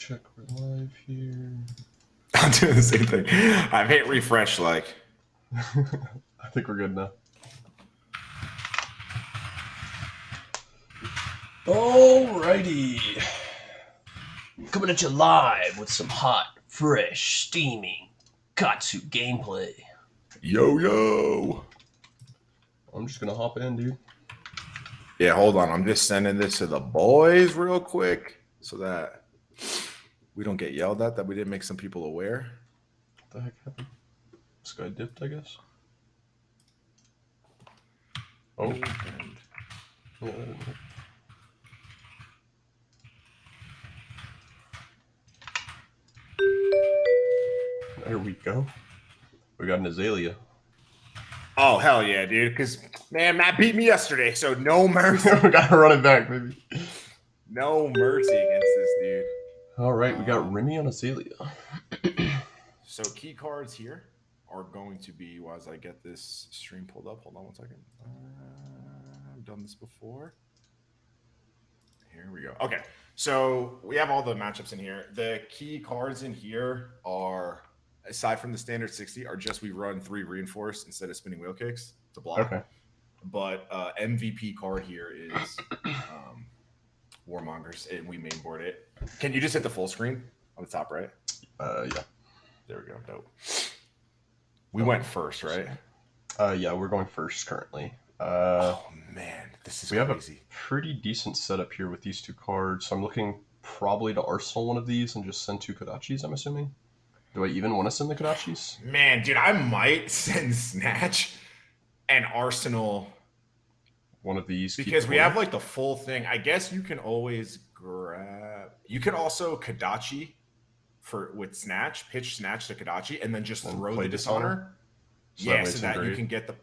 check we're live here. I'm doing the same thing. I've hit refresh like. I think we're good now. Alrighty. Coming at you live with some hot, fresh, steaming Katsu gameplay. Yo. I'm just gonna hop in, dude. Yeah, hold on. I'm just sending this to the boys real quick so that we don't get yelled at that we didn't make some people aware. What the heck happened? This guy dipped, I guess. Oh. There we go. We got an Azalea. Oh, hell yeah, dude. Because, man, Matt beat me yesterday, so no mercy. We gotta run it back, baby. No mercy against this dude. Alright, we got Remy on Azalea. So key cards here are going to be, as I get this stream pulled up. Hold on one second. I've done this before. Here we go. Okay, so we have all the matchups in here. The key cards in here are, aside from the standard 60, are just we run 3 reinforce instead of spinning wheel kicks to block. Okay. But MVP card here is Warmongers, and we mainboard it. Can you just hit the full screen on the top right? Yeah. There we go. Dope. We went first, right? Yeah, we're going first currently. Oh man, this is we crazy. Have a pretty decent setup here with these 2 cards. So I'm looking probably to arsenal one of these and just send 2 Kodachis, I'm assuming. Do I even want to send the Kodachis? Man, dude, I might send Snatch and Arsenal one of these because we have like the full thing. I guess you can always grab. You could also Kodachi with Snatch, pitch Snatch to Kodachi, and then just throw the Dishonor. Yeah, so that you can get the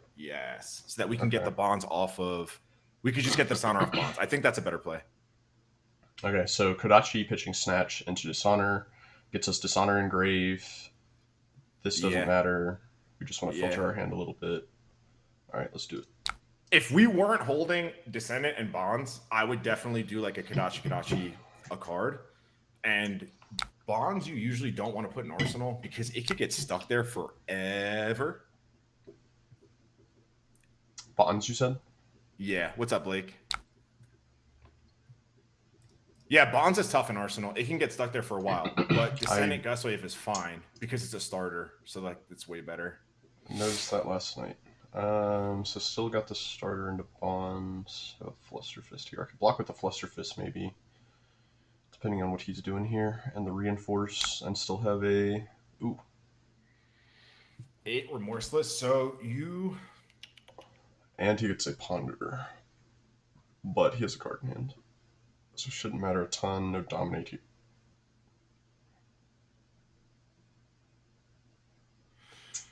so that we can get the bonds off of. We could just get the Dishonor off bonds. I think that's a better play. Okay, so Kodachi pitching Snatch into Dishonor gets us Dishonor Engrave. This doesn't matter. We just want to filter our hand a little bit. All right, let's do it. If we weren't holding Descendant and Bonds, I would definitely do like a Kodachi a card. And Bonds you usually don't want to put in Arsenal because it could get stuck there forever. Bonds, you said? Yeah. What's up, Blake? Yeah, Bonds is tough in Arsenal. It can get stuck there for a while. But Descendant Gustwave is fine because it's a starter. So like it's way better. Noticed that last night. So still got the starter into Bonds. Have a Fluster Fist here. I could block with the Fluster Fist maybe, depending on what he's doing here, and the Reinforce, and still have a 8 Remorseless. So you, and he gets a Ponder, but he has a card in hand, so it shouldn't matter a ton. No Dominate here.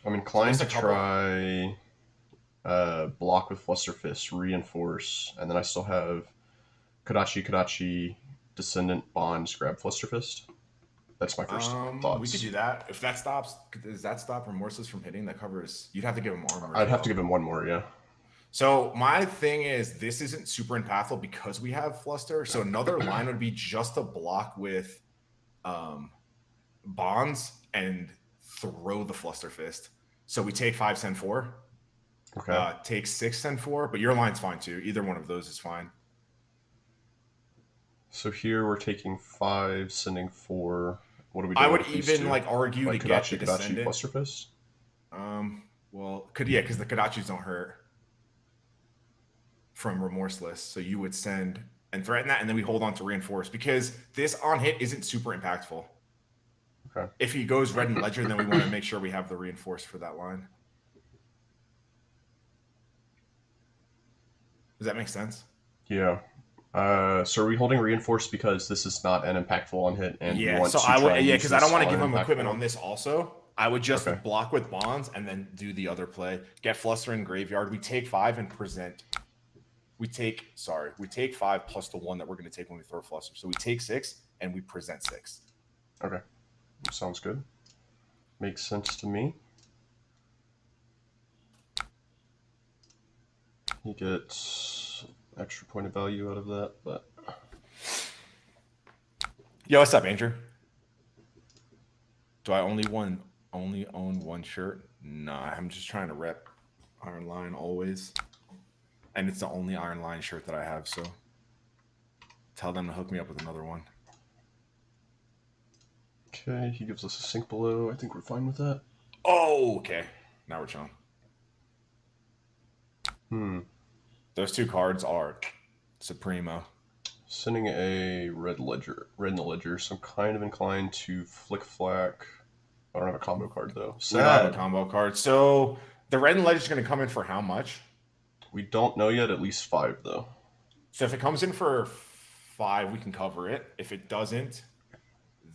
I'm inclined to try. Block with Fluster Fist, Reinforce, and then I still have Kodachi, Descendant, Bonds, grab Fluster Fist. That's my first thoughts. We could do that. If that stops, does that stop Remorseless from hitting? That covers. You'd have to give him armor. I'd have to give him one more, yeah. So my thing is, this isn't super impactful because we have Fluster. So another line would be just to block with Bonds and throw the Fluster Fist. So we take 5, send 4. Okay. Take 6, send 4, but your line's fine too. Either one of those is fine. So here we're taking 5, sending 4. What do we do? I would even like argue like to Kodachi, get the Descendant. Fluster Fist? Well, because the Kodachis don't hurt from Remorseless. So you would send and threaten that, and then we hold on to Reinforce because this on hit isn't super impactful. Okay. If he goes Red and Ledger, then we want to make sure we have the Reinforce for that line. Does that make sense? Yeah. So are we holding Reinforce because this is not an impactful on hit, and yeah, we want so to I would, try and because I don't want to give him impactful equipment on this. Also, I would just Okay. block with Bonds and then do the other play. Get Fluster in Graveyard. We take 5 and present. We take 5 plus the 1 that we're going to take when we throw Fluster. So we take 6 and we present 6. Okay, sounds good. Makes sense to me. He gets extra point of value out of that, but Yo, what's up, Andrew? Do I only own one shirt? Nah, I'm just trying to rep Iron Line always. And it's the only Iron Line shirt that I have, so tell them to hook me up with another one. Okay, he gives us a sink below. I think we're fine with that. Oh, okay. Now we're chilling. Hmm. Those two cards are Supremo. Sending a red in the ledger, so I'm kind of inclined to flick flack. I don't have a combo card though. We don't have a Sad. combo card. So the red and ledger is going to come in for how much? We don't know yet. At least 5 though. So if it comes in for 5, we can cover it. If it doesn't,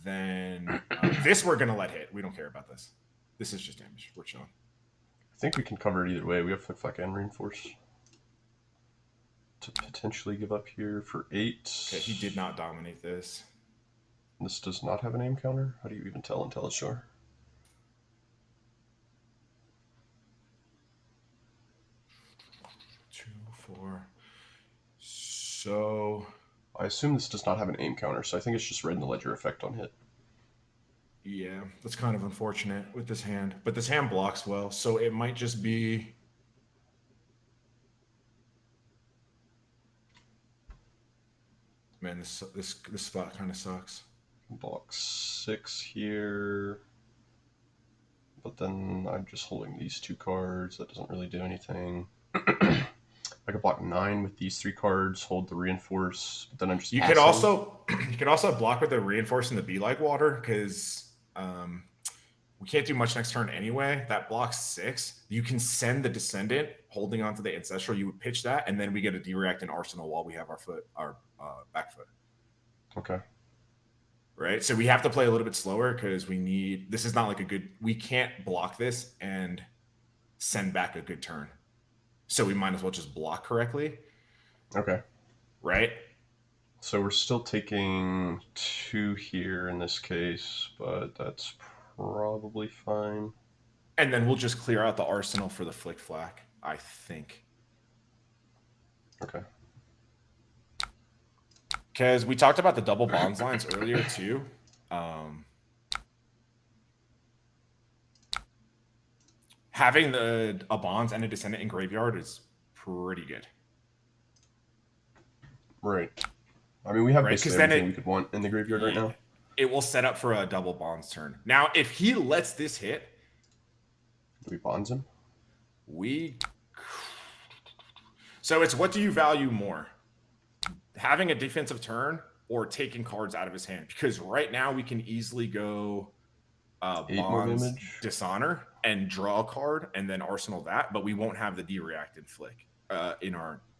then this we're going to let hit. We don't care about this. This is just damage. We're chilling. I think we can cover it either way. We have flick flack and reinforce to potentially give up here for 8. Okay, he did not dominate this. This does not have a name counter. How do you even tell until it's sure? Two, 4. So I assume this does not have an aim counter, so I think it's just red in the ledger effect on hit. yeah, that's kind of unfortunate with this hand. But this hand blocks well, so it might just be. Man, this spot kind of sucks. Block 6 here. But then I'm just holding these 2 cards. That doesn't really do anything. I could block 9 with these 3 cards, hold the reinforce, but then I'm just You passing. could also block with the reinforce and the be like water because we can't do much next turn anyway. That blocks 6. You can send the descendant holding onto the ancestral. You would pitch that, and then we get a dereact in arsenal while we have our back foot. Okay. Right. So we have to play a little bit slower because this is not like a good. We can't block this and send back a good turn. So we might as well just block correctly. Okay. Right. So we're still taking 2 here in this case, but that's probably fine. And then we'll just clear out the arsenal for the flick flack, I think. Okay. Because we talked about the double bonds lines earlier too. Having a bonds and a descendant in graveyard is pretty good. Right. I mean, we have Right, basically 'cause then everything we could want in the graveyard right now. It will set up for a double bonds turn. Now, if he lets this hit, Do we bonds him? So it's what do you value more? Having a defensive turn or taking cards out of his hand? Because right now we can easily go 8 more bonds, damage. dishonor, and draw a card, and then arsenal that, but we won't have the dereact and flick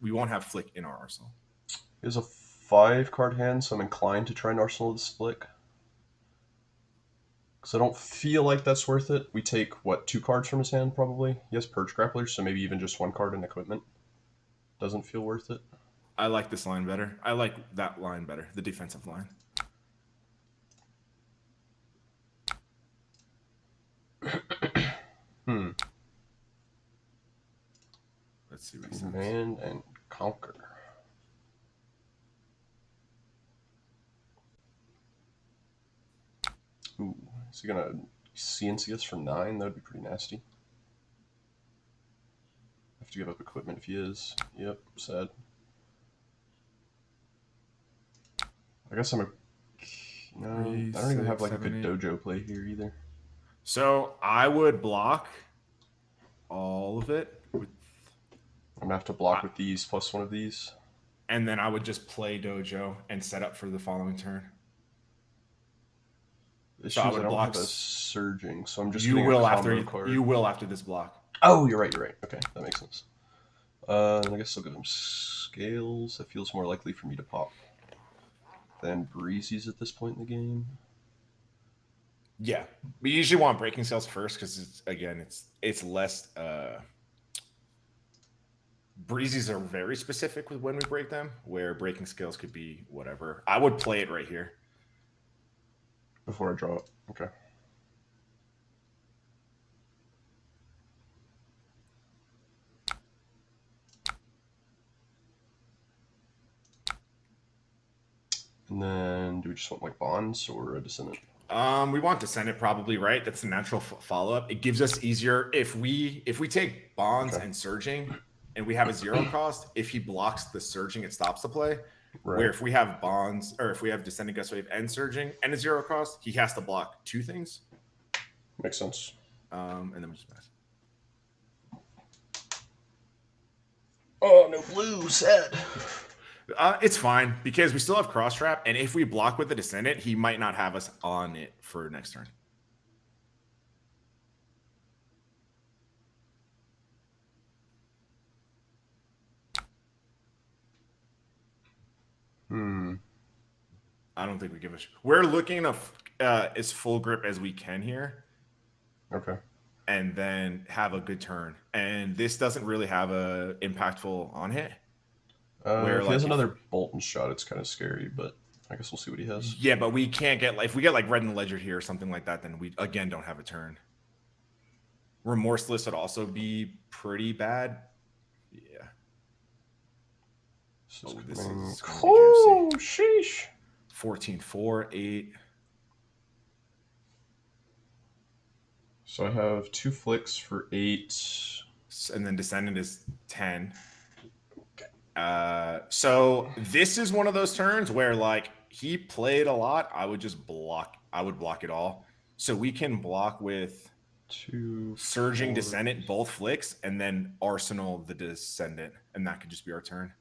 we won't have flick in our arsenal. He has a 5 card hand, so I'm inclined to try and arsenal this flick. Because I don't feel like that's worth it. We take, 2 cards from his hand, probably? He has Purge Grapplers, so maybe even just 1 card in equipment. Doesn't feel worth it. I like this line better. I like that line better, the defensive line. Let's see what he says. Command and Conquer. Ooh, is he gonna CNC us for 9? That would be pretty nasty. Have to give up equipment if he is. Yep, sad. I guess I'm a... No, I don't even have like a good dojo play here either. So I would block all of it. I'm gonna have to block with these plus 1 of these. And then I would just play dojo and set up for the following turn. So I don't have a surging, so I'm just you getting will a after card. you will after this block. Oh, you're right. Okay, that makes sense. I guess I'll give him scales. That feels more likely for me to pop than breezies at this point in the game. Yeah, we usually want breaking scales first because it's less. Breezies are very specific with when we break them, where breaking scales could be whatever. I would play it right here before I draw it. Okay. And then, do we just want like bonds or a descendant? We want Descendant probably, right? That's the natural follow-up. It gives us easier if we take Bonds and Surging and we have a 0 cost, if he blocks the Surging, it stops the play. Right. Where if we have Bonds or if we have Descendant Gust Wave and Surging and a 0 cost, he has to block 2 things. Makes sense. And then we just pass. Oh, no blue, sad. It's fine because we still have Cross Trap, and if we block with the Descendant, he might not have us on it for next turn. I don't think we give a we're looking as full grip as we can here. Okay. And then have a good turn. And this doesn't really have a impactful on hit. If he has another bolt and shot, it's kind of scary, but I guess we'll see what he has. Yeah, but we can't get if we get like Red and Ledger here or something like that, then we again don't have a turn. Remorseless would also be pretty bad. Yeah. This is oh, sheesh. 14-4, 8. So I have 2 flicks for 8. And then Descendant is 10. So this is one of those turns where like he played a lot. I would just block. I would block it all. So we can block with 2 Surging, Descendant, both flicks, and then Arsenal the Descendant. And that could just be our turn.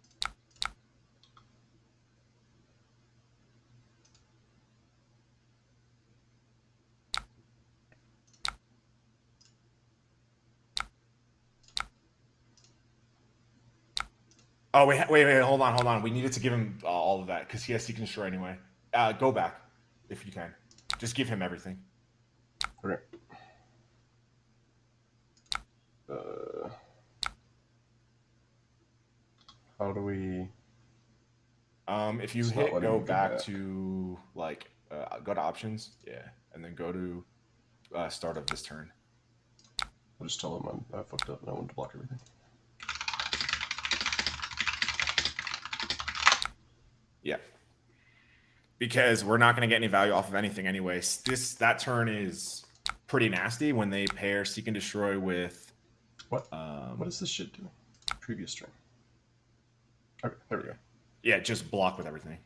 Oh, wait, hold on. We needed to give him all of that because he has Seek and Destroy anyway. Go back if you can. Just give him everything. Okay. How do we... if you hit go back to, like, go to Options, yeah, and then go to start of this turn. I'll just tell him I fucked up and I wanted to block everything. Yeah. Because we're not going to get any value off of anything anyways. That turn is pretty nasty when they pair Seek and Destroy with... What? What does this shit do? Previous turn. Okay, there we go. Yeah, just block with everything.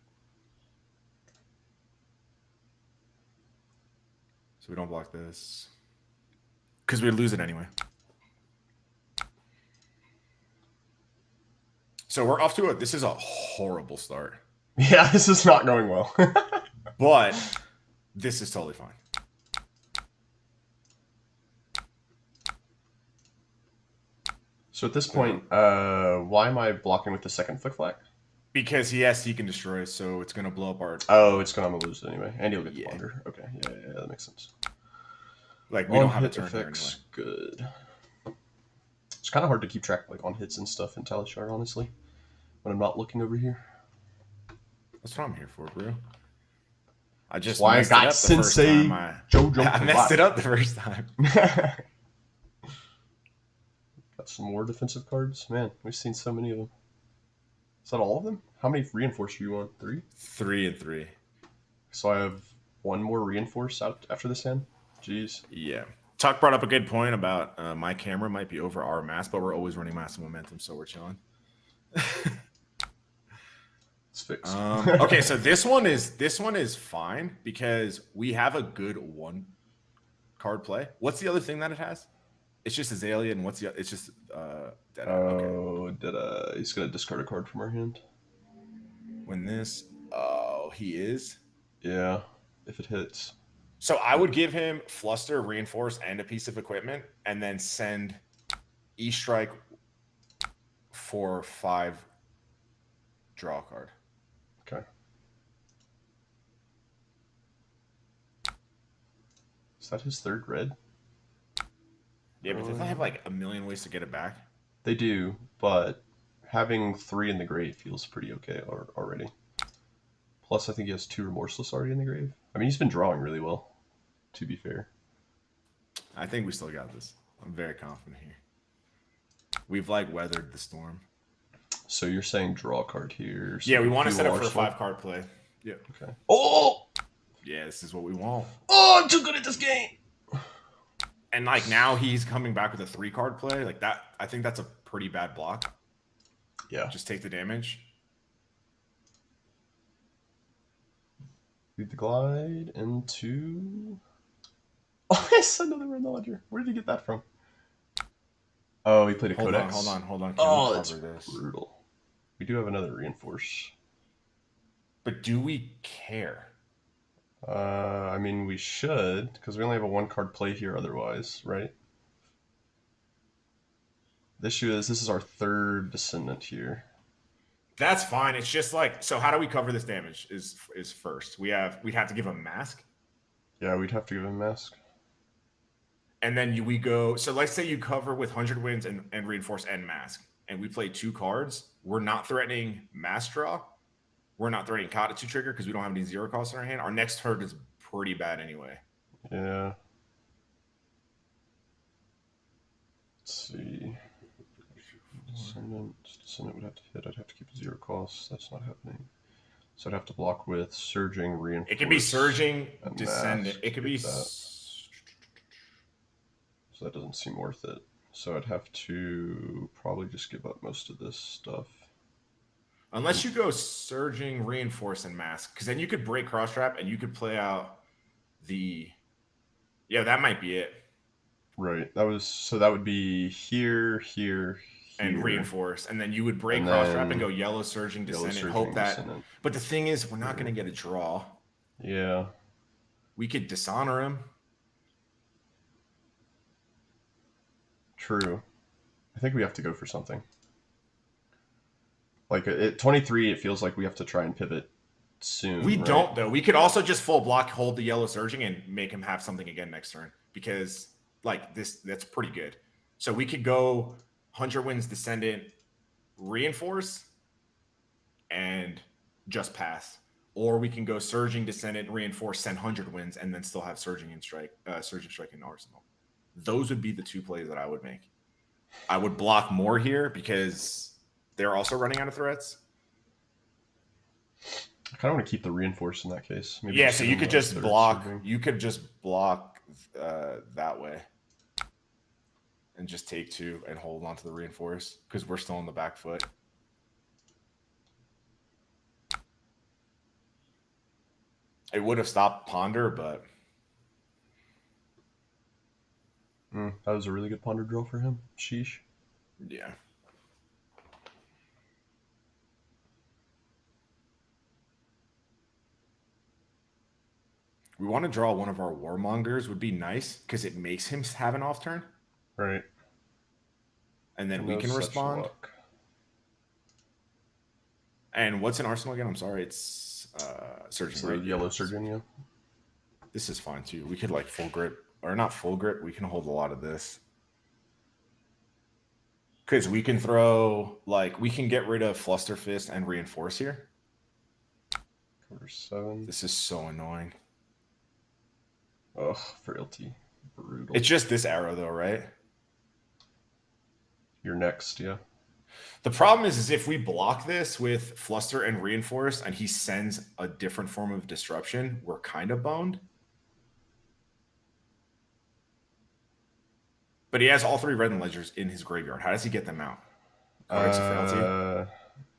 So we don't block this. Because we'd lose it anyway. So we're off to a... This is a horrible start. Yeah, this is not going well. But this is totally fine. So at this point, why am I blocking with the second flick flag? Because he has Seek and Destroy, so it's going to blow up our... Oh, I'm going to lose it anyway. And he'll get the blunder. Okay, yeah, that makes sense. Like, we don't have a turn effects, here anyway. Good. It's kind of hard to keep track like on hits and stuff in Tally Chart, honestly, when I'm not looking over here. That's what I'm here for, bro. I just why I got Sensei JoeJoeKarate. I messed it up the first time. Got some more defensive cards. Man, we've seen so many of them. Is that all of them? How many reinforce are you on? 3? 3 and 3. So I have 1 more reinforce out after this hand? Jeez. Yeah. Tuck brought up a good point about my camera might be over our mass, but we're always running massive momentum, so we're chilling. It's fixed. Okay, so this one is fine because we have a good 1 card play. What's the other thing that it has? It's just Azalea, and it's just Dead Eye. Okay. He's gonna discard a card from our hand. When this he is? Yeah, if it hits. So I would give him Fluster, Reinforce, and a piece of equipment, and then send E-Strike for 5 draw a card. Okay. Is that his 3rd red? Yeah, but doesn't they have like a million ways to get it back? They do, but having 3 in the grave feels pretty okay already. Plus, I think he has 2 Remorseless already in the grave. I mean, he's been drawing really well, to be fair. I think we still got this. I'm very confident here. We've like weathered the storm. So you're saying draw a card here. So yeah, we want to set up for a 5-card play. Yeah. Okay. Oh! Yeah, this is what we want. Oh, I'm too good at this game. And like now he's coming back with a 3-card play. Like that, I think that's a pretty bad block. Yeah. Just take the damage. Lead the glide into. Oh, yes, another Red Ledger. Where did he get that from? Oh, he played a Codex. Hold on. Can Oh, we that's cover this? brutal. We do have another reinforce. But do we care? I mean, we should, because we only have a 1-card play here otherwise, right? The issue is this is our 3rd Descendant here. That's fine. It's just like, so how do we cover this damage is first. We'd have to give him Mask. Yeah, we'd have to give him Mask. And then we go, so let's say you cover with 100 Winds and Reinforce and Mask. And we play 2 cards. We're not threatening Mask Draw. We're not threatening Katsu trigger because we don't have any 0 costs in our hand. Our next turn is pretty bad anyway. Yeah. Let's see. Descendant would have to hit. I'd have to keep a 0 cost. That's not happening. So I'd have to block with Surging, Reinforce. It could be Surging, Descendant. Mask. It could be. So that doesn't seem worth it. So I'd have to probably just give up most of this stuff. Unless you go Surging, Reinforce, and Mask. Because then you could break Cross Trap and you could play out the. Yeah, that might be it. Right. That would be here, and Reinforce, and then you would break Cross Trap and go Yellow Surging, Descendant. Hope that. Descendant. But the thing is, we're not going to get a draw. Yeah. We could Dishonor him. True. I think we have to go for something. Like at 23, it feels like we have to try and pivot soon. We don't though. We could also just full block, hold the Yellow Surging, and make him have something again next turn because like that's pretty good. So we could go 100 Winds, Descendant, Reinforce, and just pass. Or we can go Surging, Descendant, Reinforce, send 100 Winds, and then still have Surging Strike in Arsenal. Those would be the 2 plays that I would make. I would block more here because they're also running out of threats. I kind of want to keep the Reinforce in that case. Maybe yeah, so you could just block. You could just block that way. And just take 2 and hold on to the Reinforce because we're still on the back foot. It would have stopped Ponder, but that was a really good Ponder drill for him. Sheesh. Yeah. We want to draw one of our Warmongers would be nice because it makes him have an off turn. Right. And then we can respond. And what's in Arsenal again? I'm sorry. It's Surging. So right? Yellow Surging, yeah. This is fine too. We could like full grip. Or not full grip. We can hold a lot of this. Because we can throw, like, we can get rid of Fluster Fist and Reinforce here. Cover 7. This is so annoying. Ugh, Frailty. Brutal. It's just this arrow though, right? You're next, yeah. The problem is if we block this with Fluster and Reinforce and he sends a different form of disruption, we're kind of boned. But he has all 3 Red Ledgers in his graveyard. How does he get them out? Codex of Frailty?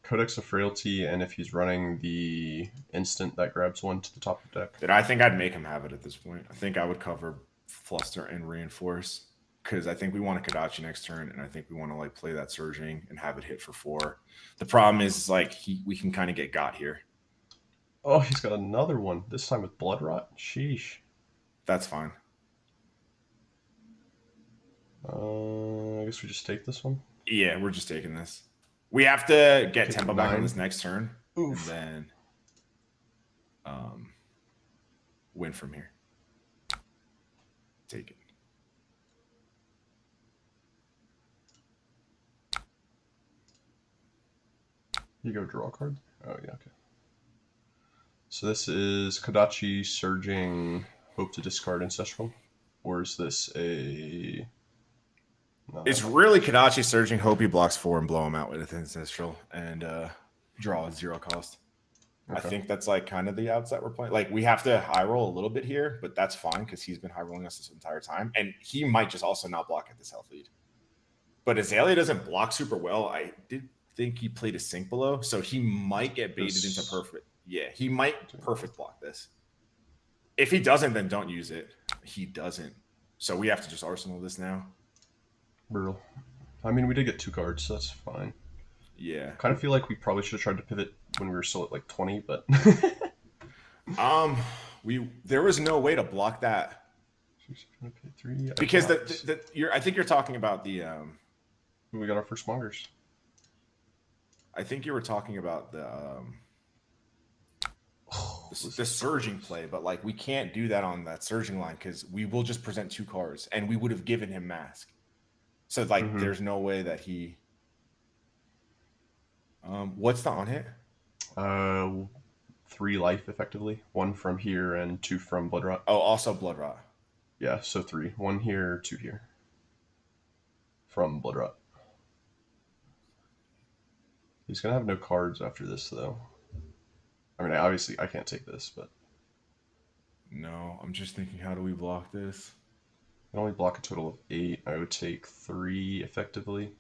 Codex of Frailty, and if he's running the instant that grabs one to the top of the deck. Then I think I'd make him have it at this point. I think I would cover Fluster and Reinforce because I think we want a Kodachi next turn, and I think we want to like play that Surging and have it hit for 4. The problem is like we can kind of get got here. Oh, he's got another one. This time with Blood Rot. Sheesh. That's fine. I guess we just take this one. Yeah, we're just taking this. We have to get tempo back on this next turn. Oof. And then win from here. Take it. You go draw a card? Oh, yeah, okay. So this is Kodachi Surging, hope to discard Ancestral? Or is this a... No, it's really Kodachi Surging, hope he blocks 4 and blow him out with Ancestral and draw at 0 cost. I Okay. think that's like kind of the outs that we're playing. Like we have to high roll a little bit here, but that's fine because he's been high rolling us this entire time, and he might just also not block at this health lead. But Azalea doesn't block super well. I did think he played a sink below, so he might get baited into perfect. Yeah, he might perfect block this. If he doesn't, then don't use it. He doesn't. So we have to just arsenal this now. Brutal. I mean, we did get 2 cards, so that's fine. Yeah. Kind of feel like we probably should have tried to pivot when we were still at like 20, but There was no way to block that because I think you're talking about the we got our first mongers. I think you were talking about the surging play, but like we can't do that on that surging line because we will just present 2 cards and we would have given him mask. So like there's no way that he what's the on hit? 3 life effectively. 1 from here and 2 from blood rot. Oh, also blood rot. Yeah, so 3. 1 here, 2 here. From blood rot. He's gonna have no cards after this though. I mean, obviously I can't take this, but no, I'm just thinking, how do we block this? I can only block a total of 8. I would take 3 effectively.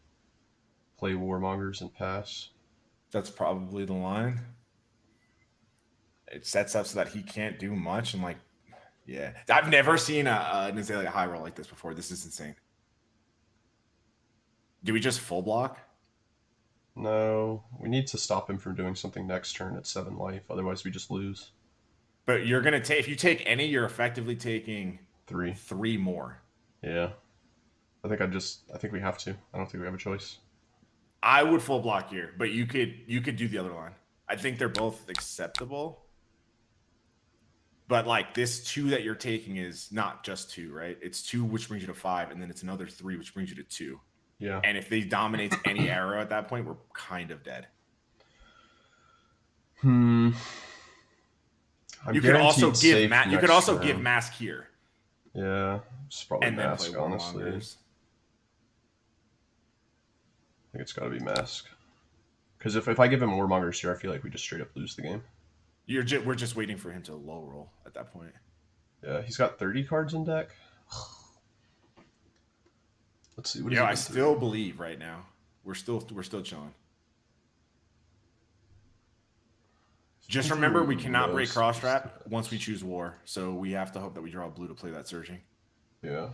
Play warmongers and pass. That's probably the line. It sets up so that he can't do much, and like, yeah, I've never seen an Azalea high roll like this before. This is insane. Do we just full block? No, we need to stop him from doing something next turn at 7 life. Otherwise, we just lose. But you're gonna take if you take any, you're effectively taking 3. 3 more. Yeah, I think we have to. I don't think we have a choice. I would full block here, but you could do the other line. I think they're both acceptable. But like this 2 that you're taking is not just 2, right? It's 2, which brings you to 5, and then it's another 3, which brings you to 2. Yeah. And if they dominate any arrow at that point, we're kind of dead. You could also give give mask here. Yeah, it's probably and mask. Then play honestly, I think it's got to be mask. Because if I give him warmongers here, I feel like we just straight up lose the game. We're just waiting for him to low roll at that point. Yeah, he's got 30 cards in deck. Let's see. Yeah, I still believe right now. We're still chilling. Just remember, we cannot break cross trap once we choose war, so we have to hope that we draw blue to play that surging. Yeah.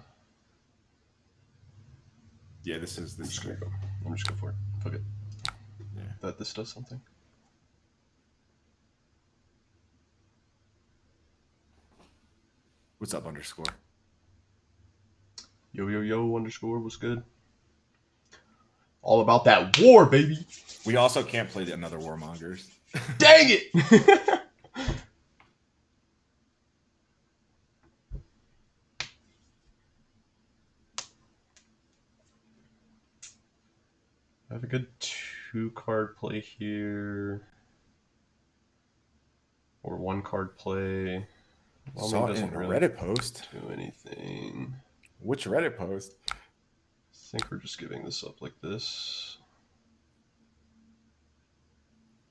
Yeah, this is. I'm just gonna go for it. Fuck it. Yeah. That this does something. What's up, underscore? Yo underscore was good. All about that war, baby. We also can't play another warmongers. Dang it! I have a good 2-card play here. Or 1-card play. Saw it in a Reddit post. Do anything. Which Reddit post? I think we're just giving this up like this.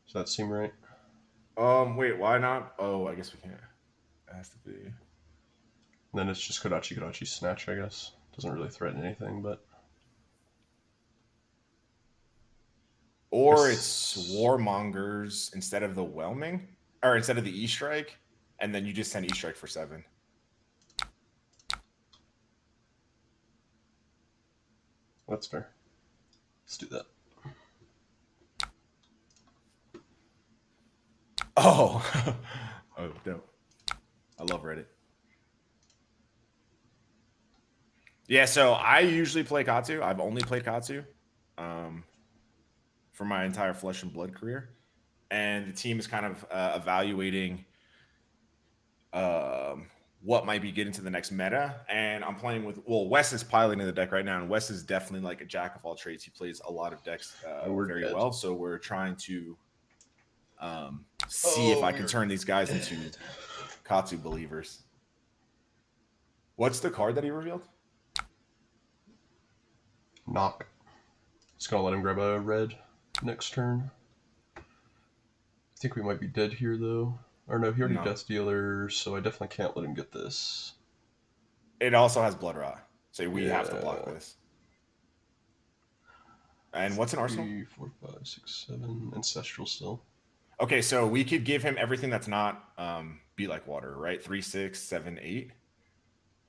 Does that seem right? Wait, why not? Oh, I guess we can't. It has to be. And then it's just Kodachi Snatch, I guess. Doesn't really threaten anything, but. Or it's Warmongers instead of the Whelming, or instead of the E-Strike, and then you just send E-Strike for 7. That's fair. Let's do that. Oh, oh, no. I love Reddit. Yeah, so I usually play Katsu. I've only played Katsu for my entire Flesh and Blood career. And the team is kind of evaluating what might be getting to the next meta. And I'm playing with, Wes is piloting the deck right now. And Wes is definitely like a jack of all trades. He plays a lot of decks very well. So we're trying to see if I can turn these guys into Katsu believers. What's the card that he revealed? Knock. Just gonna let him grab a red next turn. I think we might be dead here, though. Or no, he already No. Death Dealer, so I definitely can't let him get this. It also has Blood Rot, so we have to Yeah. block this. And what's an arsenal? 3, 4, 5, 6, 7. Ancestral still. Okay, so we could give him everything that's not Be Like Water, right? 3, 6, 7, 8.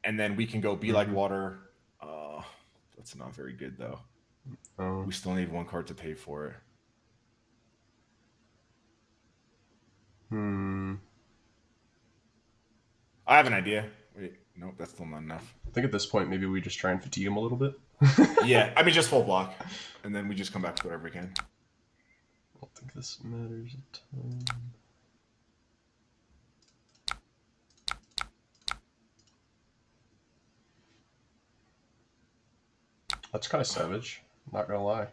And then we can go Be Like Water. That's not very good, though. Oh. We still need 1 card to pay for it. I have an idea. Wait, nope, that's still not enough. I think at this point, maybe we just try and fatigue him a little bit. Yeah, I mean, just full block. And then we just come back with whatever we can. I don't think this matters a ton. That's kind of savage. Not gonna lie.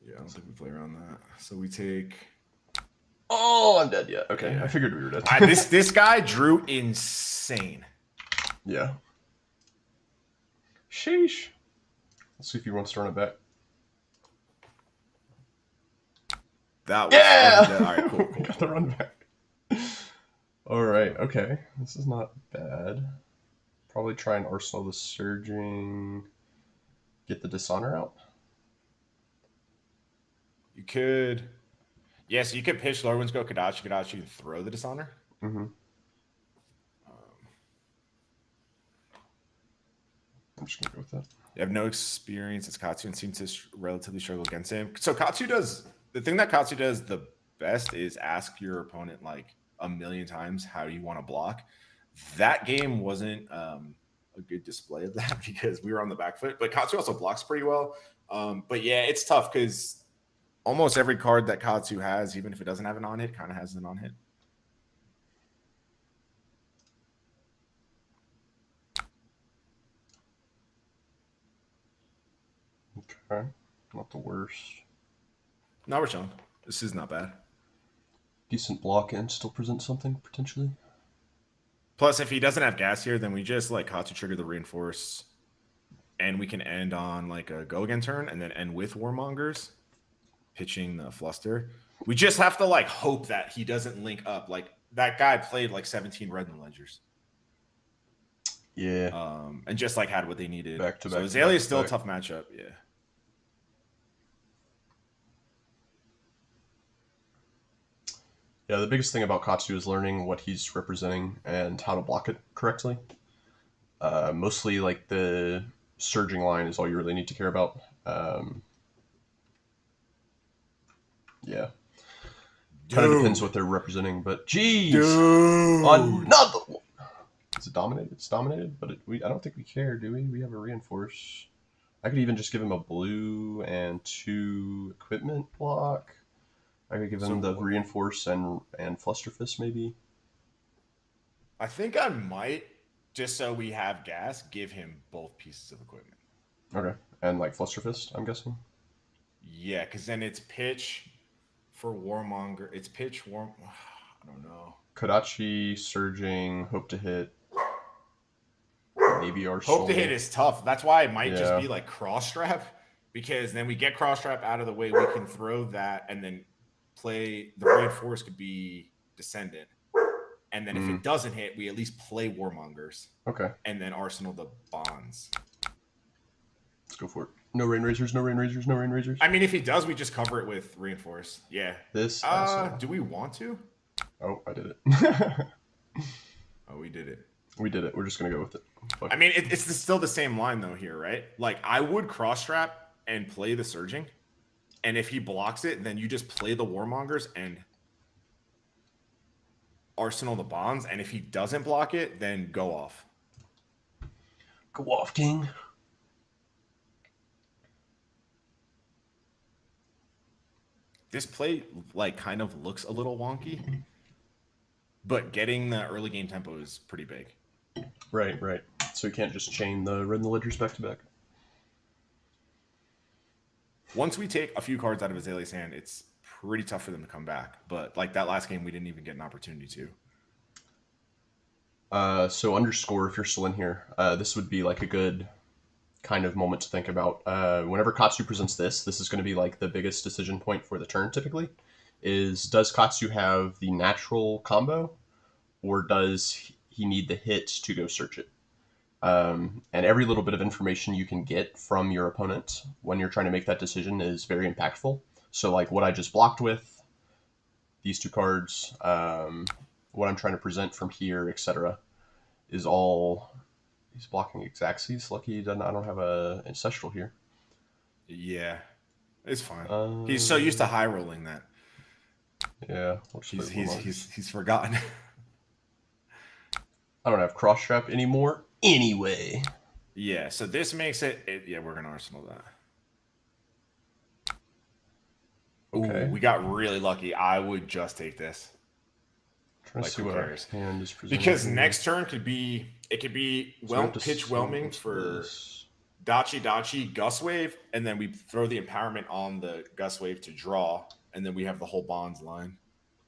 Yeah, I don't think we play around that. So we take. Oh, I'm dead yet. Okay, I figured we were dead. This guy drew insane. Yeah. Sheesh. Let's see if he wants to run it back. That was Yeah! All right, cool. Got the run back. All right, okay. This is not bad. Probably try and arsenal the surging. Get the dishonor out. You could. Yeah, so you could pitch lower ones, go Kadachi, and throw the dishonor. Mm-hmm. I'm just gonna go with that. You have no experience as Katsu and seem to relatively struggle against him. So Katsu does the thing that Katsu does the best is ask your opponent like a million times how you want to block. That game wasn't a good display of that because we were on the back foot. But Katsu also blocks pretty well. But yeah, it's tough because almost every card that Katsu has, even if it doesn't have an on hit, kind of has an on hit. Okay, not the worst. No, we're chilling. This is not bad. Decent block and still present something potentially. Plus, if he doesn't have gas here, then we just like Katsu trigger the reinforce, and we can end on like a go again turn, and then end with Warmongers, pitching the fluster. We just have to like hope that he doesn't link up. Like that guy played like 17 red in the ledgers. Yeah. And just like had what they needed. Back to back. So Azalea is still a tough matchup. Yeah. Yeah, the biggest thing about Katsu is learning what he's representing and how to block it correctly. Mostly, like, the surging line is all you really need to care about. Yeah. Kind of depends what they're representing, but geez! Another one! Is it dominated? It's dominated, but I don't think we care, do we? We have a reinforce. I could even just give him a blue and 2 equipment block. I could give him the reinforce and fluster fist maybe. I think I might, just so we have gas, give him both pieces of equipment. Okay, and like fluster fist, I'm guessing. Yeah, because then it's pitch for Warmonger. It's pitch warm. I don't know. Kodachi, surging, hope to hit. Maybe our hope to hit is tough. That's why it might just be like cross strap, because then we get cross strap out of the way. We can throw that and then play the reinforce could be descendant, and then if it doesn't hit, we at least play Warmongers. Okay. And then arsenal the bonds. Let's go for it. No rain razors. No rain razors. No rain razors. I mean, if he does, we just cover it with reinforce. Yeah. This. Do we want to? Oh, I did it. Oh, we did it. We did it. We're just gonna go with it. I mean, it's still the same line though here, right? Like I would cross strap and play the surging. And if he blocks it, then you just play the Warmongers and arsenal the bonds. And if he doesn't block it, then go off. Go off, King. This play like kind of looks a little wonky, but getting the early game tempo is pretty big. Right. So you can't just chain the red and the ledgers back to back. Once we take a few cards out of Azalea's hand, it's pretty tough for them to come back. But like that last game, we didn't even get an opportunity to. So underscore, if you're still in here, this would be like a good kind of moment to think about. Whenever Katsu presents this is going to be like the biggest decision point for the turn typically. is does Katsu have the natural combo, or does he need the hit to go search it? And every little bit of information you can get from your opponent when you're trying to make that decision is very impactful. So, like what I just blocked with, these two cards, what I'm trying to present from here, etc., is all. He's blocking Xaxes. Lucky he doesn't. I don't have a ancestral here. Yeah, it's fine. He's so used to Um, high rolling that yeah, we'll just he's play he's Warmongers. he's he's forgotten. I don't have cross trap anymore. Anyway, Yeah, so this makes it. Yeah, we're gonna arsenal that. Ooh, okay. we got really lucky. I would just take this. Trying to Like, see who what our cares? hand is presenting Because here. next turn could be So we have pitch descent whelming into for this. Dachi Gus Wave, and then we throw the empowerment on the Gus Wave to draw, and then we have the whole bonds line.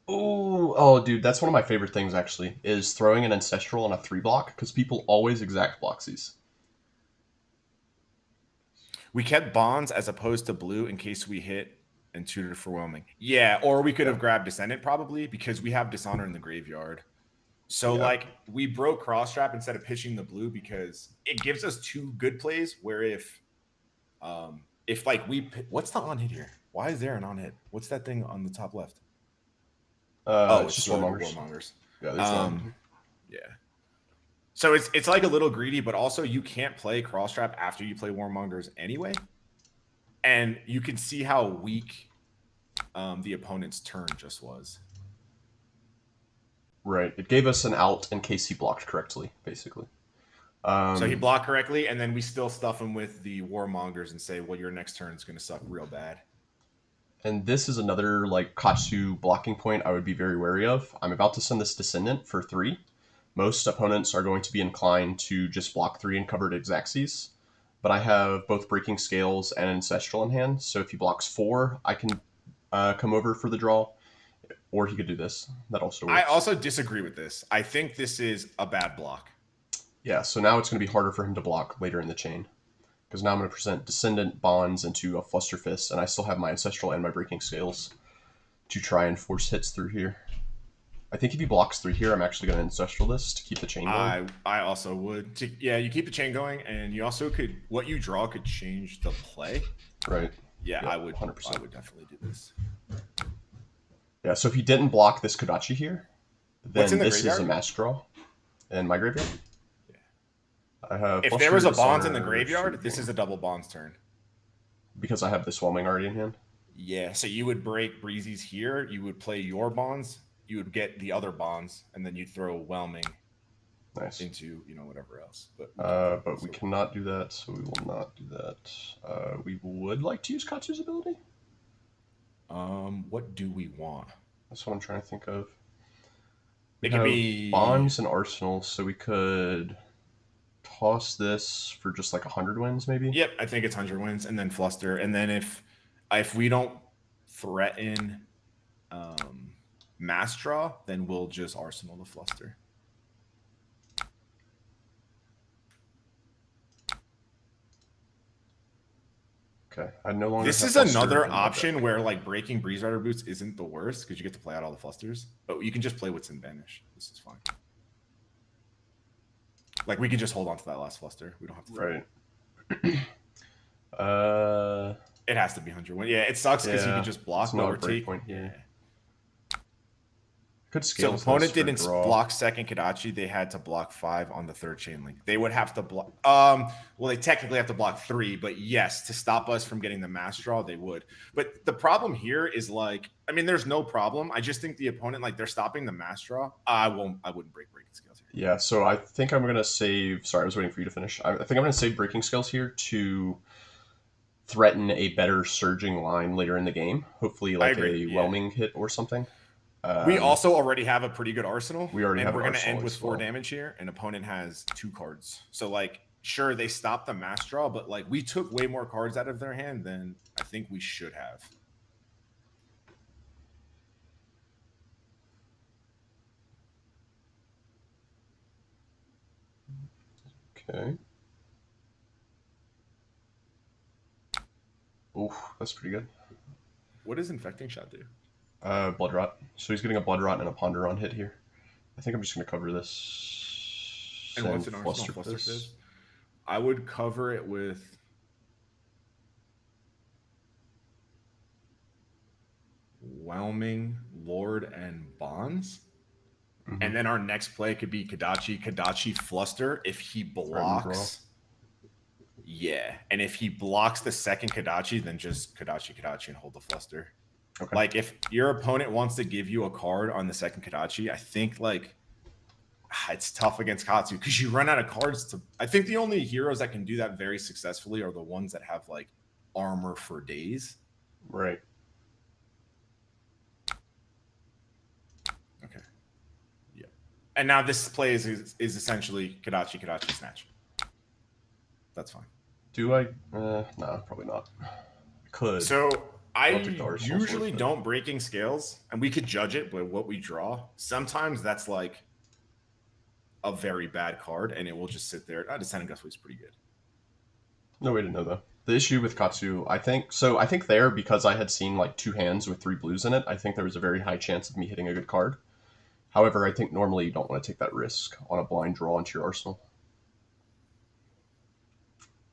Oh, dude, that's one of my favorite things actually, is throwing an ancestral on a 3 block, because people always exact blocks these. We kept bonds as opposed to blue in case we hit and tutored for whelming. Yeah, or we could have grabbed Descendant probably because we have Dishonor in the graveyard. So Yeah. like we broke cross trap instead of pitching the blue because it gives us 2 good plays. Where if like what's the on hit here? Why is there an on hit? What's that thing on the top left? Oh, It's it's just the Warmongers. Warmongers. Yeah, there's none. Yeah. So it's like a little greedy, but also you can't play cross trap after you play Warmongers anyway. And you can see how weak the opponent's turn just was. Right. It gave us an out in case he blocked correctly, basically. So he blocked correctly, and then we still stuff him with the Warmongers and say, well, your next turn is going to suck real bad. And this is another like Katsu blocking point I would be very wary of. I'm about to send this Descendant for 3. Most opponents are going to be inclined to just block 3 and cover it Xaxes. But I have both Breaking Scales and Ancestral in hand, so if he blocks 4, I can come over for the draw, or he could do this. That also works. I also disagree with this. I think this is a bad block. Yeah, so now it's going to be harder for him to block later in the chain. Because now I'm going to present Descendant Bonds into a Fluster Fist, and I still have my Ancestral and my Breaking Scales to try and force hits through here. I think if he blocks 3 here, I'm actually going to Ancestral this to keep the chain going. I also would. Yeah, you keep the chain going, and you also could, what you draw could change the play. Right. Yeah, yep, I would 100%. I would definitely do this. Yeah, so if he didn't block this Kodachi here, then this graveyard? is a mass draw in my graveyard. Yeah. I have. If there was a bonds in the graveyard, this is a double bonds turn. Because I have this Whelming already in hand. Yeah, so you would break Breezy's here. You would play your bonds. You would get the other bonds, and then you'd throw Whelming into whatever else. But we cannot do that, so we will not do that. We would like to use Katsu's ability. What do we want? That's what I'm trying to think of. It could be bonds and arsenals, so we could toss this for just like 100 wins, maybe. Yep, I think it's 100 wins, and then fluster, and then if we don't threaten mass draw, then we'll just arsenal the fluster. Okay, I no longer. This is another option where like breaking Breeze Rider Boots isn't the worst because you get to play out all the flusters, but you can just play what's in Banish. This is fine. Like we can just hold on to that last fluster. We don't have to. Right. It has to be 100 wins. Yeah, it sucks because you can just block. But we're taking. Yeah. Could scale. So opponent didn't block second Kodachi. They had to block 5 on the third chain link. They would have to block. Well, they technically have to block 3, but yes, to stop us from getting the mass draw, they would. But the problem here is like, I mean, there's no problem. I just think the opponent, like, they're stopping the mass draw. I wouldn't break Breaking Scales here. Yeah. So I think I'm gonna save. Sorry, I was waiting for you to finish. I think I'm gonna save Breaking Scales here to threaten a better surging line later in the game. Hopefully, like a Whelming hit or something. We also already have a pretty good arsenal. We already have. We're going to end with 4 damage here. An opponent has 2 cards. So, like, sure, they stopped the mass draw, but like we took way more cards out of their hand than I think we should have. Okay. Oof, that's pretty good. What does Infecting Shot do? Blood Rot. So he's getting a Blood Rot and a Ponderon hit here. I think I'm just going to cover this. And what's an arsenal Fluster Fist? I would cover it with Whelming, Lord, and Bonds. Mm-hmm. And then our next play could be Kadachi, Fluster if he blocks. Yeah. And if he blocks the second Kadachi, then just Kadachi, and hold the Fluster. Okay. Like, if your opponent wants to give you a card on the second Kadachi, I think, like, it's tough against Katsu because you run out of cards to. I think the only heroes that can do that very successfully are the ones that have, like, armor for days. Right. Okay. Yeah. And now this play is essentially Kadachi, Snatch. That's fine. Do I? No, probably not. I could. So I usually don't breaking scales, and we could judge it by what we draw. Sometimes that's like a very bad card, and it will just sit there. Descending Gustwave is pretty good. No way to know, though. The issue with Katsu, I think there, because I had seen like 2 hands with 3 blues in it, I think there was a very high chance of me hitting a good card. However, I think normally you don't want to take that risk on a blind draw into your arsenal.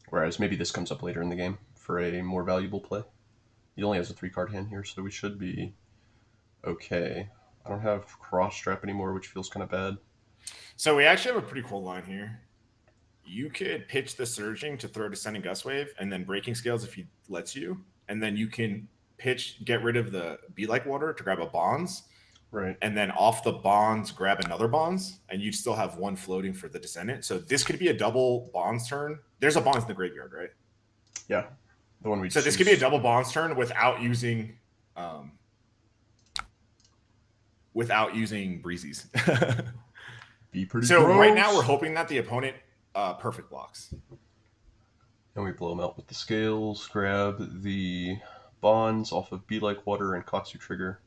Whereas maybe this comes up later in the game for a more valuable play. He only has a 3-card hand here, so we should be okay. I don't have cross strap anymore, which feels kind of bad. So we actually have a pretty cool line here. You could pitch the Surging to throw Descending Gustwave, and then Breaking Scales if he lets you. And then you can get rid of the Be Like Water to grab a Bonds. Right. And then off the Bonds, grab another Bonds, and you'd still have 1 floating for the Descendant. So this could be a double Bonds turn. There's a Bonds in the graveyard, right? Yeah. The one we So this could be a double Bonds turn without using Breezies. Be pretty so gross. Right now we're hoping that the opponent perfect blocks. And we blow them out with the scales, grab the Bonds off of Be Like Water and Katsu trigger.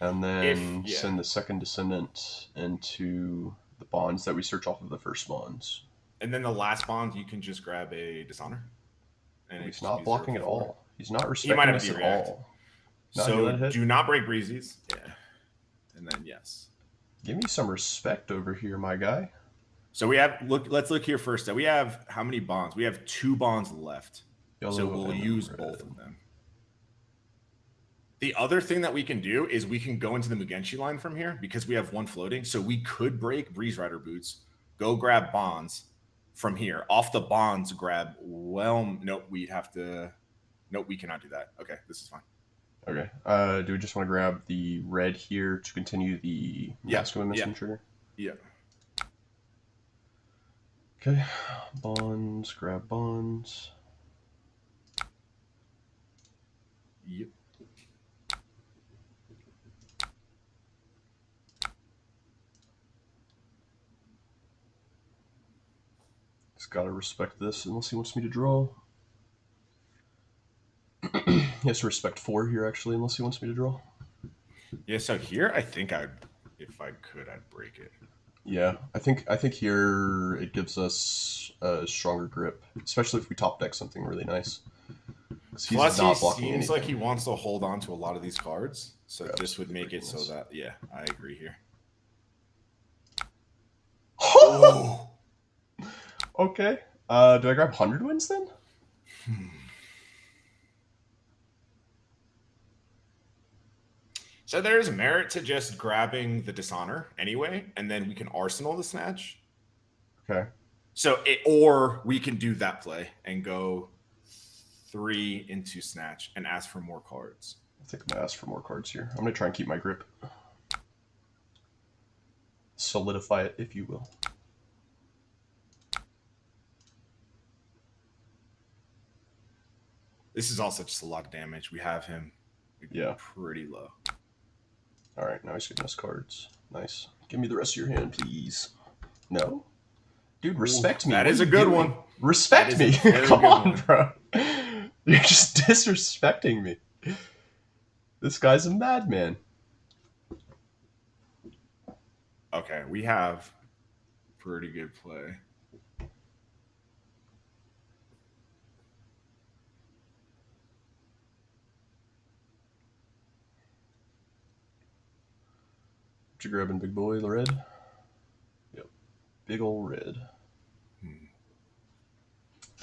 And then send the second Descendant into the Bonds that we search off of the first Bonds. And then the last Bond, you can just grab a Dishonor. And he's not blocking at all. He's not respecting us at all. So do not break Breezies. Yeah. And then yes. Give me some respect over here, my guy. So we have let's look here first. So we have how many Bonds? We have 2 Bonds left. Yellow, so we'll use both of them. The other thing that we can do is we can go into the Mugenshi line from here because we have 1 floating. So we could break Breeze Rider Boots, go grab Bonds from here. Off the Bonds, grab Nope, we cannot do that. Okay, this is fine. Okay. Do we just want to grab the red here to continue the Masculine Mission trigger? Yeah. Okay. Bonds, grab Bonds. Yep. Just gotta respect this unless he wants me to draw. He has to respect 4 here, actually, unless he wants me to draw. Yeah, so here I think if I could, I'd break it. Yeah, I think here it gives us a stronger grip, especially if we top deck something really nice. Plus, he seems like he wants to hold on to a lot of these cards, so this would make it so that, yeah, I agree here. Okay. Do I grab 100 wins then? So there's merit to just grabbing the Dishonor anyway, and then we can Arsenal the Snatch. Okay. So or we can do that play and go 3 into Snatch and ask for more cards. I think I'm going to ask for more cards here. I'm going to try and keep my grip. Solidify it, if you will. This is also just a lot of damage. We have him pretty low. All right, now he's giving us cards. Nice. Give me the rest of your hand, please. No? Dude, respect me. That is a good one. Respect me. Come on, bro. You're just disrespecting me. This guy's a madman. Okay, we have pretty good play. What you grabbing, big boy? The red? Yep. Big ol' red.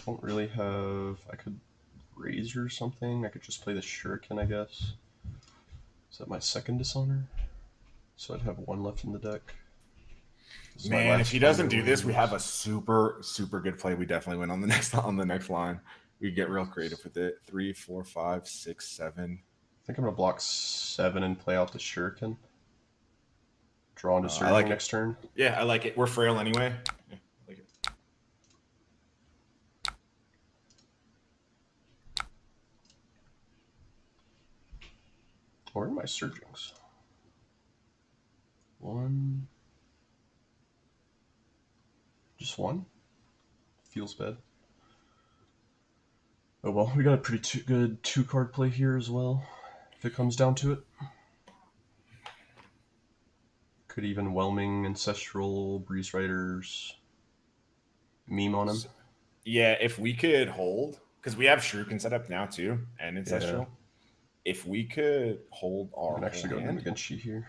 Don't really have... I could razor or something. I could just play the shuriken, I guess. Is that my second dishonor? So I'd have one left in the deck. Man, if he doesn't do this, we have a super good play. We definitely win on the next line. We get real creative with it. 3, 4, 5, 6, 7. I think I'm gonna block 7 and play out the shuriken. Draw into surging like it. next turn. Yeah, I like it. We're frail anyway. Yeah, I like it. Where are my surgings? 1. Just 1? Feels bad. Oh well, we got a pretty good 2-card play here as well, if it comes down to it. Could even Whelming, Ancestral, Breeze Riders, meme on him. Yeah, if we could hold, because we have Shuriken set up now too, and Ancestral. Yeah. If we could hold our I can actually go into Magenshi here.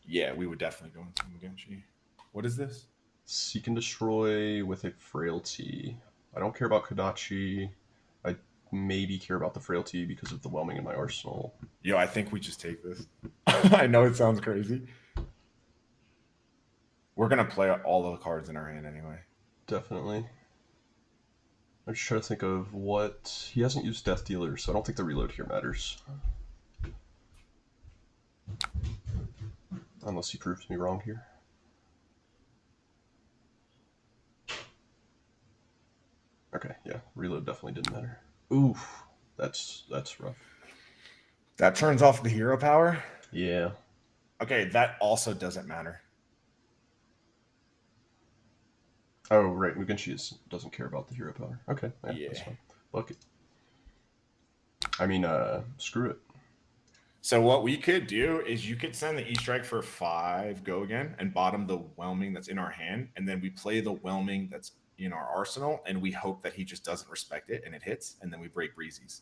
Yeah, we would definitely go into Magenshi. What is this? Seek and Destroy with a Frailty. I don't care about Kodachi. I maybe care about the Frailty because of the Whelming in my arsenal. Yo, I think we just take this. I know it sounds crazy. We're going to play all of the cards in our hand anyway. Definitely. I'm just trying to think of what... He hasn't used Death Dealer, so I don't think the reload here matters. Unless he proves me wrong here. Okay, yeah, reload definitely didn't matter. Oof, that's rough. That turns off the hero power? Yeah. Okay, that also doesn't matter. Oh, right, Mugenshi doesn't care about the hero power. Okay, yeah. That's fine. Fuck it. I mean, screw it. So what we could do is you could send the E-Strike for 5, go again, and bottom the Whelming that's in our hand, and then we play the Whelming that's in our arsenal, and we hope that he just doesn't respect it and it hits, and then we break Breezies.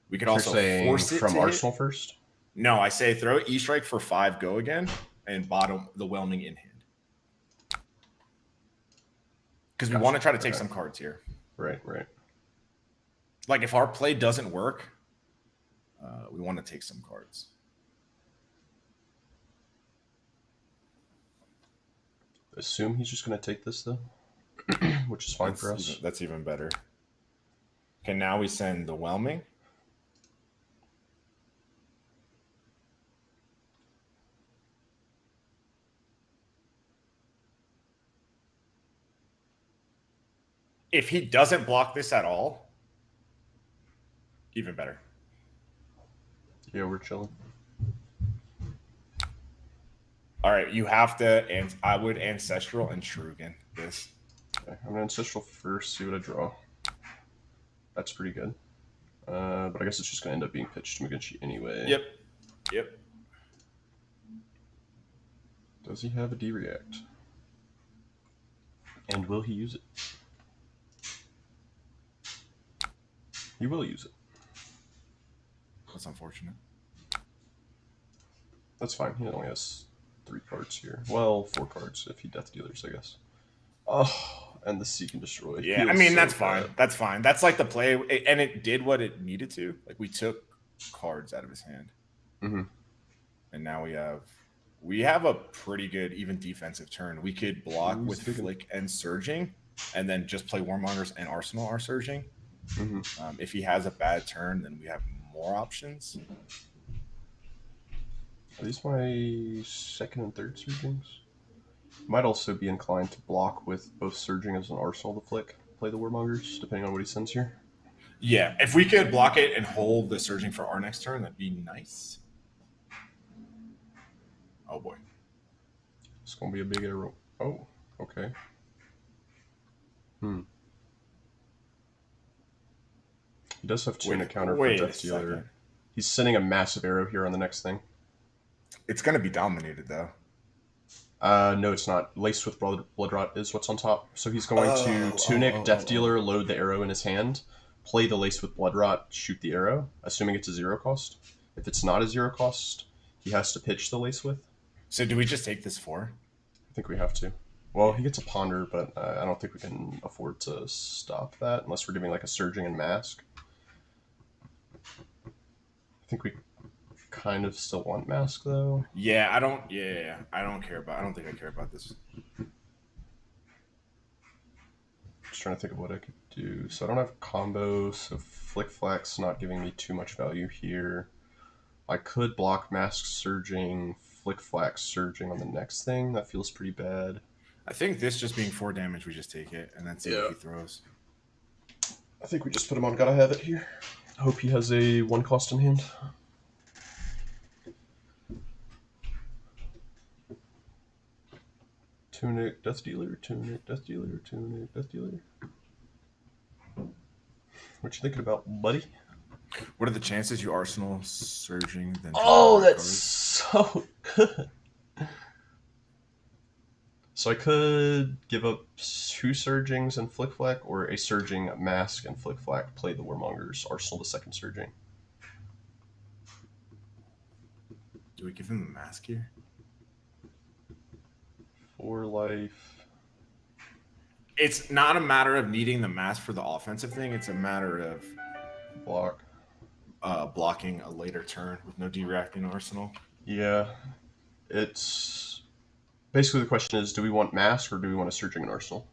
We could also force it from arsenal first. No, I say throw E-Strike for 5, go again, and bottom the Whelming in hand. Because we want to try to take some cards here. Right. Like if our play doesn't work, we want to take some cards. Assume he's just going to take this though, which is fine for us. That's even better. Okay, now we send the Whelming. If he doesn't block this at all, even better. Yeah, we're chilling. All right, you have to, and I would Ancestral and Shuriken this. Okay, I'm going to Ancestral first, see what I draw. That's pretty good. But I guess it's just going to end up being pitched to Magenshi anyway. Yep. Does he have a D-React? And will he use it? He will use it. That's unfortunate. That's fine. He only has 3 cards here. Well, 4 cards if he Death Dealers, I guess. Oh, and the Seek and Destroy. Yeah, I mean, that's fine. That's fine. That's like the play, and it did what it needed to. Like, we took cards out of his hand. Mm-hmm. And now we have a pretty good, even defensive turn. We could block with Flick and Surging, and then just play Warmongers and Arsenal are Surging. Mm-hmm. If he has a bad turn, then we have more options. Are these my second and third surgings? Might also be inclined to block with both surging as an arsenal to flick, play the Warmongers, depending on what he sends here. Yeah, if we could block it and hold the surging for our next turn, that'd be nice. Oh boy. It's gonna be a big arrow. Oh, okay. He does have 2 in a counter for Death Dealer. He's sending a massive arrow here on the next thing. It's going to be dominated, though. No, it's not. Laced with Blood Rot is what's on top. So he's going to Tunic, Death Dealer, load the arrow in his hand, play the Laced with Blood Rot, shoot the arrow, assuming it's a 0 cost. If it's not a 0 cost, he has to pitch the Lace with. So do we just take this 4? I think we have to. Well, he gets a ponder, but I don't think we can afford to stop that unless we're giving like a surging and mask. I think we kind of still want mask though. Yeah, I don't. Yeah, I don't care about. I don't think I care about this. Just trying to think of what I could do. So I don't have combo, so Flick Flack's not giving me too much value here. I could block mask surging, Flick Flack surging on the next thing. That feels pretty bad. I think this just being 4 damage, we just take it and then see what he throws. I think we just put him on Gotta Have It here. Hope he has a 1 cost in hand. Tunic, Death Dealer, Tunic, Death Dealer, Tunic, Death Dealer. What you thinking about, buddy? What are the chances you Arsenal surging? Then oh, that's so good. So I could give up 2 surgings and Flick Flack, or a surging mask and Flick Flack, play the Warmongers, Arsenal the second surging. Do we give him the mask here? 4 life. It's not a matter of needing the mask for the offensive thing. It's a matter of Block. blocking a later turn with no D-reacting Arsenal. Yeah. It's... Basically the question is, do we want mask or do we want a surging and Arsenal?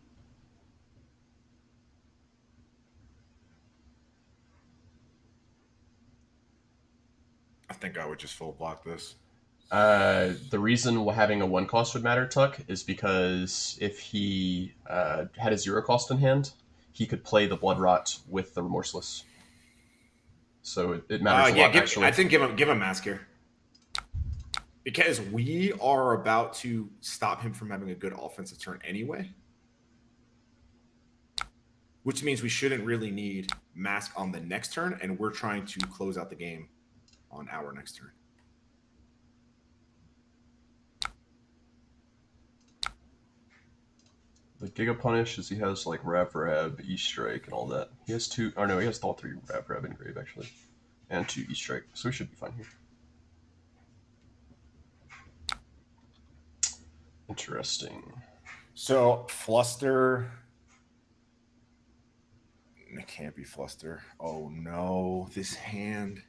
I think I would just full block this. The reason having a 1 cost would matter, Tuck, is because if he had a 0 cost in hand, he could play the Blood Rot with the Remorseless. So it matters a lot, actually. I think give him mask here. Because we are about to stop him from having a good offensive turn anyway. Which means we shouldn't really need mask on the next turn, and we're trying to close out the game on our next turn. The Giga Punish is he has like Rab, E-Strike, and all that. He has 2, or no, he has all 3 Rab in grave, actually. And 2 E-Strike, so we should be fine here. Interesting. So, Fluster. It can't be Fluster. Oh no, this hand.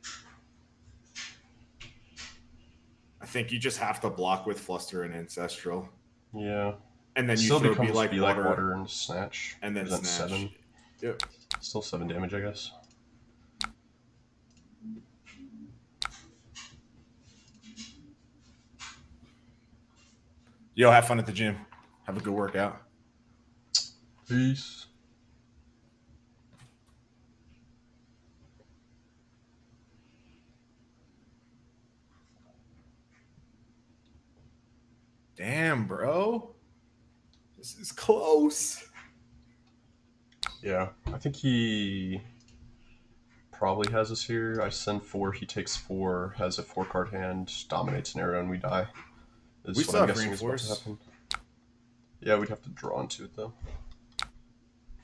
I think you just have to block with Fluster and Ancestral. Yeah. And then you still throw becomes Be Like Water and Snatch. and then Snatch. 7. Yep. Still 7 damage, I guess. Yo, have fun at the gym. Have a good workout. Peace. Damn, bro. This is close. Yeah, I think he probably has us here. I send 4, he takes 4, has a 4-card hand, dominates an arrow, and we die. We still have Reinforce. Yeah, we'd have to draw into it, though.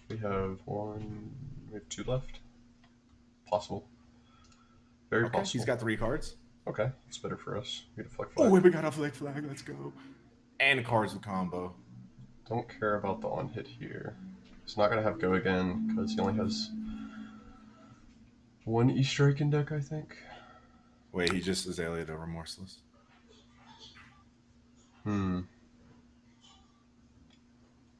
We have 2 left. Possible. Very possible. He's got 3 cards. Okay, it's better for us. We get a Flick Flag. Oh, we got a Flick Flag. Let's go. And cards with combo. Don't care about the on-hit here. He's not going to have go again, because he only has 1 E-Strike in deck, I think. Wait, he just Azalea to Remorseless.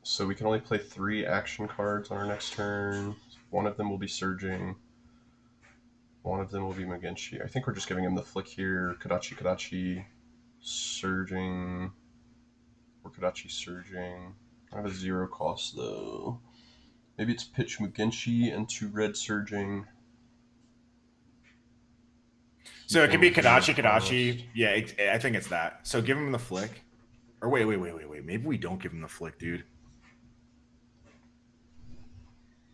So we can only play 3 action cards on our next turn. 1 of them will be Surging. 1 of them will be Magenshi. I think we're just giving him the Flick here. Kadachi, Surging. Or Kadachi, Surging. I have a 0 cost, though. Maybe it's pitch Mugenshi and 2 red Surging. So it could be Kadachi. Yeah, I think it's that. So give him the Flick. Or wait. Maybe we don't give him the Flick, dude.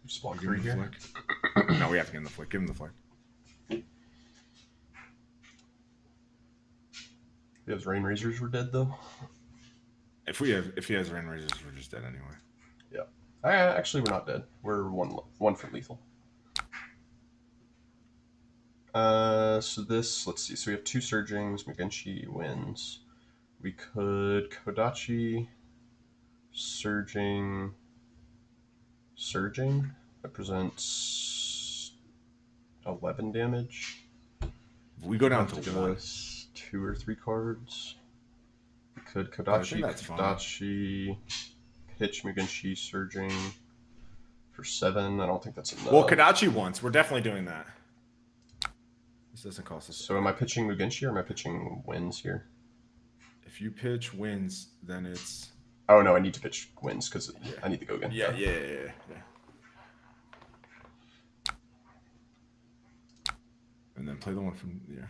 Just block 3 here. No, we have to give him the Flick. Give him the Flick. He has Rain Razors, we're dead, though. If he has Rain Razors, we're just dead anyway. Yeah. Actually, we're not dead. We're one for lethal. So this, let's see. So we have 2 Surgings. Magenshi wins. We could Kodachi, Surging. That presents 11 damage. We go down Have to give 1. us 2 or 3 cards. We could I think Kodachi, that's fine. Hitch Mugenshi, Surging for 7. I don't think that's enough. Well, Kodachi once. We're definitely doing that. This doesn't cost us. So am I pitching Mugenshi or am I pitching wins here? If you pitch wins, then it's... Oh, no, I need to pitch wins because I need to go again. Yeah. And then play the one from... Yeah.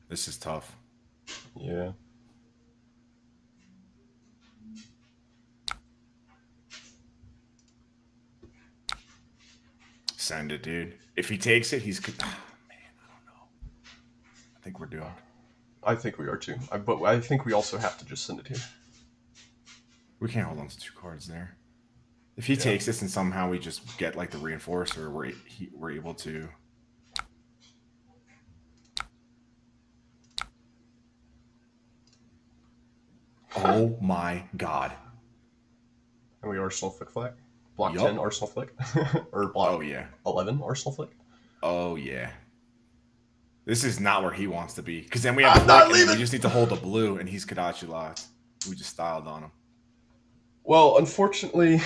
This is tough. Yeah. Send it, dude. If he takes it, he's... Oh, man, I don't know. I think we're doomed. I think we are too. But I think we also have to just send it here. We can't hold on to 2 cards there. If he takes this and somehow we just get like the reinforcer, we're able to... Oh my god. And we Arsenal Flick. Block 10 Arsenal Flick. Or block 11 Arsenal Flick. Oh yeah. This is not where he wants to be. Because then we have Flick and we just need to hold the blue and he's Kodachi locked. We just styled on him. Well, unfortunately,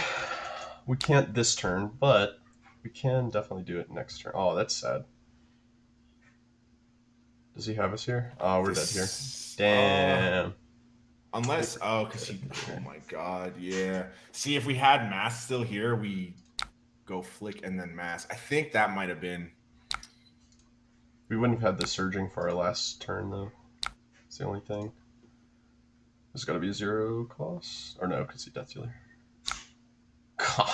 we can't this turn, but we can definitely do it next turn. Oh, that's sad. Does he have us here? Oh, we're dead here. Damn. Unless, because he, oh my god, yeah. See, if we had Mass still here, we go Flick and then Mass. I think that might have been. We wouldn't have had the Surging for our last turn, though. It's the only thing. There's got to be a 0 cost. Or no, because he Death Dealer. God.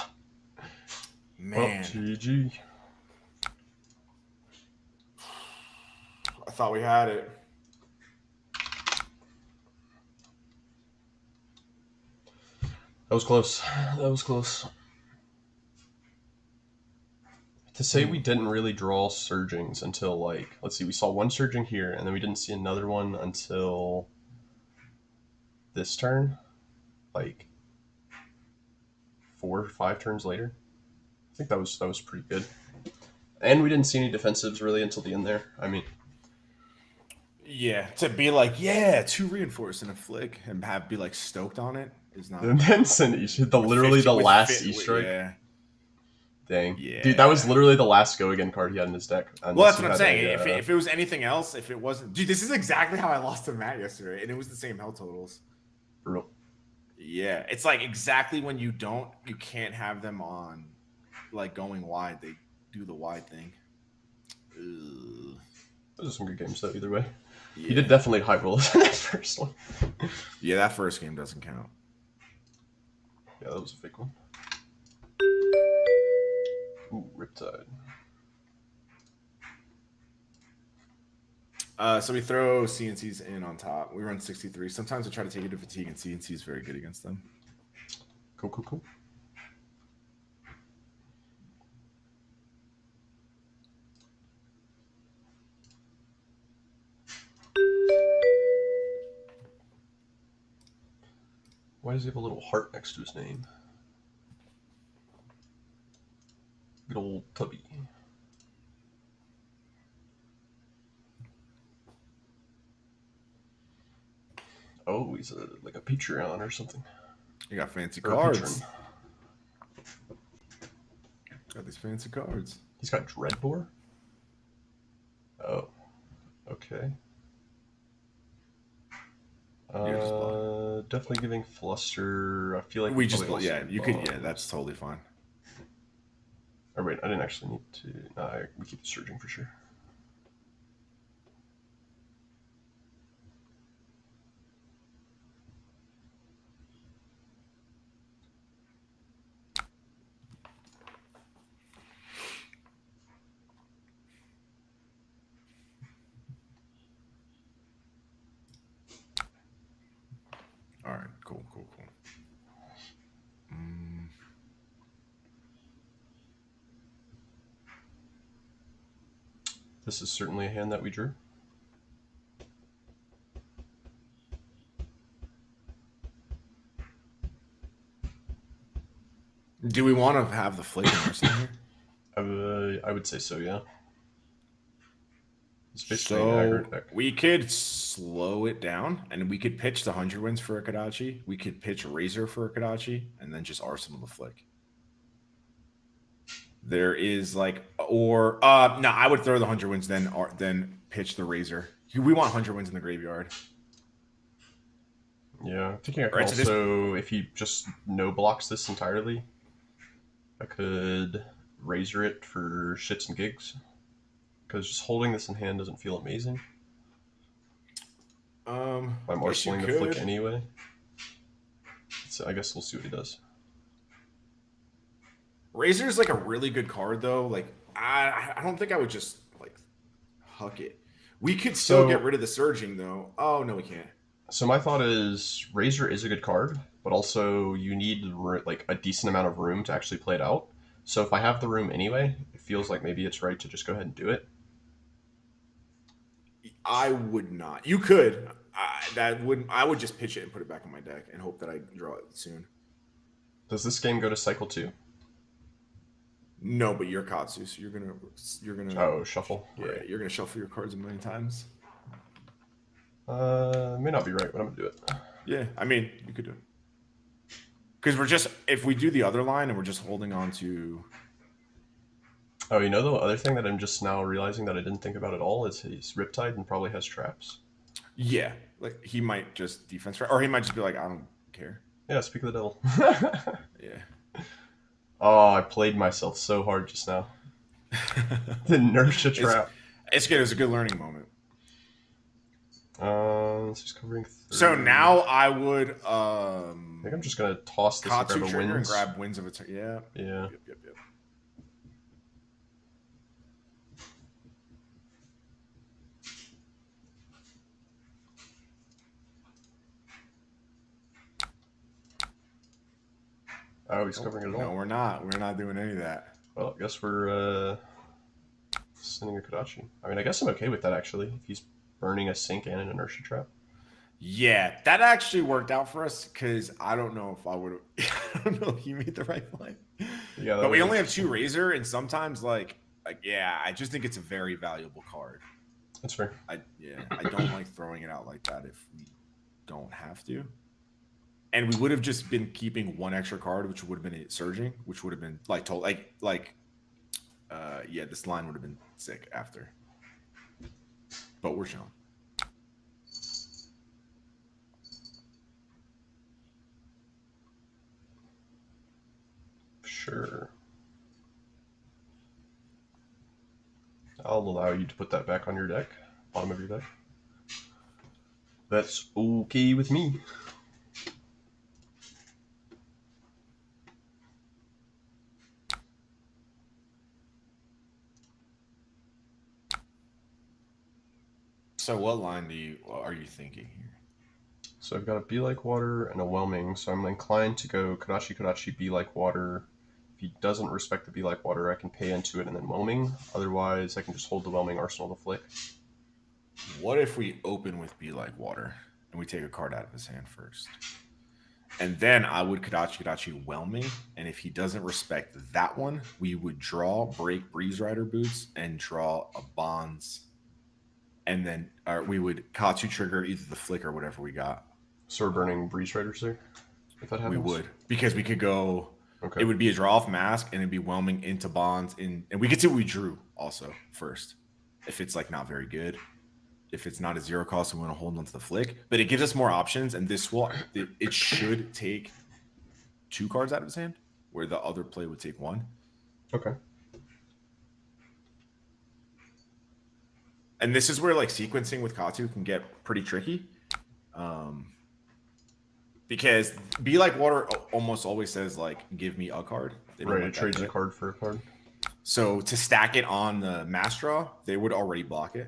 Man. Well, GG. I thought we had it. That was close. To say we didn't really draw Surgings until, like, let's see, we saw one Surging here, and then we didn't see another one until this turn. Like, 4 or 5 turns later. I think that was pretty good. And we didn't see any defensives really until the end there. I mean... Yeah, to be like, 2 reinforce and a Flick and be like stoked on it is not... And then send literally the last E-Strike. Yeah. Dang. Yeah. Dude, that was literally the last go again card he had in his deck. Well, that's what I'm saying. If it was anything else, if it wasn't... Dude, this is exactly how I lost to Matt yesterday, and it was the same hell totals. Brutal. Yeah, it's like exactly when you can't have them on, like, going wide. They do the wide thing. Ugh. Those are some good games, though, either way. Yeah. He did definitely high roll in that first one. Yeah, that first game doesn't count. Yeah, that was a fake one. Ooh, Riptide. So we throw CNCs in on top. We run 63. Sometimes I try to take it to fatigue, and CNC is very good against them. Cool. Why does he have a little heart next to his name? Good old Tubby. Oh, he's like a Patreon or something. You got fancy Or cards. Got these fancy cards. He's got Dreadbore? Oh. Okay. Definitely giving Fluster. I feel like we just you could that's totally fine. Oh wait, I didn't actually need to. No, we keep Surging for sure. All right, cool. This is certainly a hand that we drew. Do we want to have the flick in arsenal here? I would say so, yeah. It's basically So an aggro deck. we could slow it down, and we could pitch the 100 wins for a Kodachi. We could pitch Razor for a Kodachi, and then just arsenal the flick. There is like, or no, I would throw the 100 wins, then pitch the Razor. We want 100 wins in the graveyard. Yeah, I'm thinking I could also, if he just no blocks this entirely, I could Razor it for shits and gigs. Because just holding this in hand doesn't feel amazing. I'm arsenaling the flick anyway. So I guess we'll see what he does. Razor is like a really good card, though. Like, I don't think I would just like huck it. We could still get rid of the surging, though. Oh no, we can't. So my thought is Razor is a good card, but also you need like a decent amount of room to actually play it out. So if I have the room anyway, it feels like maybe it's right to just go ahead and do it. I would not. You could. I would just pitch it and put it back on my deck and hope that I draw it soon. Does this game go to cycle 2? No, but you're Katsu, so you're gonna shuffle. Yeah, right. You're gonna shuffle your cards a million times. May not be right, but I'm gonna do it. Yeah, I mean, you could do it. Because if we do the other line and we're just holding on to. Oh, you know the other thing that I'm just now realizing that I didn't think about at all is he's Riptide and probably has traps. Yeah, like he might just defense, or he might just be like, I don't care. Yeah, speak of the devil. Yeah. Oh, I played myself so hard just now. The inertia trap. It's good. It was a good learning moment. It's just covering 30. So now I would. I think I'm just gonna toss this Katsu and grab a wins. And grab wins of a turn. Yeah. Yeah. Yep. Oh, he's covering it all. No, we're not. We're not doing any of that. Well, I guess we're sending a Kodachi. I mean, I guess I'm okay with that, actually. If he's burning a sink and an inertia trap. Yeah, that actually worked out for us because I don't know if I would have. I don't know if you made the right play. Yeah, but we only have 2 Razor, and sometimes I just think it's a very valuable card. That's fair. I don't like throwing it out like that if we don't have to. And we would have just been keeping 1 extra card, which would have been surging, which would have been this line would have been sick after. But we're showing. Sure. I'll allow you to put that back on your deck, bottom of your deck. That's okay with me. So what line are you thinking here? So I've got a Be Like Water and a Whelming, so I'm inclined to go Kodachi, Be Like Water. If he doesn't respect the Be Like Water, I can pay into it and then Whelming. Otherwise, I can just hold the Whelming, arsenal the flick. What if we open with Be Like Water and we take a card out of his hand first? And then I would Kodachi, Whelming. And if he doesn't respect that one, we would break Breeze Rider Boots and draw a Bonds. And then we would Katsu trigger either the flick or whatever we got. So we're burning Breeze Riders there? If that happens? We would. Because we could go... Okay. It would be a draw off mask, and it'd be Whelming into Bonds. And we could see what we drew also first. If it's not very good. If it's not a 0 cost, we want to hold on to the flick. But it gives us more options, and this will... It should take 2 cards out of his hand, where the other play would take 1. Okay. And this is where sequencing with Katsu can get pretty tricky. Because Be Like Water almost always says give me a card. Right, it trades a card for a card. So to stack it on the mass draw, they would already block it.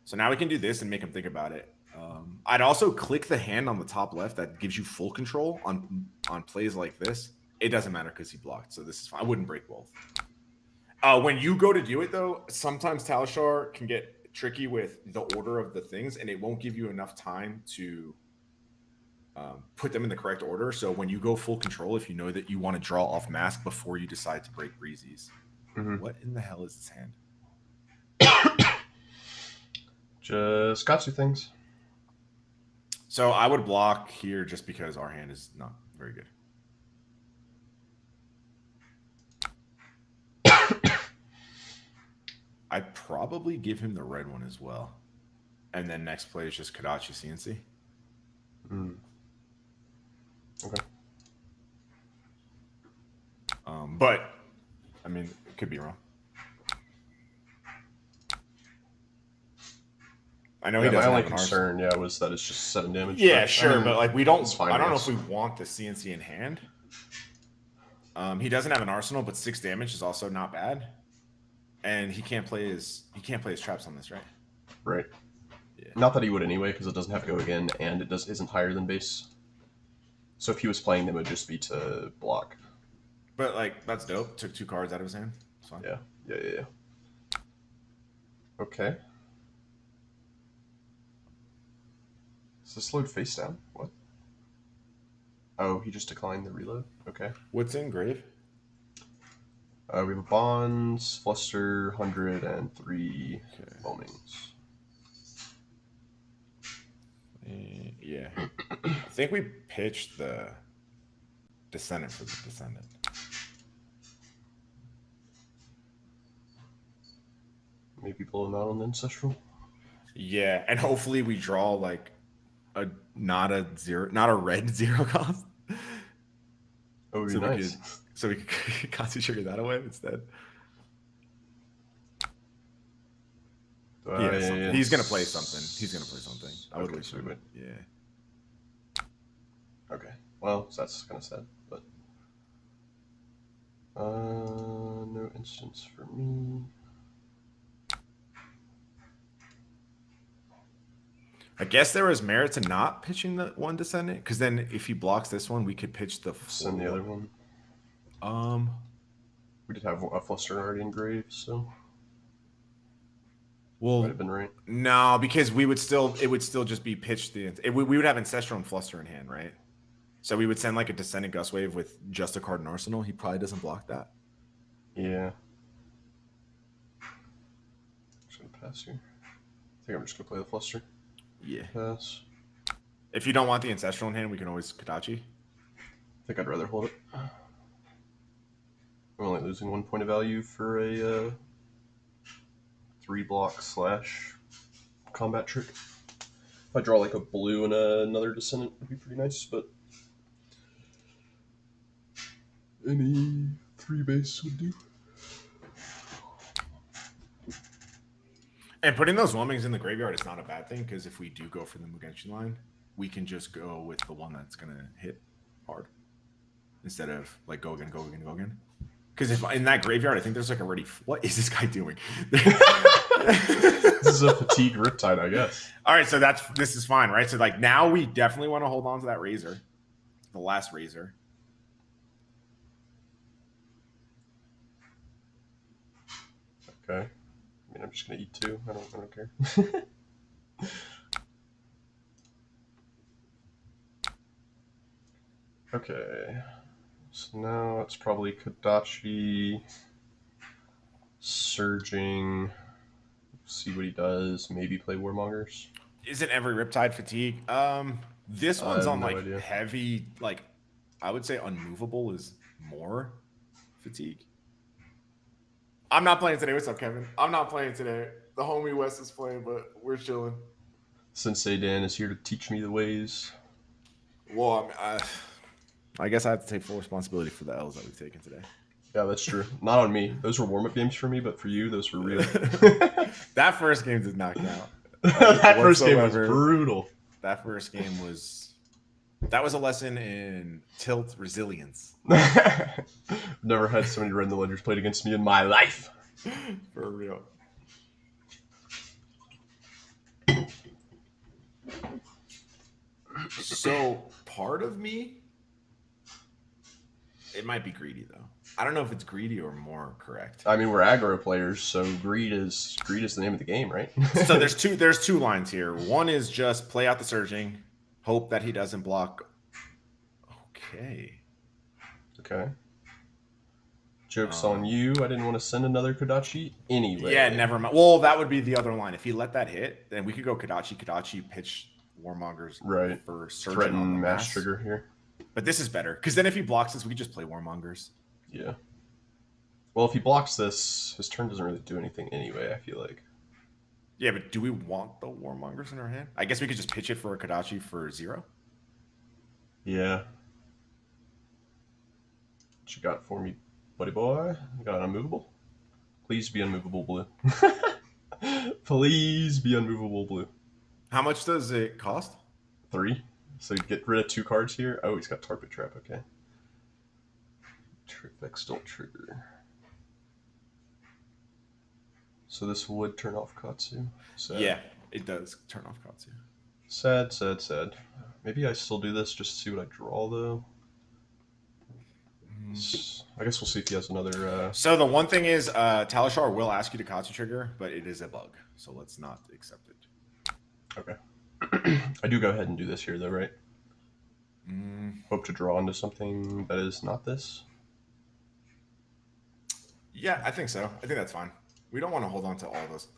So now we can do this and make them think about it. I'd also click the hand on the top left that gives you full control on plays like this. It doesn't matter because he blocked, so this is fine. I wouldn't break both. When you go to do it, though, sometimes Talishar can get tricky with the order of the things, and it won't give you enough time to put them in the correct order. So when you go full control, if you know that you want to draw off mask before you decide to break breezies. What in the hell is this hand? Just Katsu things. So I would block here just because our hand is not very good. I'd probably give him the red one as well. And then next play is just Kodachi CNC. Okay. But, I mean, it could be wrong. I know he doesn't my only have an concern, was that it's just 7 damage. Yeah, sure, but like we don't. Fine, I don't know if we want the CNC in hand. He doesn't have an arsenal, but 6 damage is also not bad. And he can't play his traps on this, right? Right. Yeah. Not that he would anyway, because it doesn't have to go again, and it isn't higher than base. So if he was playing them, it would just be to block. But like that's dope. Took 2 cards out of his hand. It's fine. Yeah. Okay. Is this load face down? What? Oh, he just declined the reload? Okay. What's in grave? We have a Bonds, Fluster, 100, and 3 Foamings. Yeah. I think we pitched the Descendant for the Descendant. Maybe blow him out on the Ancestral? Yeah, and hopefully we draw like not a red 0 cost. Oh, would be nice. So we could Katsu trigger that away instead. He's gonna play something. I would wait. Yeah. Okay. Well, that's kind of sad, but no instance for me. I guess there was merit to not pitching the one Descendant, because then if he blocks this one, we could pitch the Send the other one. We did have a Fluster already in grave, so might have been right. No, because it would still just be pitched we would have Ancestral and Fluster in hand, right? So we would send like a Descendant Gust Wave with just a card in Arsenal. He probably doesn't block that. Yeah. Just gonna pass here. I think I'm just gonna play the Fluster. Yeah. Pass. If you don't want the Ancestral in hand, we can always Kodachi. I think I'd rather hold it. I'm only losing 1 point of value for a 3-block / combat trick. If I draw like a blue and another Descendant, would be pretty nice, but any 3 base would do. And putting those Whelmings in the graveyard is not a bad thing, because if we do go for the Mugenshi line, we can just go with the one that's going to hit hard instead of like go again. Because if in that graveyard, I think there's like already... What is this guy doing? This is a fatigue Riptide, I guess. All right, so this is fine, right? So like now we definitely want to hold on to that Razor, the last Razor. Okay. I mean, I'm just gonna eat 2. I don't care. Okay. So now it's probably Kodachi surging. See what he does. Maybe play Warmongers. Isn't every Riptide fatigue? This one's on like heavy, like I would say unmovable is more fatigue. I'm not playing today. What's up, Kevin? I'm not playing today. The homie West is playing, but we're chilling. Sensei Dan is here to teach me the ways. Well, I guess I have to take full responsibility for the L's that we've taken today. Yeah, that's true. Not on me. Those were warm-up games for me, but for you, those were real. That first game did not count. That first game was brutal. That first game was... That was a lesson in tilt resilience. Never had so many Randall Ledgers played against me in my life. For real. So part of me It might be greedy though. I don't know if it's greedy or more correct. I mean, we're aggro players, so greed is the name of the game, right? So there's two lines here. One is just play out the surging, hope that he doesn't block. Okay. Okay. Joke's on you. I didn't want to send another Kodachi anyway. Yeah, never mind. Well, that would be the other line. If he let that hit, then we could go Kodachi, pitch Warmongers Right. for surging Threaten on the mass trigger here. But this is better because then if he blocks this, we could just play Warmongers. Yeah. Well, if he blocks this, his turn doesn't really do anything anyway, I feel like. Yeah, but do we want the Warmongers in our hand? I guess we could just pitch it for a Kodachi for 0. Yeah. What you got for me, buddy boy? You got an unmovable? Please be unmovable blue. Please be unmovable blue. How much does it cost? 3. So you get rid of 2 cards here. Oh, he's got Target Trap, okay. Trifex don't trigger. So this would turn off Katsu. Sad. Yeah, it does turn off Katsu. Sad, sad, sad. Maybe I still do this just to see what I draw, though. I guess we'll see if he has another... So the one thing is, Talishar will ask you to Katsu trigger, but it is a bug. So let's not accept it. Okay. I do go ahead and do this here, though, right? Hope to draw into something that is not this? Yeah, I think so. I think that's fine. We don't want to hold on to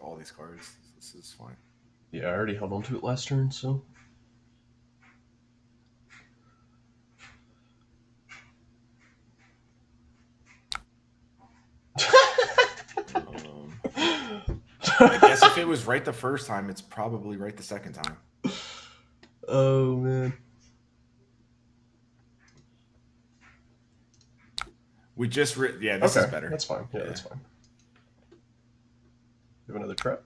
all these cards. This is fine. Yeah, I already held on to it last turn, so... I guess if it was right the first time, it's probably right the second time. Oh, man. We just... yeah, this is better. That's fine. Yeah, that's fine. You have another trap?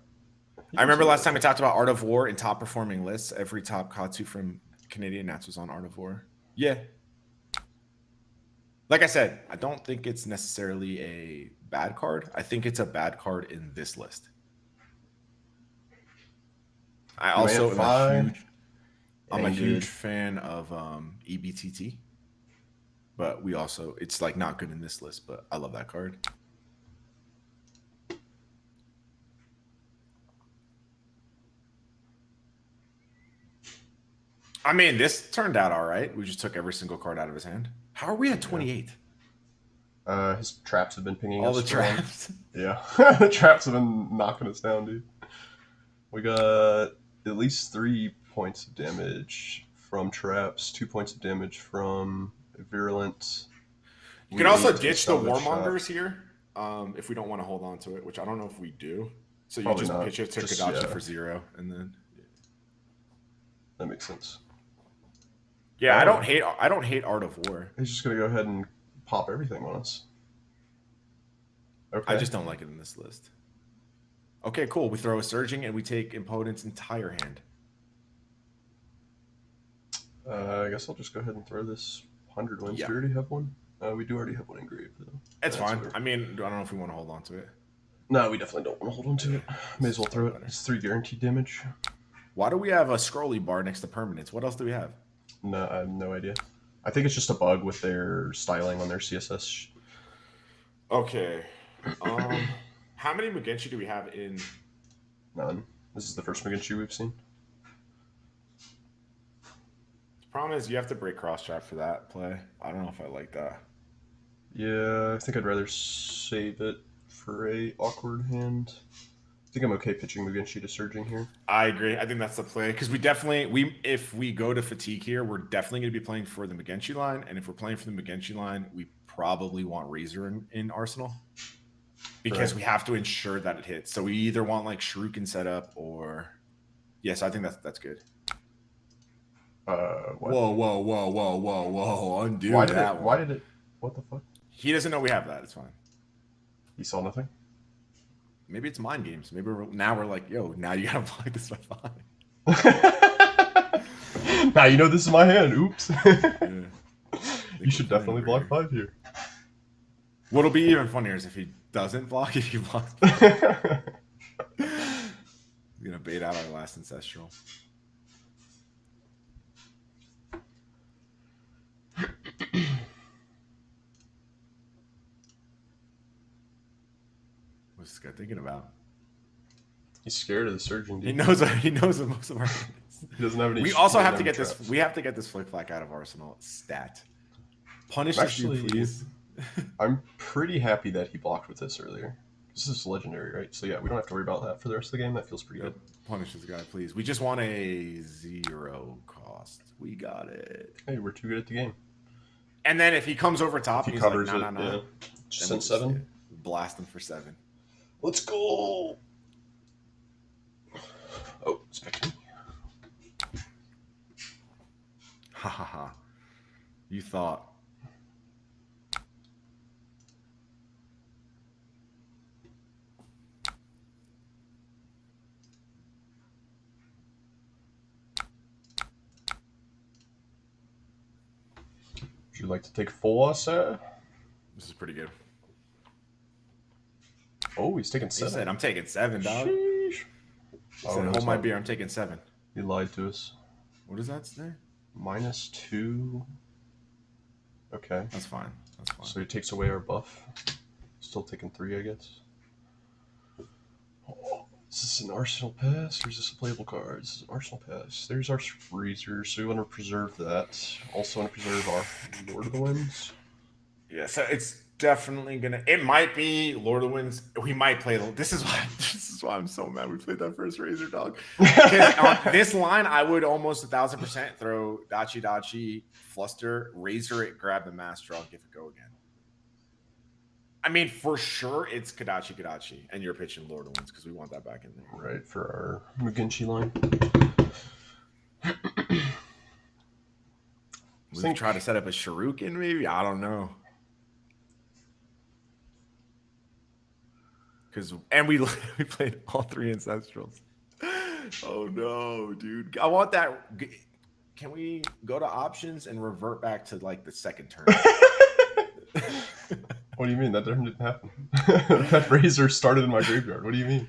I remember last time we talked about Art of War in top performing lists. Every top Katsu from Canadian Nats was on Art of War. Yeah. Like I said, I don't think it's necessarily a bad card. I think it's a bad card in this list. I also am a huge fan of EBTT. But we also, it's like not good in this list, but I love that card. I mean, this turned out all right. We just took every single card out of his hand. How are we at 28? His traps have been pinging all us. All the traps? Yeah. The traps have been knocking us down, dude. We got at least 3 points of damage from traps, 2 points of damage from virulent. You can also ditch the Warmongers here if we don't want to hold on to it, which I don't know if we do. So you Probably just not. pitch it to Kodachi for 0, and then... That makes sense. Yeah, I don't hate Art of War. He's just gonna go ahead and pop everything on us. Okay. I just don't like it in this list. Okay, cool. We throw a Surging and we take Impotent's entire hand. I guess I'll just go ahead and throw this 100 wins. Yeah. Do we already have one? We do already have one engraved, though. It's fine. Weird. I mean, I don't know if we want to hold on to it. No, we definitely don't want to hold on to it. May as well throw it. It's 3 guaranteed damage. Why do we have a scrolly bar next to permanents? What else do we have? No, I have no idea. I think it's just a bug with their styling on their CSS. Okay. How many Mugenshi do we have in? None. This is the first Mugenshi we've seen. The problem is you have to break cross trap for that play. I don't know if I like that. Yeah, I think I'd rather save it for a awkward hand. I think I'm okay pitching Mugenshi to Surging here. I agree. I think that's the play because if we go to fatigue here, we're definitely going to be playing for the Mugenshi line, and if we're playing for the Mugenshi line, we probably want Razor in Arsenal because we have to ensure that it hits. So we either want like Shuriken setup or yes, I think that's good. What? Whoa! Undo Why did it? What the fuck? He doesn't know we have that. It's fine. He saw nothing. Maybe it's mind games. Maybe we're like, yo, now you gotta block this by 5. Now you know this is my hand. Oops. Yeah. You should definitely block 5 here. What'll be even funnier is if he doesn't block. If he blocks, he's gonna bait out our last ancestral. What's this guy thinking about? He's scared of the surgeon, dude. He knows what most of our things. He doesn't have any. We also have to get this. We have to get this flick flack out of Arsenal. Stat. Punish this dude, please. I'm pretty happy that he blocked with this earlier. This is legendary, right? So yeah, we don't have to worry about that for the rest of the game. That feels pretty good. Punish this guy, please. We just want a 0 cost. We got it. Hey, we're too good at the game. And then if he comes over top, if he he's covers like, it, nah. Just send 7. Blast him for 7. Let's go. Oh, it's back to me. Ha ha ha. You thought. Would you like to take 4, sir? This is pretty good. Oh, he's taking 7. He said, I'm taking 7, dog. Sheesh. He said, hold my beer, I'm taking 7. He lied to us. What does that say? -2. Okay. That's fine. That's fine. So he takes away our buff. Still taking 3, I guess. Oh, is this an Arsenal pass or is this a playable card? This is an Arsenal pass. There's our freezer, so we want to preserve that. Also want to preserve our Lord of the Winds. Yeah, so it's definitely gonna. It might be Lord of the Winds. We might play. This is why I'm so mad we played that first Razor, dog. Because on this line, I would almost 1000% throw Dachi, Fluster, Razor it, grab the Master, I'll give it go again. I mean, for sure, it's Kadachi, and you're pitching Lord of the Winds because we want that back in there. Right, for our Mugenshi line. We try to set up a Shuriken, maybe? I don't know. And we played all 3 Ancestrals. Oh no, dude! I want that. Can we go to options and revert back to like the second turn? What do you mean? That didn't happen. That Razor started in my graveyard. What do you mean?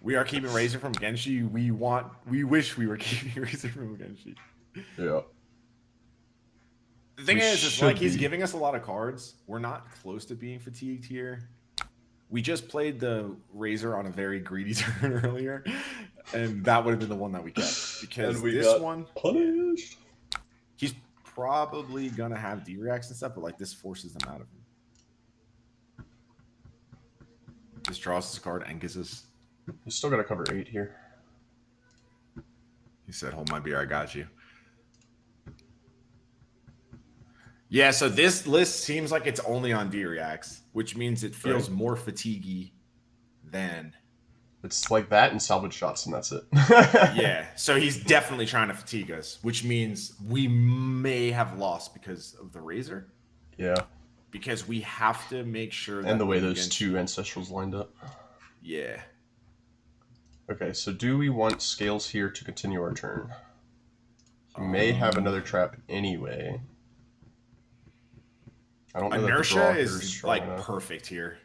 We are keeping Razor from Genshi. We wish we were keeping Razor from Genshi. Yeah. The thing is like he's giving us a lot of cards. We're not close to being fatigued here. We just played the Razor on a very greedy turn earlier, and that would have been the one that we kept. Because this one punished. He's probably gonna have D-reacts and stuff, but like this forces them out of him. This draws his card and gives us. You still got to cover 8 here. He said, "Hold my beer, I got you." Yeah, so this list seems like it's only on D-reacts, which means it feels more fatiguey than. It's like that and salvage shots, and that's it. Yeah, so he's definitely trying to fatigue us, which means we may have lost because of the Razor. Yeah. Because we have to make sure that. And the way those 2 Ancestrals lined up. Yeah. Okay, so do we want Scales here to continue our turn? He may have another trap anyway. I don't know. Inertia is like perfect here.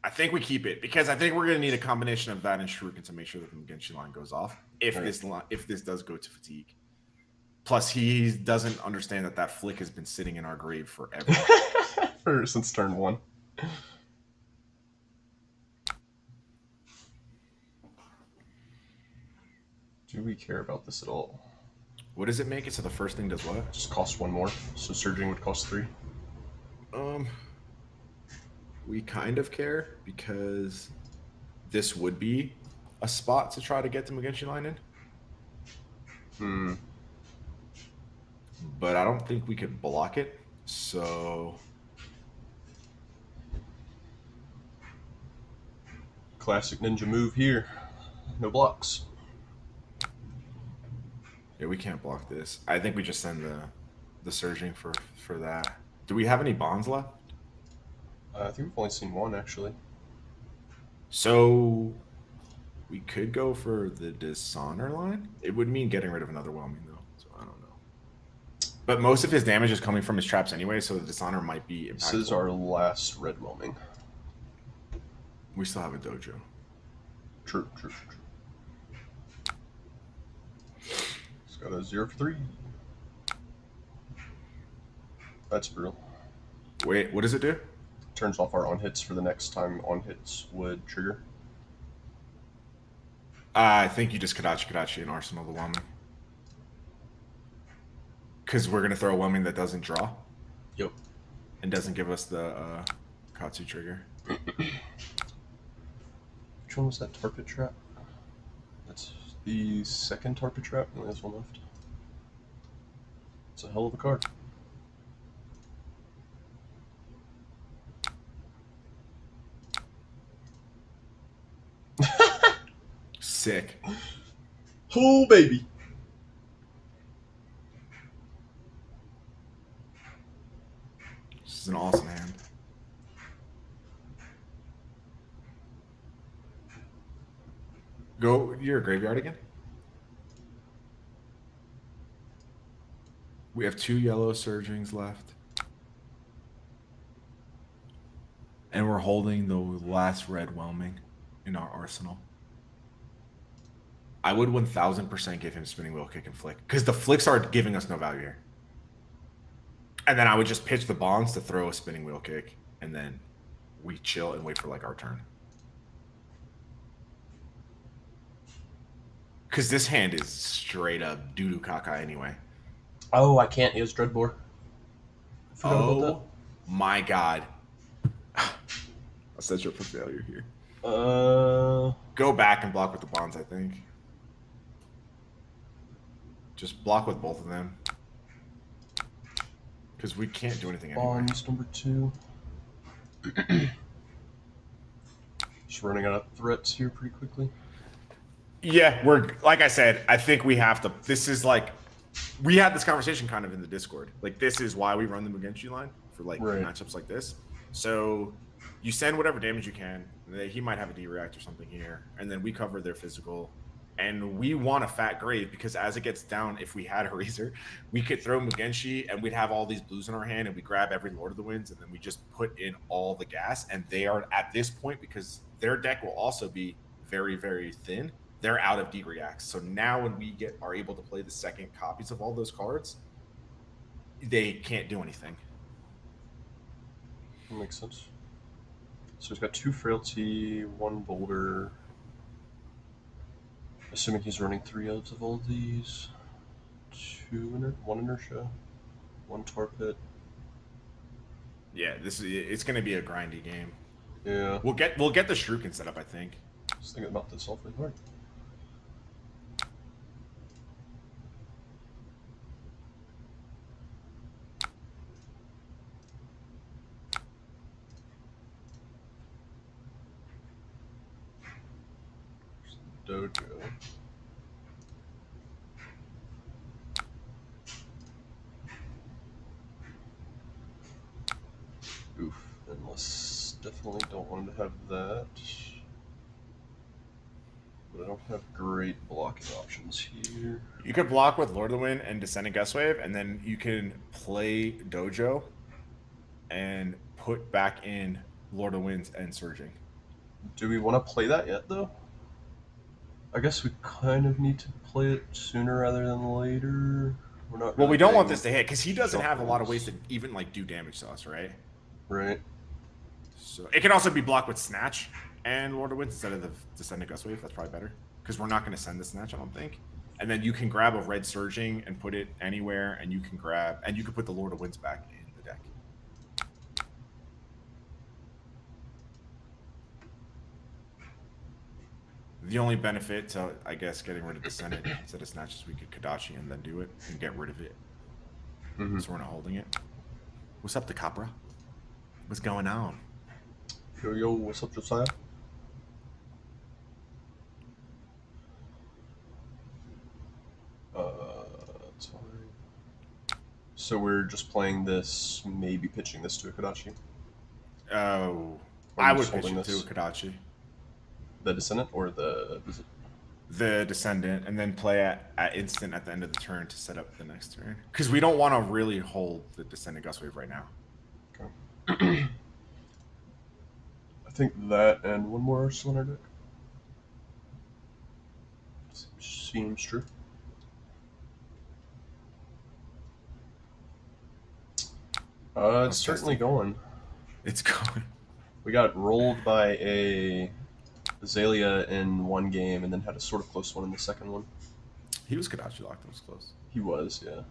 I think we keep it because I think we're going to need a combination of that and Shuriken to make sure that the Genshi line goes off if this does go to fatigue. Plus, he doesn't understand that flick has been sitting in our grave forever. Since turn 1. Do we care about this at all? What does it make it so the first thing does what? Just costs 1 more. So surging would cost 3. We kind of care because this would be a spot to try to get the Mugenshi line in. But I don't think we could block it. So classic ninja move here. No blocks. Yeah, we can't block this. I think we just send the surging for that. Do we have any bonds left? I think we've only seen 1, actually. So we could go for the Dishonor line. It would mean getting rid of another Whelming, though. So I don't know. But most of his damage is coming from his traps anyway, so the Dishonor might be impactful. This is our last red Whelming. We still have a dojo. True. It's got a 0 for 3. That's brutal. Wait, what does it do? turns off our on hits for the next time on hits would trigger. I think you just Kadachi and Arsenal the whelming. Because we're going to throw a whelming that doesn't draw. Yep. And doesn't give us the Katsu trigger. Which one was that tar pit trap? That's the second tar pit trap. Only has one left. It's a hell of a card. Sick. Oh, baby. This is an awesome hand. Go your graveyard again. We have 2 yellow surgings left. And we're holding the last red whelming in our arsenal. I would 1000% give him spinning wheel kick and flick. Because the flicks are giving us no value here. And then I would just pitch the bonds to throw a spinning wheel kick. And then we chill and wait for like our turn. Because this hand is straight up doo-doo caca anyway. Oh, I can't use Dreadbore. Oh my god. I'll set you up for failure here. Go back and block with the bonds, I think. Just block with both of them. Because we can't do anything anyway. Bonds number 2. Just running out of threats here pretty quickly. Yeah, we're like I said, I think we have to. This is like we had this conversation kind of in the Discord. Like this is why we run the Mugenshi line for like matchups like this. So you send whatever damage you can. He might have a D-react or something here, and then we cover their physical. And we want a fat grave because as it gets down, if we had a Razor, we could throw Mugenshi and we'd have all these blues in our hand and we grab every Lord of the Winds and then we just put in all the gas. And they are at this point, because their deck will also be very, very thin, they're out of D-reacts. So now when we are able to play the second copies of all those cards, they can't do anything. That makes sense. So he's got 2 frailty, 1 boulder. Assuming he's running 3 elves of all these. 1 inertia, 1 tar pit. Yeah, it's gonna be a grindy game. Yeah. We'll get the Shuriken set up, I think. I was thinking about this awfully hard. Dojo. Oof. Unless definitely don't want him to have that. But I don't have great blocking options here. You could block with Lord of the Wind and Descending Gust Wave, and then you can play Dojo and put back in Lord of the Winds and Surging. Do we want to play that yet, though? I guess we kind of need to play it sooner rather than later. We're not. Well, we don't want this to hit because he doesn't have a lot of ways to even like do damage to us, right? Right. So it can also be blocked with Snatch and Lord of Winds instead of the Descending Gust Wave. That's probably better because we're not going to send the Snatch, I don't think. And then you can grab a red Surging and put it anywhere, and you can put the Lord of Winds back in the deck. The only benefit to, I guess, getting rid of the Senate instead of Snatch is we could Kadachi and then do it and get rid of it. Mm-hmm. So we're not holding it. What's up, Capra? What's going on? Yo, what's up, Josiah? So we're just playing this, maybe pitching this to a Kadachi? Oh, I would pitch it to a Kadachi. The Descendant or the Descendant, and then play at instant at the end of the turn to set up the next turn. Because we don't want to really hold the Descendant Gust Wave right now. Okay. I think that and 1 more Arsenal in our deck. Seems true. It's certainly going. It's going. We got rolled by a Azalea in one game, and then had a sort of close one in the second one. He was Kadachi locked. That was close. He was, yeah.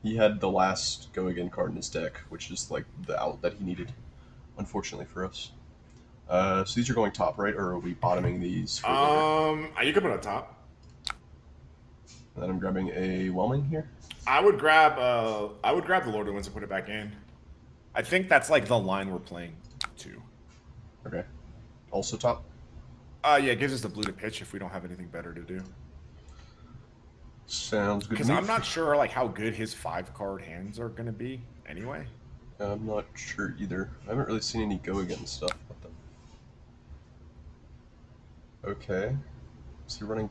He had the last go again card in his deck, which is like the out that he needed, unfortunately for us. So these are going top, right, or are we bottoming these for later? You can put it on top. And then I'm grabbing a whelming here. I would grab the Lord of the Winds and put it back in. I think that's like the line we're playing to. Okay. Also top. Yeah, it gives us the blue to pitch if we don't have anything better to do. Sounds good. Because I'm not sure like how good his 5-card hands are gonna be anyway. I'm not sure either. I haven't really seen any go again stuff about them. Okay. Is he running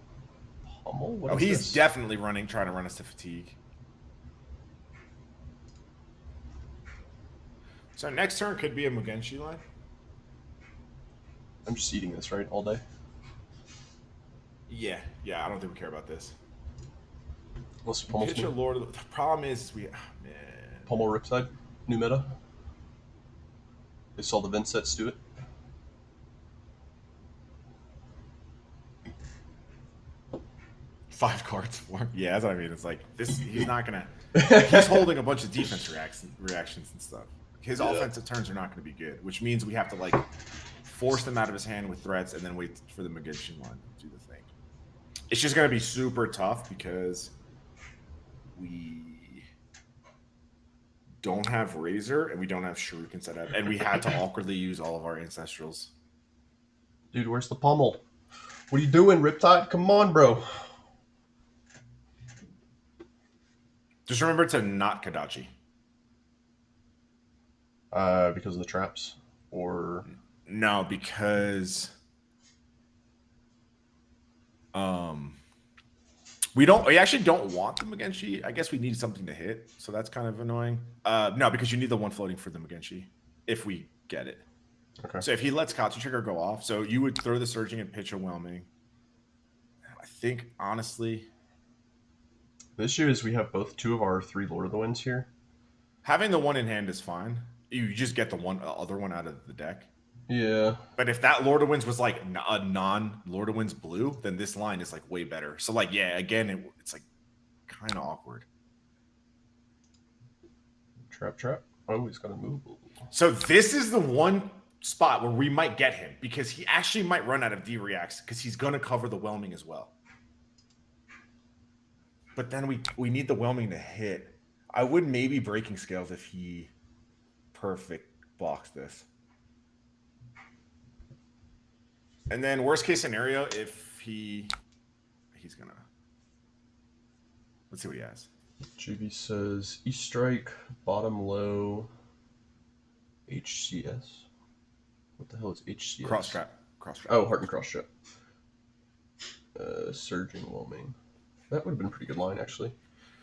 Pummel? What is he's this? definitely trying to run us to fatigue. So next turn could be a Mugenshi line. I'm just eating this, right, all day? Yeah, I don't think we care about this. Unless he pummels me. Lord. The problem is man. Pummel Riptide, new meta. They saw the Vinsets do it. Five cards for. Yeah, that's what I mean. It's like this. He's not gonna. He's holding a bunch of defense reactions and stuff. His offensive turns are not going to be good, which means we have to like force them out of his hand with threats and then wait for the Mugenshi line to do the thing. It's just going to be super tough because we don't have Razor and we don't have Shuriken set up, and we had to awkwardly use all of our Ancestrals. Dude, where's the Pummel? What are you doing, Riptide? Come on, bro. Just remember to not Kadachi. Because of the traps? Or... No, because... We actually don't want the Mugenshi. I guess we need something to hit, so that's kind of annoying. No, because you need the one floating for the Mugenshi, if we get it. Okay. So if he lets Katsu trigger go off, so you would throw the surging and pitch a whelming. I think, honestly... The issue is we have both 2 of our 3 Lord of the Winds here. Having the one in hand is fine. You just get the other one out of the deck. Yeah. But if that Lord of Winds was like a non-Lord of Winds blue, then this line is like way better. So like, yeah, again, it's like kind of awkward. Trap. Oh, he's got a move. So this is the one spot where we might get him because he actually might run out of D-reacts because he's going to cover the whelming as well. But then we need the whelming to hit. I would maybe Breaking Scales if he perfect blocks this. And then worst case scenario, if he's gonna, let's see what he has. JV says E strike, bottom low, HCS. What the hell is HCS? Cross trap. Oh, heart and cross trap. Surging whelming. That would have been a pretty good line, actually.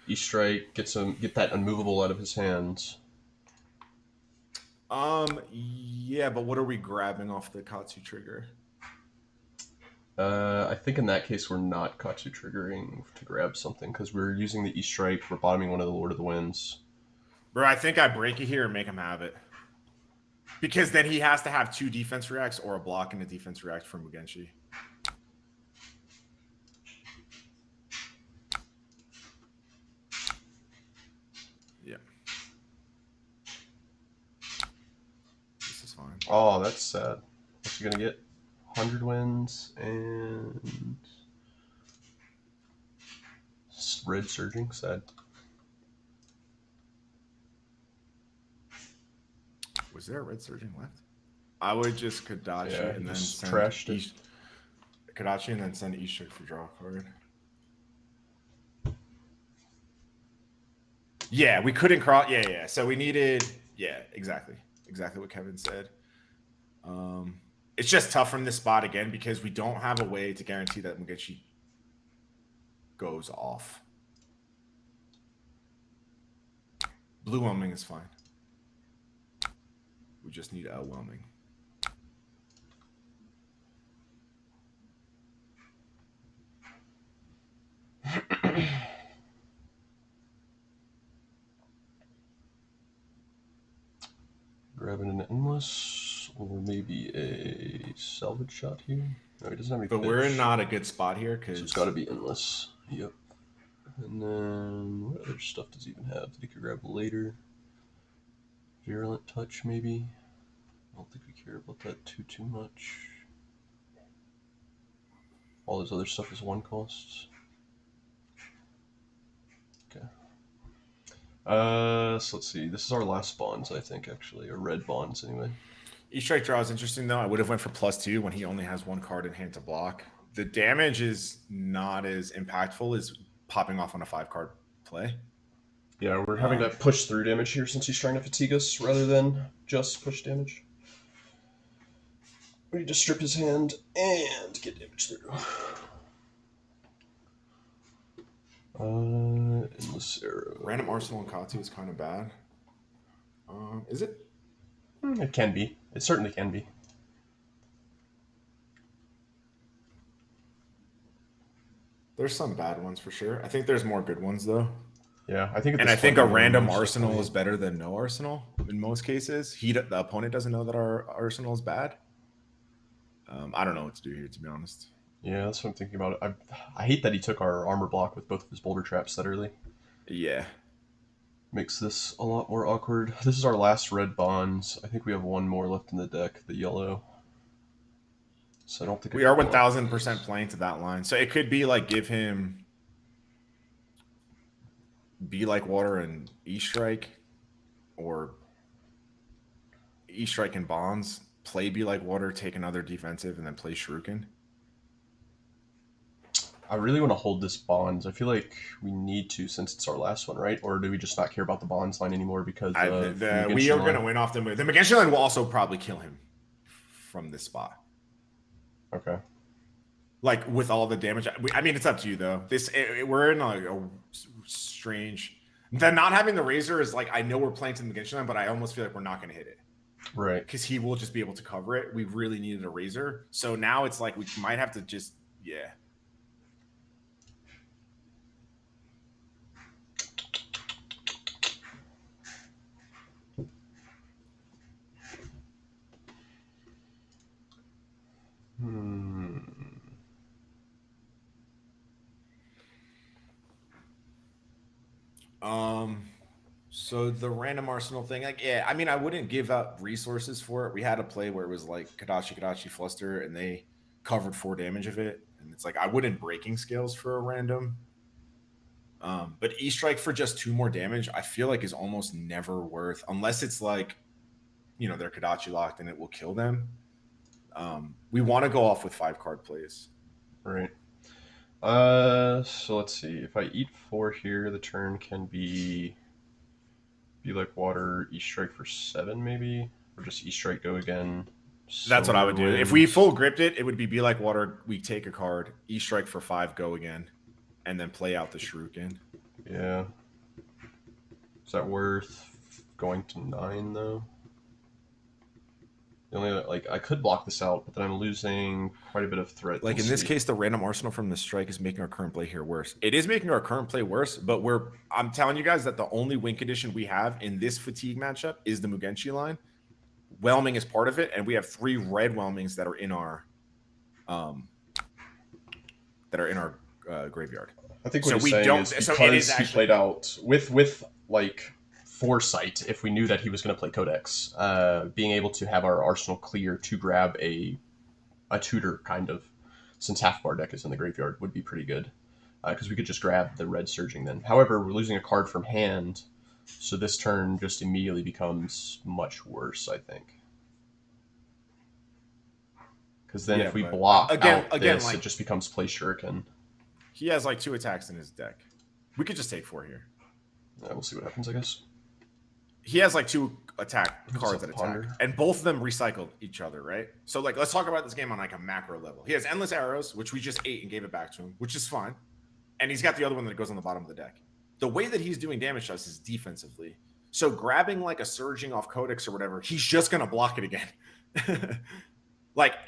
E strike, get that unmovable out of his hands. Yeah, but what are we grabbing off the Katsu trigger? I think in that case we're not Katsu triggering to grab something because we're using the E strike. We're bottoming one of the Lord of the Winds. Bro, I think I break it here and make him have it. Because then he has to have 2 defense reacts or a block and a defense react from Mugenshi. Yeah. This is fine. Oh, that's sad. What's he gonna get? 100 wins and red surging. Sad. Was there a red surging left? I would just Kadachi and then send trashed Kadachi and then send Ishik for draw card. Yeah, we couldn't cross. Yeah. So we needed. Yeah, exactly what Kevin said. It's just tough from this spot again because we don't have a way to guarantee that Mugenshi goes off. Blue whelming is fine. We just need a whelming. Grabbing an endless. Endless, or maybe a salvage shot here. No, he doesn't have any But pitch. we're in not a good spot here because So it's got to be Endless. Yep. And then what other stuff does he even have that he could grab later? Virulent Touch, maybe? I don't think we care about that too much. All this other stuff is 1 costs. Okay. So let's see. This is our last bonds, I think, actually, or red bonds anyway. E-Strike draw is interesting though. I would have went for +2 when he only has 1 card in hand to block. The damage is not as impactful as popping off on a 5-card play. Yeah, we're having to push through damage here since he's trying to fatigue us rather than just push damage. We need to strip his hand and get damage through. Endless Arrow. Random Arsenal and Katsu is kind of bad. Is it? It can be. It certainly can be. There's some bad ones for sure. I think there's more good ones though. Yeah, I think. And I think a random Arsenal is better than no Arsenal in most cases. The opponent doesn't know that our Arsenal is bad. I don't know what to do here, to be honest. Yeah, that's what I'm thinking about. I hate that he took our armor block with both of his boulder traps that early. Yeah. Makes this a lot more awkward. This is our last red bonds. I think we have 1 more left in the deck, the yellow. So I don't think we are 1000% playing to that line. So it could be like give him Be Like Water and E-Strike, or E-Strike and Bonds, play Be Like Water, take another defensive, and then play Shuriken. I really want to hold this bonds. I feel like we need to since it's our last one, right? Or do we just not care about the bonds line anymore because we are going to win off the move. The McGinty line will also probably kill him from this spot. Okay. Like with all the damage. I mean, it's up to you though. We're in a strange. The not having the razor is like, I know we're playing to the McGinty line, but I almost feel like we're not going to hit it. Right. Because he will just be able to cover it. We really needed a razor. So now it's like we might have to just, yeah. So the random Arsenal thing, like, yeah, I mean, I wouldn't give up resources for it. We had a play where it was like Kadachi, Fluster, and they covered 4 damage of it. And it's like, I wouldn't breaking scales for a random. But E-Strike for just 2 more damage, I feel like is almost never worth, unless it's like, they're Kadachi locked and it will kill them. We want to go off with 5-card plays. Right. So let's see. If I eat 4 here, the turn can be Like Water, E-Strike for 7 maybe? Or just E-Strike go again. That's what I would do. If we full gripped it, it would be Like Water, we take a card, E-Strike for 5, go again, and then play out the Shuriken. Yeah. Is that worth going to 9 though? The only, I could block this out, but then I'm losing quite a bit of threat. Like in this case, the random Arsenal from the strike is making our current play here worse. It is making our current play worse, but I'm telling you guys that the only win condition we have in this fatigue matchup is the Mugenshi line. Whelming is part of it, and we have 3 red Whelmings that are in our graveyard. I think what he's saying is because he played out with foresight, if we knew that he was going to play Codex, being able to have our arsenal clear to grab a tutor kind of, since half of our deck is in the graveyard, would be pretty good. Because we could just grab the red surging then. However, we're losing a card from hand, so this turn just immediately becomes much worse, I think. Because then if we block out this, it just becomes play Shuriken. He has 2 attacks in his deck. We could just take 4 here. We'll see what happens, I guess. He has 2 attack cards that attack, and both of them recycle each other, right? So let's talk about this game on a macro level. He has Endless Arrows, which we just ate and gave it back to him, which is fine. And he's got the other one that goes on the bottom of the deck. The way that he's doing damage to us is defensively. So grabbing a surging off Codex or whatever, he's just going to block it again.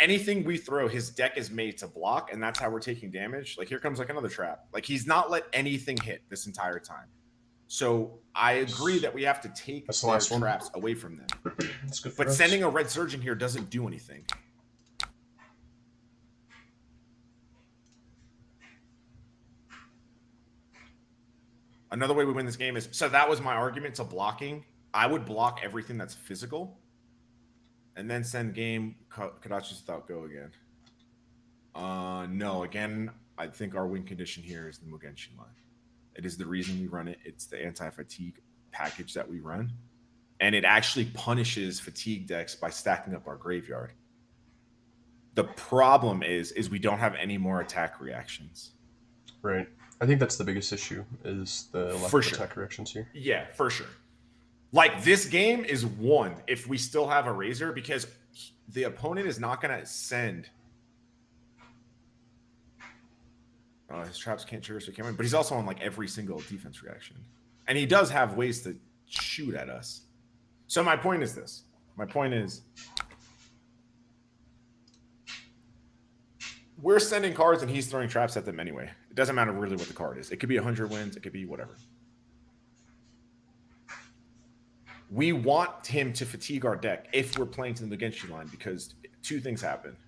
Anything we throw, his deck is made to block, and that's how we're taking damage. Here comes another trap. He's not let anything hit this entire time. So I agree that we have to take That's the their last one. traps away from them. That's good for But us. sending a red surge in here doesn't do anything. Another way we win this game is, so that was my argument to blocking. I would block everything that's physical and then send game Kadachi's without go again. No, again, I think our win condition here is the Mugenshi line. It is the reason we run it. It's the anti-fatigue package that we run. And it actually punishes fatigue decks by stacking up our graveyard. The problem is we don't have any more attack reactions. Right. I think that's the biggest issue is the lack of attack reactions here. Yeah, for sure. Like, this game is won if we still have a Razor, because the opponent is not going to send. His traps can't trigger, so he can't win. But he's also on like every single defense reaction. And he does have ways to shoot at us. So my point is this. My point is, we're sending cards and he's throwing traps at them anyway. It doesn't matter really what the card is. It could be 100 wins. It could be whatever. We want him to fatigue our deck if we're playing to the Mugenshi line, because two things happen.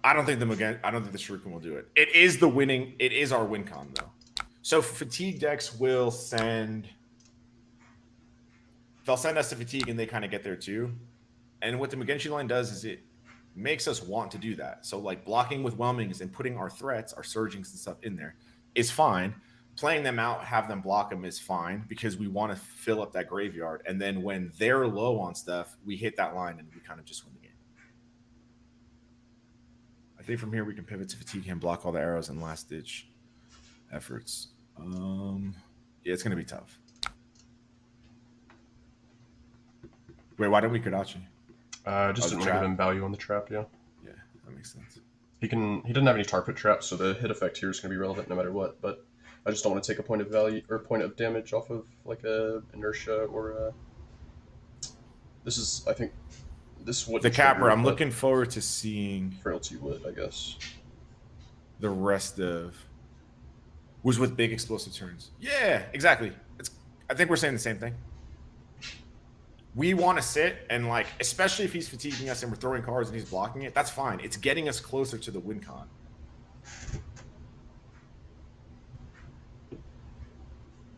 I don't think the Shuriken will do it. It is our win con though. So fatigue decks will they'll send us to fatigue and they kind of get there too. And what the Mugenshi line does is it makes us want to do that. So like blocking with whelmings and putting our threats, our surgings and stuff in there is fine. Playing them out, have them block them is fine, because we want to fill up that graveyard. And then when they're low on stuff, we hit that line and we kind of just win the game. I think from here we can pivot to fatigue him, block all the arrows and last ditch efforts. Yeah, it's gonna be tough. Wait, why don't we Kodachi? Just didn't want to give him value on the trap. Yeah. Yeah, that makes sense. He doesn't have any tar pit traps, so the hit effect here is gonna be relevant no matter what. But I just don't want to take a point of value or point of damage off of like a inertia or a. This is, I think, this would the capper. I'm looking forward to seeing frailty would, I guess. The rest of was with big explosive turns. Yeah, exactly. I think we're saying the same thing. We want to sit and, like, especially if he's fatiguing us and we're throwing cards and he's blocking it, that's fine. It's getting us closer to the win con.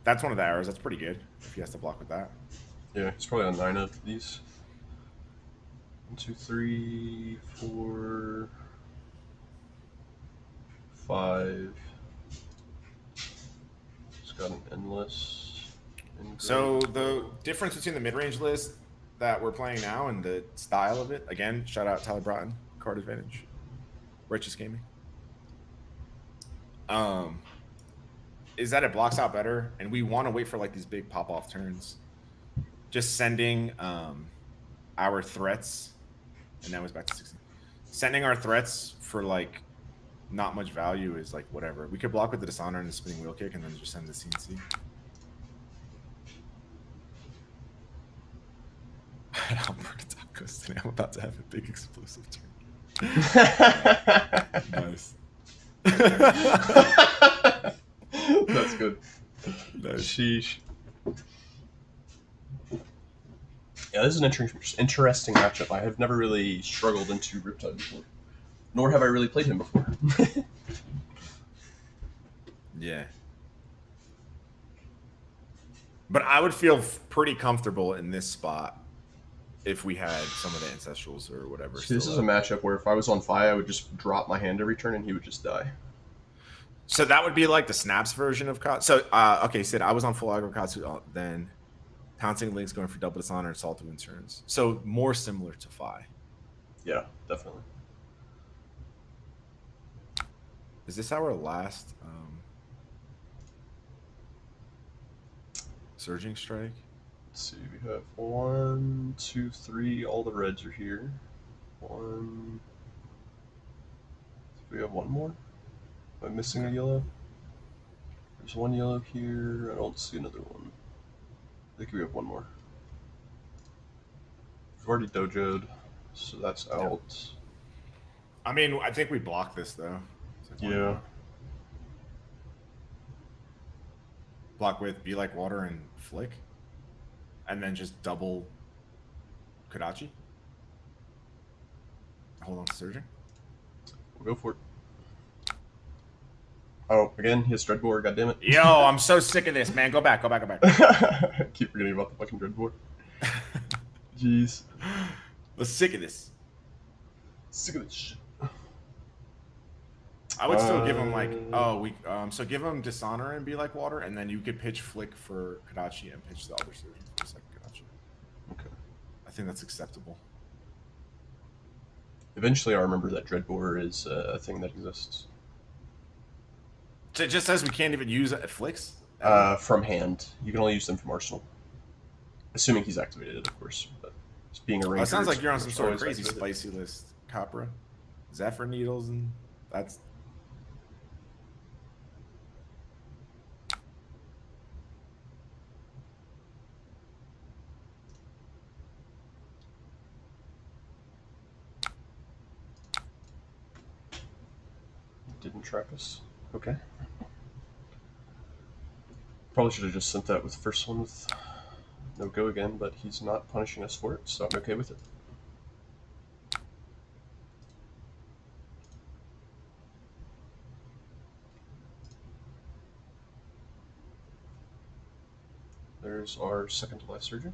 That's one of the arrows. That's pretty good if he has to block with that. Yeah, it's probably on 9 of these. 1, 2, 3, 4, 5. It's got an endless. So the difference between the mid-range list that we're playing now and the style of it, again, shout out Tyler Broughton, card advantage, Righteous Gaming, is that it blocks out better, and we want to wait for like these big pop-off turns. Just sending our threats, and now it's back to 16. Sending our threats for like not much value is like whatever. We could block with the Dishonor and the Spinning Wheel Kick and then just send the CNC. Alberta tacos today. I'm about to have a big explosive turn. Nice. That's good. Nice. Sheesh. Yeah, this is an interesting matchup. I have never really struggled into Riptide before, nor have I really played him before. Yeah. But I would feel pretty comfortable in this spot if we had some of the Ancestrals or whatever. See, this is a matchup where if I was on fire, I would just drop my hand every turn and he would just die. So that would be like the Snaps version of Katsu. So, okay, Sid, I was on full aggro Katsu, then Pouncing Link's going for double Dishonor and Salt to win turns. So more similar to Fi. Yeah, definitely. Is this our last Surging Strike? Let's see, we have 1, 2, 3. All the reds are here. 1. Do we have one more? Am I missing a yellow? There's one yellow here. I don't see another one. I think we have one more. We've already dojoed, so that's out. I mean, I think we blocked this though. So Like, why Yeah. not? Block with Be Like Water and Flick, and then just double Kodachi. Hold on, surging. We'll go for it. Oh, again, he has Dreadbore, goddammit. Yo, I'm so sick of this, man. Go back, go back, go back. Keep forgetting about the fucking Dreadbore. Jeez. I'm sick of this. Sick of this shit. I would still give him like, so give him Dishonor and Be Like Water, and then you could pitch Flick for Kodachi and pitch the other surgeon for the second Kodachi. Okay. I think that's acceptable. Eventually, I'll remember that Dreadbore is a thing that exists. So it just says we can't even use Flicks? From hand. You can only use them from Arsenal. Assuming he's activated, of course. But just being a ranger. It sounds like you're on some it's sort of always crazy activated. spicy list, Capra. Zephyr needles, and that's. Didn't track us. Okay. Probably should have just sent that with the first one with no go again, but he's not punishing us for it, so I'm okay with it. There's our second to last surgeon.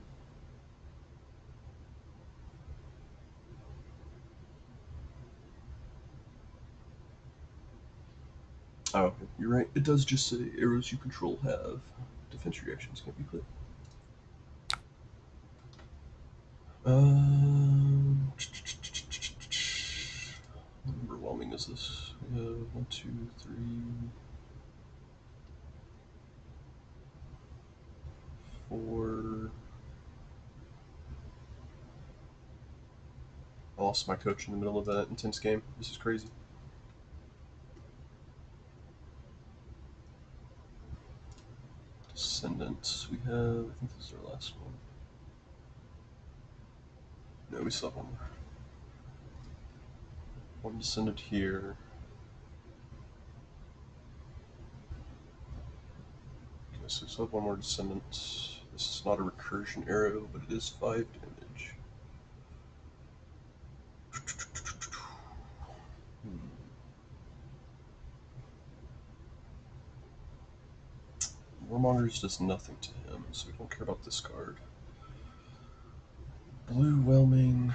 Oh, you're right. It does just say arrows you control have defense reactions can't be put. How overwhelming is this? We have 1, 2, 3, 4. I lost my coach in the middle of that intense game. This is crazy. Descendants. We have. I think this is our last one. No, we still have one more. One descendant here. Okay, so we still have one more descendant. This is not a recursion arrow, but it is 5 damage. Warmongers does nothing to him, so we don't care about this card. Blue Whelming.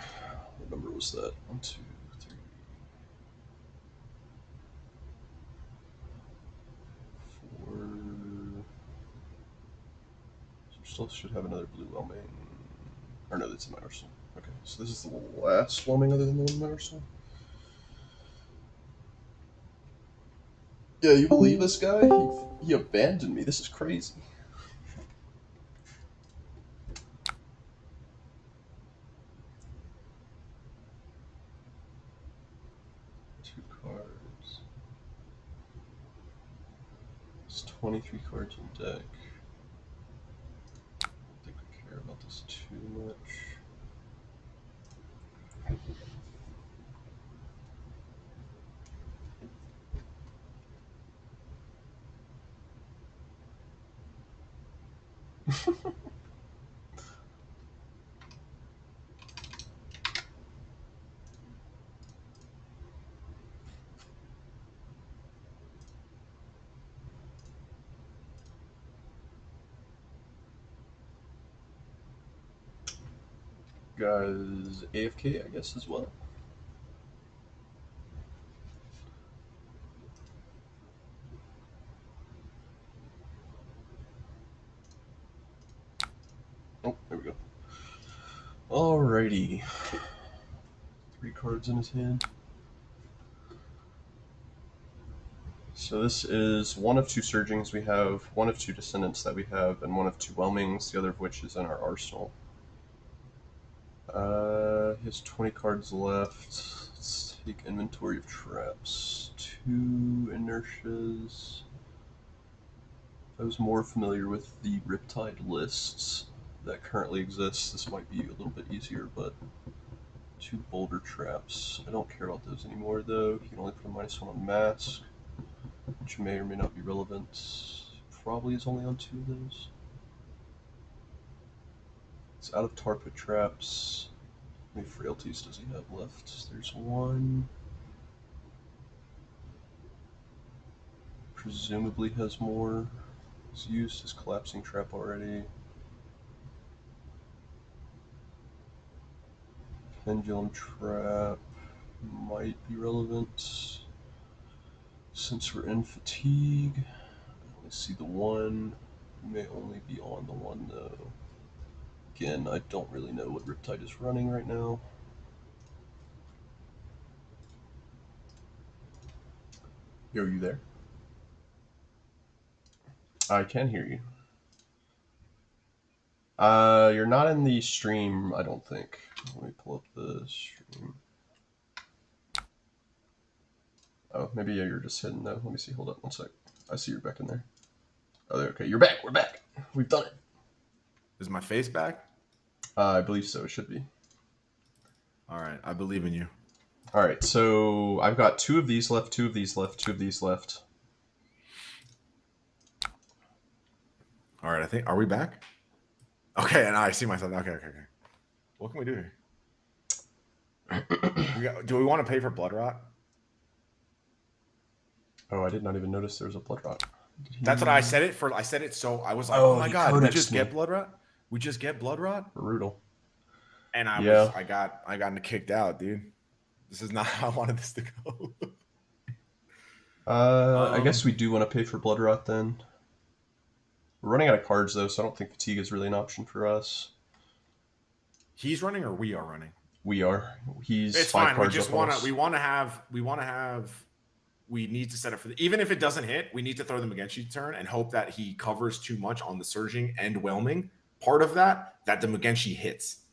What number was that? 1, 2, 3, 4. So we still should have another blue Whelming. Or no, that's in my arsenal. Okay, so this is the last Whelming other than the one in my arsenal. Yeah, you believe this guy? He abandoned me. This is crazy. Two cards. It's 23 cards in deck. I don't think we care about this too much. Guys, AFK, I guess, as well. Oh, there we go. Alrighty. 3 cards in his hand. So this is one of 2 Surgings we have, one of 2 Descendants that we have, and one of 2 Whelmings, the other of which is in our arsenal. He has 20 cards left. Let's take inventory of traps. 2 inertias. If I was more familiar with the Riptide lists that currently exist, this might be a little bit easier, but 2 boulder traps. I don't care about those anymore, though. He can only put a -1 on mask. which may or may not be relevant. Probably is only on 2 of those. It's out of Tarpit traps. How many frailties does he have left? There's 1. Presumably has more. He's used his collapsing trap already. Pendulum trap might be relevant. Since we're in fatigue, I only see the 1. May only be on the 1 though. Again, I don't really know what Riptide is running right now. Yo, are you there? I can hear you. You're not in the stream, I don't think. Let me pull up the stream. Oh, maybe yeah, you're just hidden though. Let me see. Hold up 1 sec. I see you're back in there. Oh, there. Okay, you're back. We're back. We've done it. Is my face back? I believe so. It should be. All right, I believe in you. All right, so I've got 2 of these left, 2 of these left, 2 of these left. All right, I think, are we back? Okay, and I see myself. Okay. What can we do here? Do we want to pay for blood rot? Oh, I did not even notice there was a blood rot. That's what I said it for. I said it so I was like, Oh, oh my he god, we codexed just me. get blood rot? We just get blood rot? Brutal. And I got kicked out, dude. This is not how I wanted this to go. I guess we do want to pay for blood rot then. We're running out of cards though, so I don't think fatigue is really an option for us. He's running or we are running? We are. He's it's 5 fine. cards We just up on want us. to. We need to set up for even if it doesn't hit, we need to throw the Mugenshi turn and hope that he covers too much on the surging and whelming part of that the Mugenshi hits.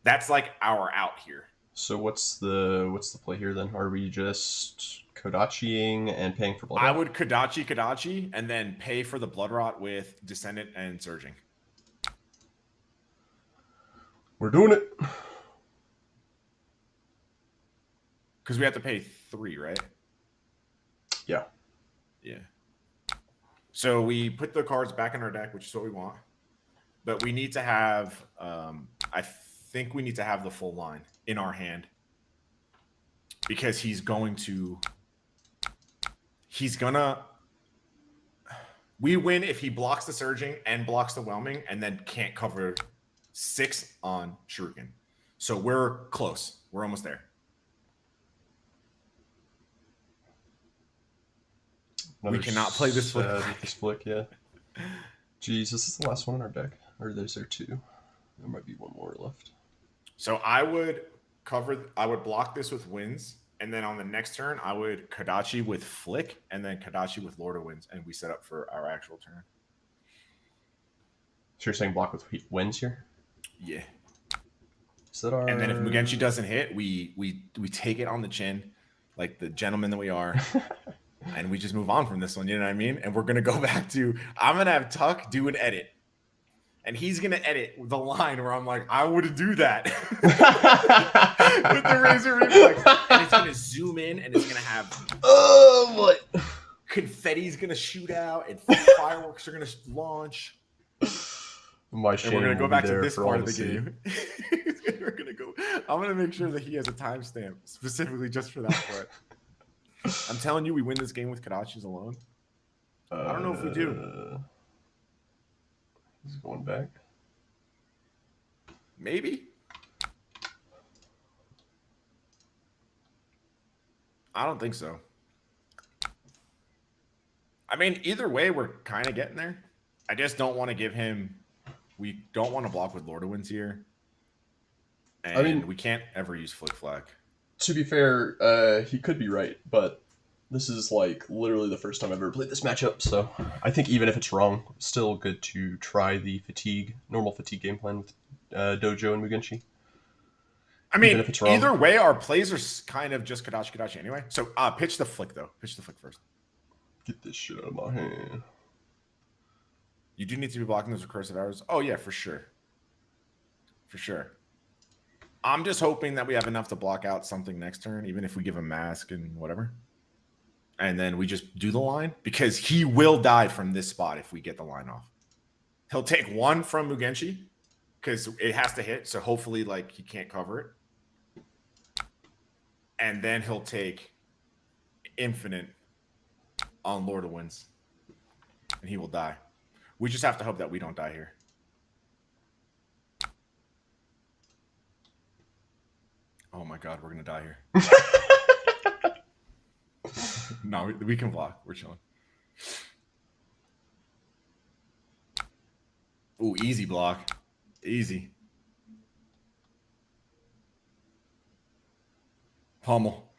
That's like our out here. So what's the play here then? Are we just Kodachiing and paying for blood rot? I would Kodachi, and then pay for the blood rot with Descendant and Surging. We're doing it. Because we have to pay 3, right? Yeah. Yeah. So we put the cards back in our deck, which is what we want. But we need to have, I think we need to have the full line in our hand. Because he's going to, we win if he blocks the Surging and blocks the Whelming and then can't cover 6 on Shuriken. So we're close. We're almost there. We cannot play this flick. This flick, yeah. Jeez, this is the last one in our deck. Or is there 2? There might be 1 more left. So I would block this with Winds. And then on the next turn, I would Kodachi with Flick, and then Kodachi with Lord of Winds, and we set up for our actual turn. So you're saying block with Winds here? Yeah. Is that our... And then if Mugenshi doesn't hit, we take it on the chin, like the gentleman that we are, and we just move on from this one. You know what I mean? And we're gonna go back to I'm gonna have Tuck do an edit. And he's going to edit the line where I'm like, I wouldn't do that. With the Razor Reflex. And it's going to zoom in and it's going to have what? Confetti's going to shoot out and fireworks are going to launch. My and we're going to go back to this part of the see. game. We're going to go. I'm going to make sure that he has a timestamp specifically just for that part. I'm telling you, we win this game with Kadachi's alone. I don't know if we do. He's going back. Maybe. I don't think so. I mean, either way, we're kind of getting there. I just don't want to give him... We don't want to block with Lord of Winds here. And I mean, we can't ever use Flick Flack. To be fair, he could be right, but this is like literally the first time I've ever played this matchup, so I think even if it's wrong, it's still good to try the normal fatigue game plan with Dojo and Mugenshi. I mean, if it's wrong. Either way, our plays are kind of just Kodachi anyway. So pitch the flick, though. Pitch the flick first. Get this shit out of my hand. You do need to be blocking those recursive arrows. Oh, yeah, for sure. For sure. I'm just hoping that we have enough to block out something next turn, even if we give a mask and whatever. and then we just do the line because he will die from this spot if we get the line off. He'll take one from Mugenshi because it has to hit. So hopefully, like, he can't cover it. And then he'll take infinite on Lord of Winds. And he will die. We just have to hope that we don't die here. Oh my God, we're going to die here. No, we can block. We're chilling. Ooh, easy block. Easy. Pummel.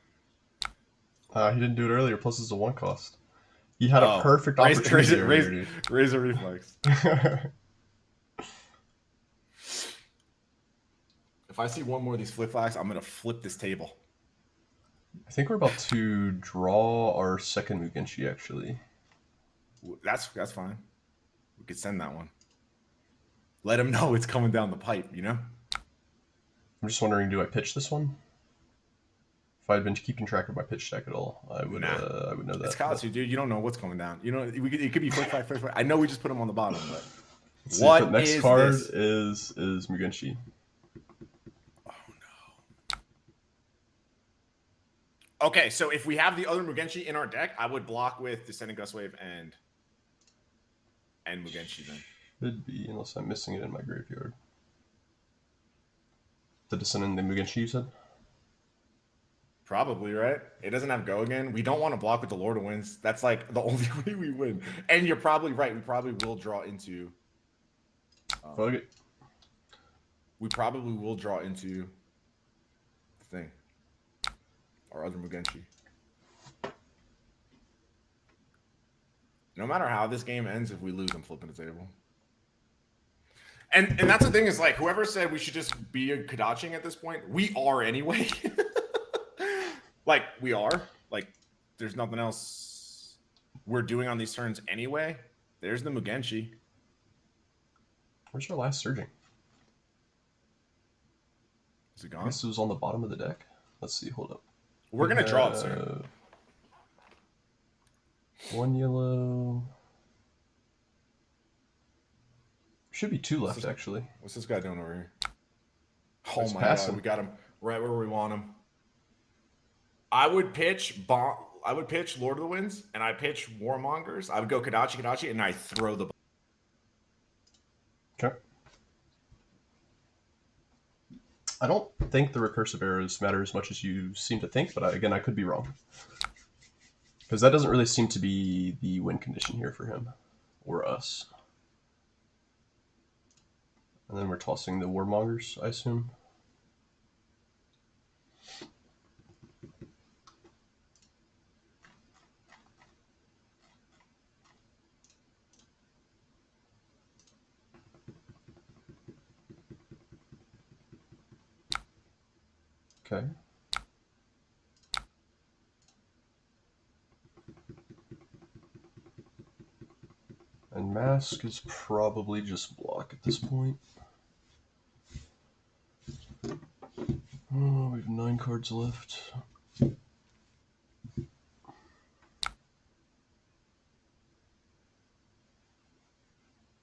He didn't do it earlier, plus it's a 1 cost. He had a perfect opportunity earlier, dude. Razor reflex. If I see one more of these flip flags, I'm going to flip this table. I think we're about to draw our second Mugenshi, actually. That's fine. We could send that one. Let him know it's coming down the pipe, you know? I'm just wondering, do I pitch this one? If I had been keeping track of my pitch stack at all, I would know that. It's Katsu, dude. You don't know what's coming down. You know, it could be flip flag, flip flag. I know we just put him on the bottom, but what the next card is Mugenshi. Oh no. Okay, so if we have the other Mugenshi in our deck, I would block with Descending Gust Wave and Mugenshi then. Could be, unless I'm missing it in my graveyard. The Descending the Mugenshi, you said? Probably, right? It doesn't have go again. We don't want to block with the Lord of Winds. That's like the only way we win. And you're probably right. We probably will draw into... Fuck it. We probably will draw into the thing. Our other Mugenshi. No matter how this game ends, if we lose, I'm flipping the table. And that's the thing is, like, whoever said we should just be Kadaching at this point, we are anyway. Like, we are. Like, there's nothing else we're doing on these turns anyway. There's the Mugenshi. Where's your last Surging? Is it gone? I guess it was on the bottom of the deck. Let's see, hold up. We're going to draw it soon. 1 yellow. Should be 2 left, actually. What's this guy doing over here? Oh He's my passing. God, we got him right where we want him. I would pitch Lord of the Winds, and I pitch Warmongers. I would go Kadachi, and I throw the... Okay. I don't think the recursive arrows matter as much as you seem to think, but again, I could be wrong. Because that doesn't really seem to be the win condition here for him. Or us. And then we're tossing the Warmongers, I assume. Okay. And Mask is probably just block at this point. Oh, we have 9 cards left.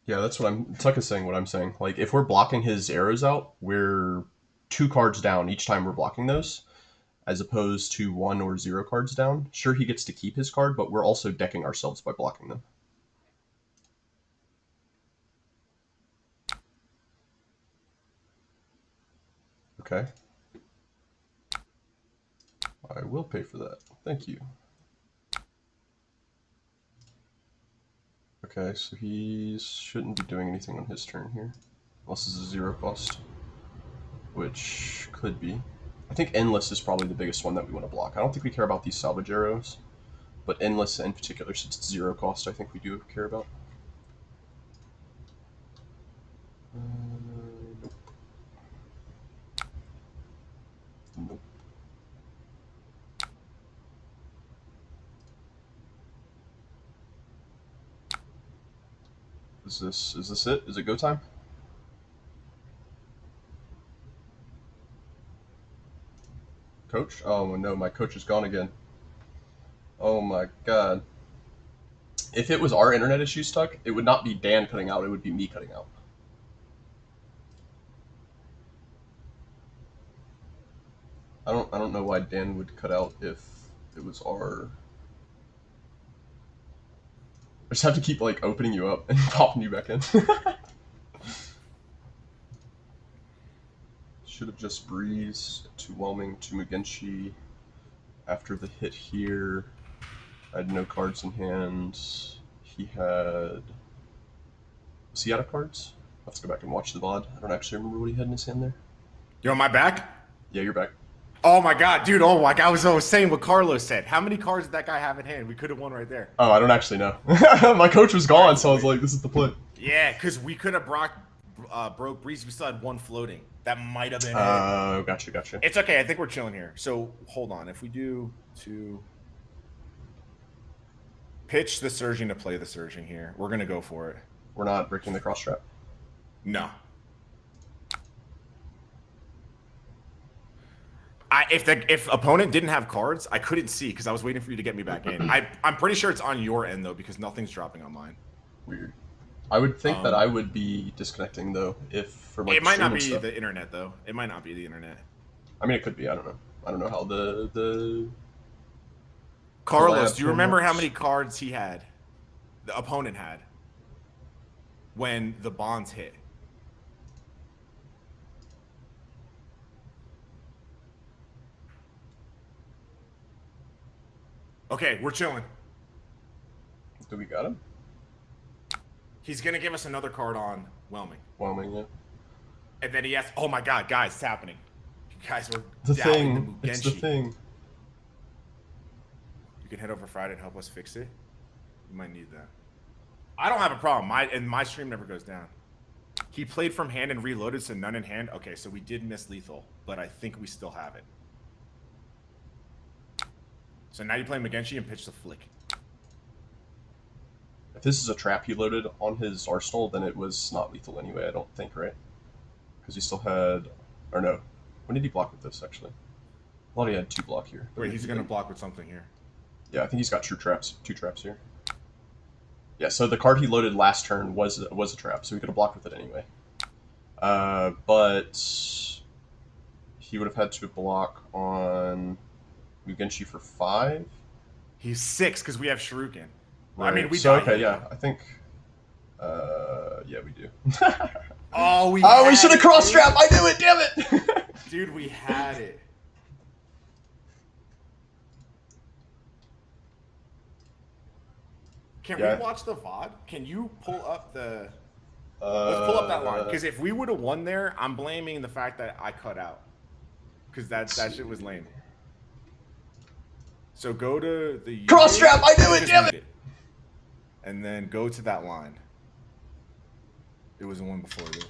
Yeah, that's what Tuck is saying what I'm saying. Like, if we're blocking his arrows out, we're 2 cards down each time we're blocking those, as opposed to 1 or 0 cards down. Sure, he gets to keep his card, but we're also decking ourselves by blocking them. Okay. I will pay for that. Thank you. Okay, so he shouldn't be doing anything on his turn here. Unless this is a 0 cost. Which could be. I think Endless is probably the biggest one that we want to block. I don't think we care about these salvage arrows. But Endless in particular, since it's 0 cost, I think we do care about. Nope. Nope. Is this it? Is it go time? Coach? Oh no, my coach is gone again. Oh my god. If it was our internet issue stuck, it would not be Dan cutting out, it would be me cutting out. I don't know why Dan would cut out if it was our. I just have to keep like opening you up and popping you back in. Should have just breezed to whelming to Mugenshi after the hit here. I had no cards in hand. He had. Was he out of cards? Let's go back and watch the VOD. I don't actually remember what he had in his hand there. You're on my back? Yeah, you're back. Oh my god, dude! Oh my god, I was saying what Carlos said. How many cards did that guy have in hand? We could have won right there. Oh, I don't actually know. My coach was gone, so I was like, "This is the play." Yeah, because we could have broke Breeze. We still had one floating. That might have been it. Oh, gotcha. It's okay. I think we're chilling here. So hold on. If we do to pitch the surging to play the surging here, we're gonna go for it. We're not breaking the cross trap. No. If opponent didn't have cards, I couldn't see because I was waiting for you to get me back in. I'm pretty sure it's on your end though because nothing's dropping on mine. Weird. I would think that I would be disconnecting though if for like. It might not be stuff. the internet though. It might not be the internet. I mean, it could be. I don't know. I don't know how the. Carlos, do you remember how many cards he had? The opponent had when the bonds hit. Okay, we're chilling. Do we got him? He's gonna give us another card on whelming. Whelming, yeah. And then he has. Oh my god, guys, it's happening. Guys, we're the down thing. The it's the thing. You can head over Friday and help us fix it. You might need that. I don't have a problem. My stream never goes down. He played from hand and reloaded, so none in hand. Okay, so we did miss lethal, but I think we still have it. So now you play Mugenshi and pitch the flick. If this is a trap he loaded on his arsenal, then it was not lethal anyway, I don't think, right? Because he still had... Or no. When did he block with this, actually? I thought he had 2 block here. Wait, he's going to block with something here. Yeah, I think he's got 2 traps here. Yeah, so the card he loaded last turn was a trap, so he could have blocked with it anyway. But he would have had to block on Mugenshi for 5. He's 6 because we have Shuriken. Right. I mean, we so died okay, here, yeah, I think. Yeah, we do. Oh, we should have cross trap. I knew it. Damn it. Dude, we had it. Can we watch the VOD? Can you pull up the... Let's pull up that line. Because if we would have won there, I'm blaming the fact that I cut out. Because that shit was lame. So go to the... Cross trap! I knew it, damn it! And then go to that line. It was the one before this.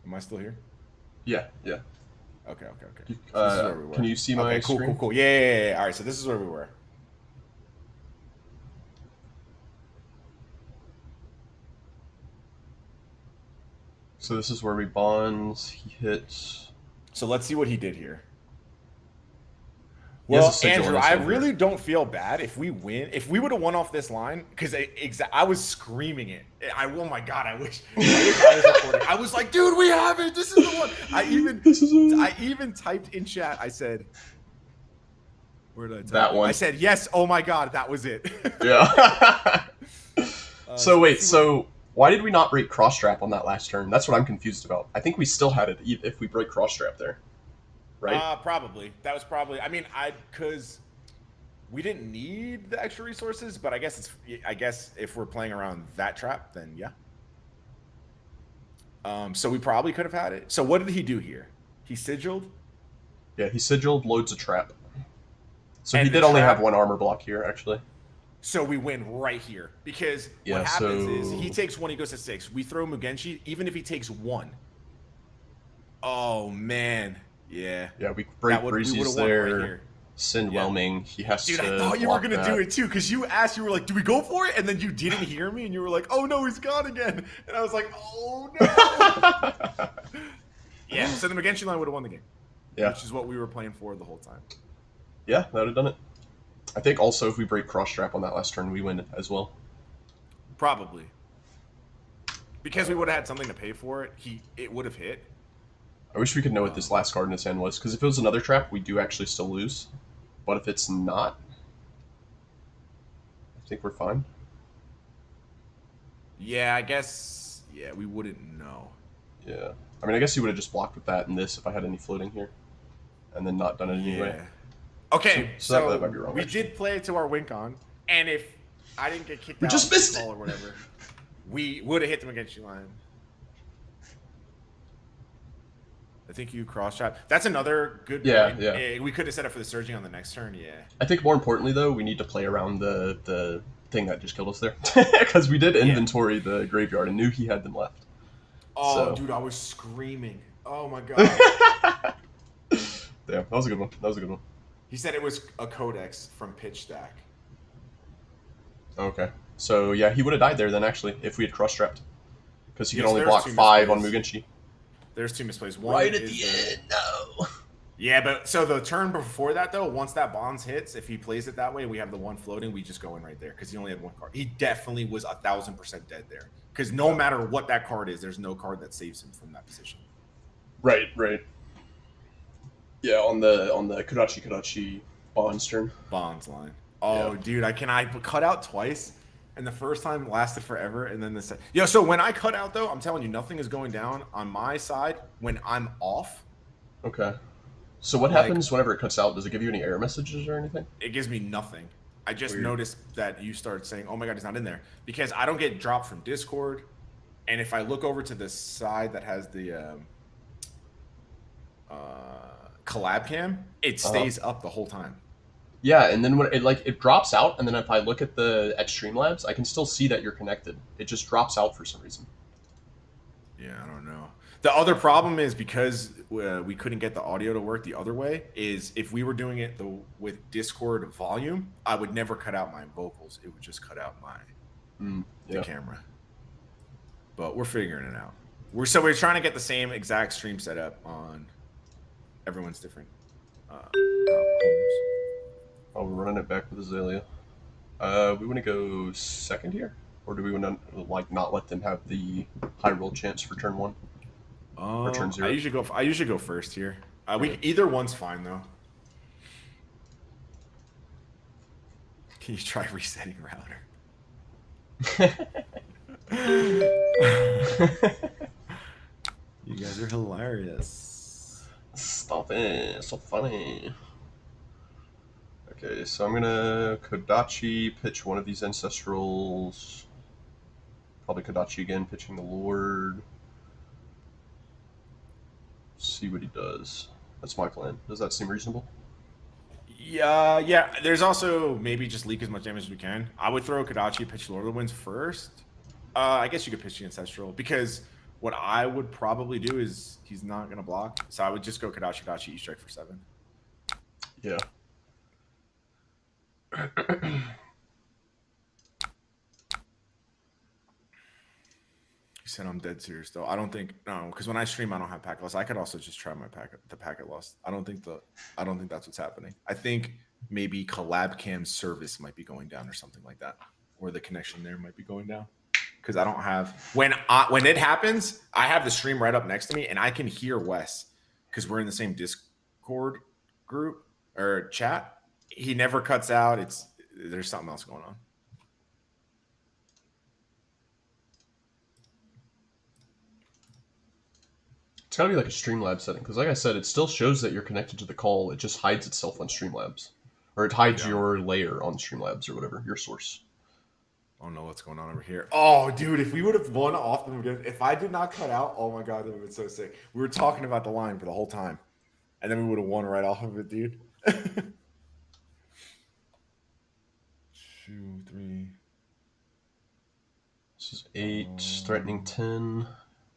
Am I still here? Yeah. Okay. So this is where we were. Can you see my screen? Cool. Yeah. All right, so this is where we were. So this is where we bond. He hits. So let's see what he did here. Well, Andrew, I really don't feel bad if we win. If we would have won off this line, because I was screaming it. Oh my god, I wish I was recording. I was like, dude, we have it. This is the one. I even typed in chat. I said, where did I type that one? I said, yes. Oh my god, that was it. Yeah. So wait, so why did we not break cross trap on that last turn? That's what I'm confused about. I think we still had it if we break cross trap there. Right? Probably. That was probably. I mean, because we didn't need the extra resources, but I guess if we're playing around that trap, then yeah. So we probably could have had it. So what did he do here? He sigiled. Yeah, he sigiled, loads a trap. So he did only have 1 armor block here, actually. So we win right here because what happens is he takes 1, he goes to 6. We throw Mugenshi, even if he takes 1. Oh man. Yeah. Yeah, we break Breezy's there. Right send whelming. He has to. Dude, I thought you were gonna do it too, because you asked, you were like, "Do we go for it?" And then you didn't hear me, and you were like, "Oh no, he's gone again." And I was like, "Oh no." Yeah. So the Mugenshi line would have won the game. Yeah. Which is what we were playing for the whole time. Yeah, that would have done it. I think also if we break cross trap on that last turn, we win as well. Probably. Because we would have had something to pay for it, it would have hit. I wish we could know what this last card in his hand was, because if it was another trap, we do actually still lose. But if it's not, I think we're fine. Yeah, I guess. Yeah, we wouldn't know. Yeah. I mean, I guess he would have just blocked with that and this if I had any floating here. And then not done it anyway. Yeah. Okay, So that might be wrong, we actually. did play to our wink on, and if I didn't get kicked We out just missed call it! or whatever, we would have hit them against you line. I think you cross trap. That's another good point. Yeah. We could have set up for the surging on the next turn. Yeah. I think more importantly, though, we need to play around the thing that just killed us there. Because we did inventory the graveyard and knew he had them left. Oh, So. dude, I was screaming. Oh, my God. Damn, that was a good one. That was a good one. He said it was a codex from Pitch Stack. Okay. So, yeah, he would have died there then, actually, if we had cross-strapped. Because he could only block 5 misplays. on Mugenshi. There's 2 misplays. One Right at the end, no. Yeah, but so the turn before that, though, once that bonds hits, if he plays it that way, we have the one floating, we just go in right there because he only had 1 card. He definitely was 1,000% dead there because no matter what that card is, there's no card that saves him from that position. Right. Yeah, on the Kurachi Bonds turn. Bonds line. Oh, yeah. Dude, I cut out twice, and the first time lasted forever, and then the second. Yo, so when I cut out, though, I'm telling you, nothing is going down on my side when I'm off. Okay. So what happens whenever it cuts out? Does it give you any error messages or anything? It gives me nothing. I just noticed that you started saying, oh my God, he's not in there. Because I don't get dropped from Discord. And if I look over to the side that has the collab cam, it stays up the whole time. Yeah, and then when it drops out, and then if I look at Streamlabs, I can still see that you're connected. It just drops out for some reason. Yeah, I don't know. The other problem is because we couldn't get the audio to work the other way, is if we were doing it with Discord volume, I would never cut out my vocals. It would just cut out the camera. But we're figuring it out. We're trying to get the same exact stream setup on everyone's different homes. Oh, we're running it back with Azalea. We want to go second here? Or do we want to not let them have the high roll chance for turn 1? Or turn 0? I usually go first here. Either one's fine though. Can you try resetting router? You guys are hilarious. Stop it. It's so funny. Okay, so I'm gonna Kodachi pitch one of these ancestrals. Probably Kodachi again, pitching the Lord. See what he does. That's my plan. Does that seem reasonable? Yeah. There's also maybe just leak as much damage as we can. I would throw Kodachi, pitch Lord of the Winds first. I guess you could pitch the Ancestral because what I would probably do is he's not going to block. So I would just go Kodachi, E-Strike for 7. Yeah. You said I'm dead serious though. I don't think because when I stream, I don't have packet loss. I could also just try the packet loss. I don't think that's what's happening. I think maybe collab cam service might be going down or something like that, or the connection there might be going down. Because I don't have when it happens, I have the stream right up next to me, and I can hear Wes because we're in the same Discord group or chat. He never cuts out. There's something else going on. It's gotta be like a Streamlabs setting, because like I said, it still shows that you're connected to the call. It just hides itself on Streamlabs. Or it hides your layer on Streamlabs or whatever, your source. I don't know what's going on over here. Oh, dude, if we would have won off them again, if I did not cut out, oh my God, that would have been so sick. We were talking about the line for the whole time. And then we would have won right off of it, dude. 2, 3. This is 8, threatening 10.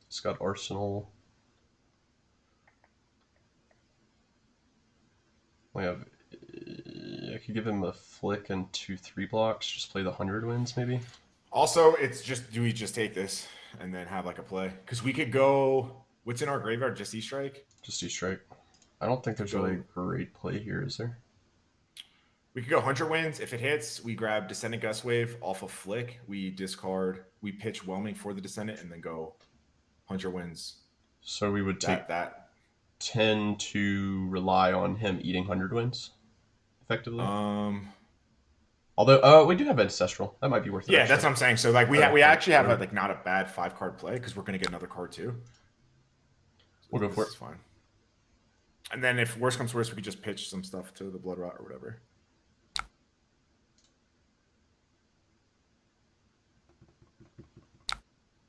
It's got Arsenal. I could give him a flick and 2/3 blocks. Just play the 100 wins, maybe. Also, do we just take this and then have like a play? Because we could go. What's in our graveyard? Just E-Strike. Just E-Strike. I don't think there's really a great play here, is there? We could go 100 wins. If it hits, we grab Descendant Gust Wave off of Flick. We discard. We pitch Whelming for the Descendant and then go 100 wins. So we would take that 10 to rely on him eating 100 wins, effectively. Although we do have Ancestral. That might be worth it. Yeah, that's what I'm saying. So like we actually have like not a bad 5-card play because we're going to get another card too. So we'll go for it. It's fine. And then if worst comes to worst, we could just pitch some stuff to the Blood Rot or whatever.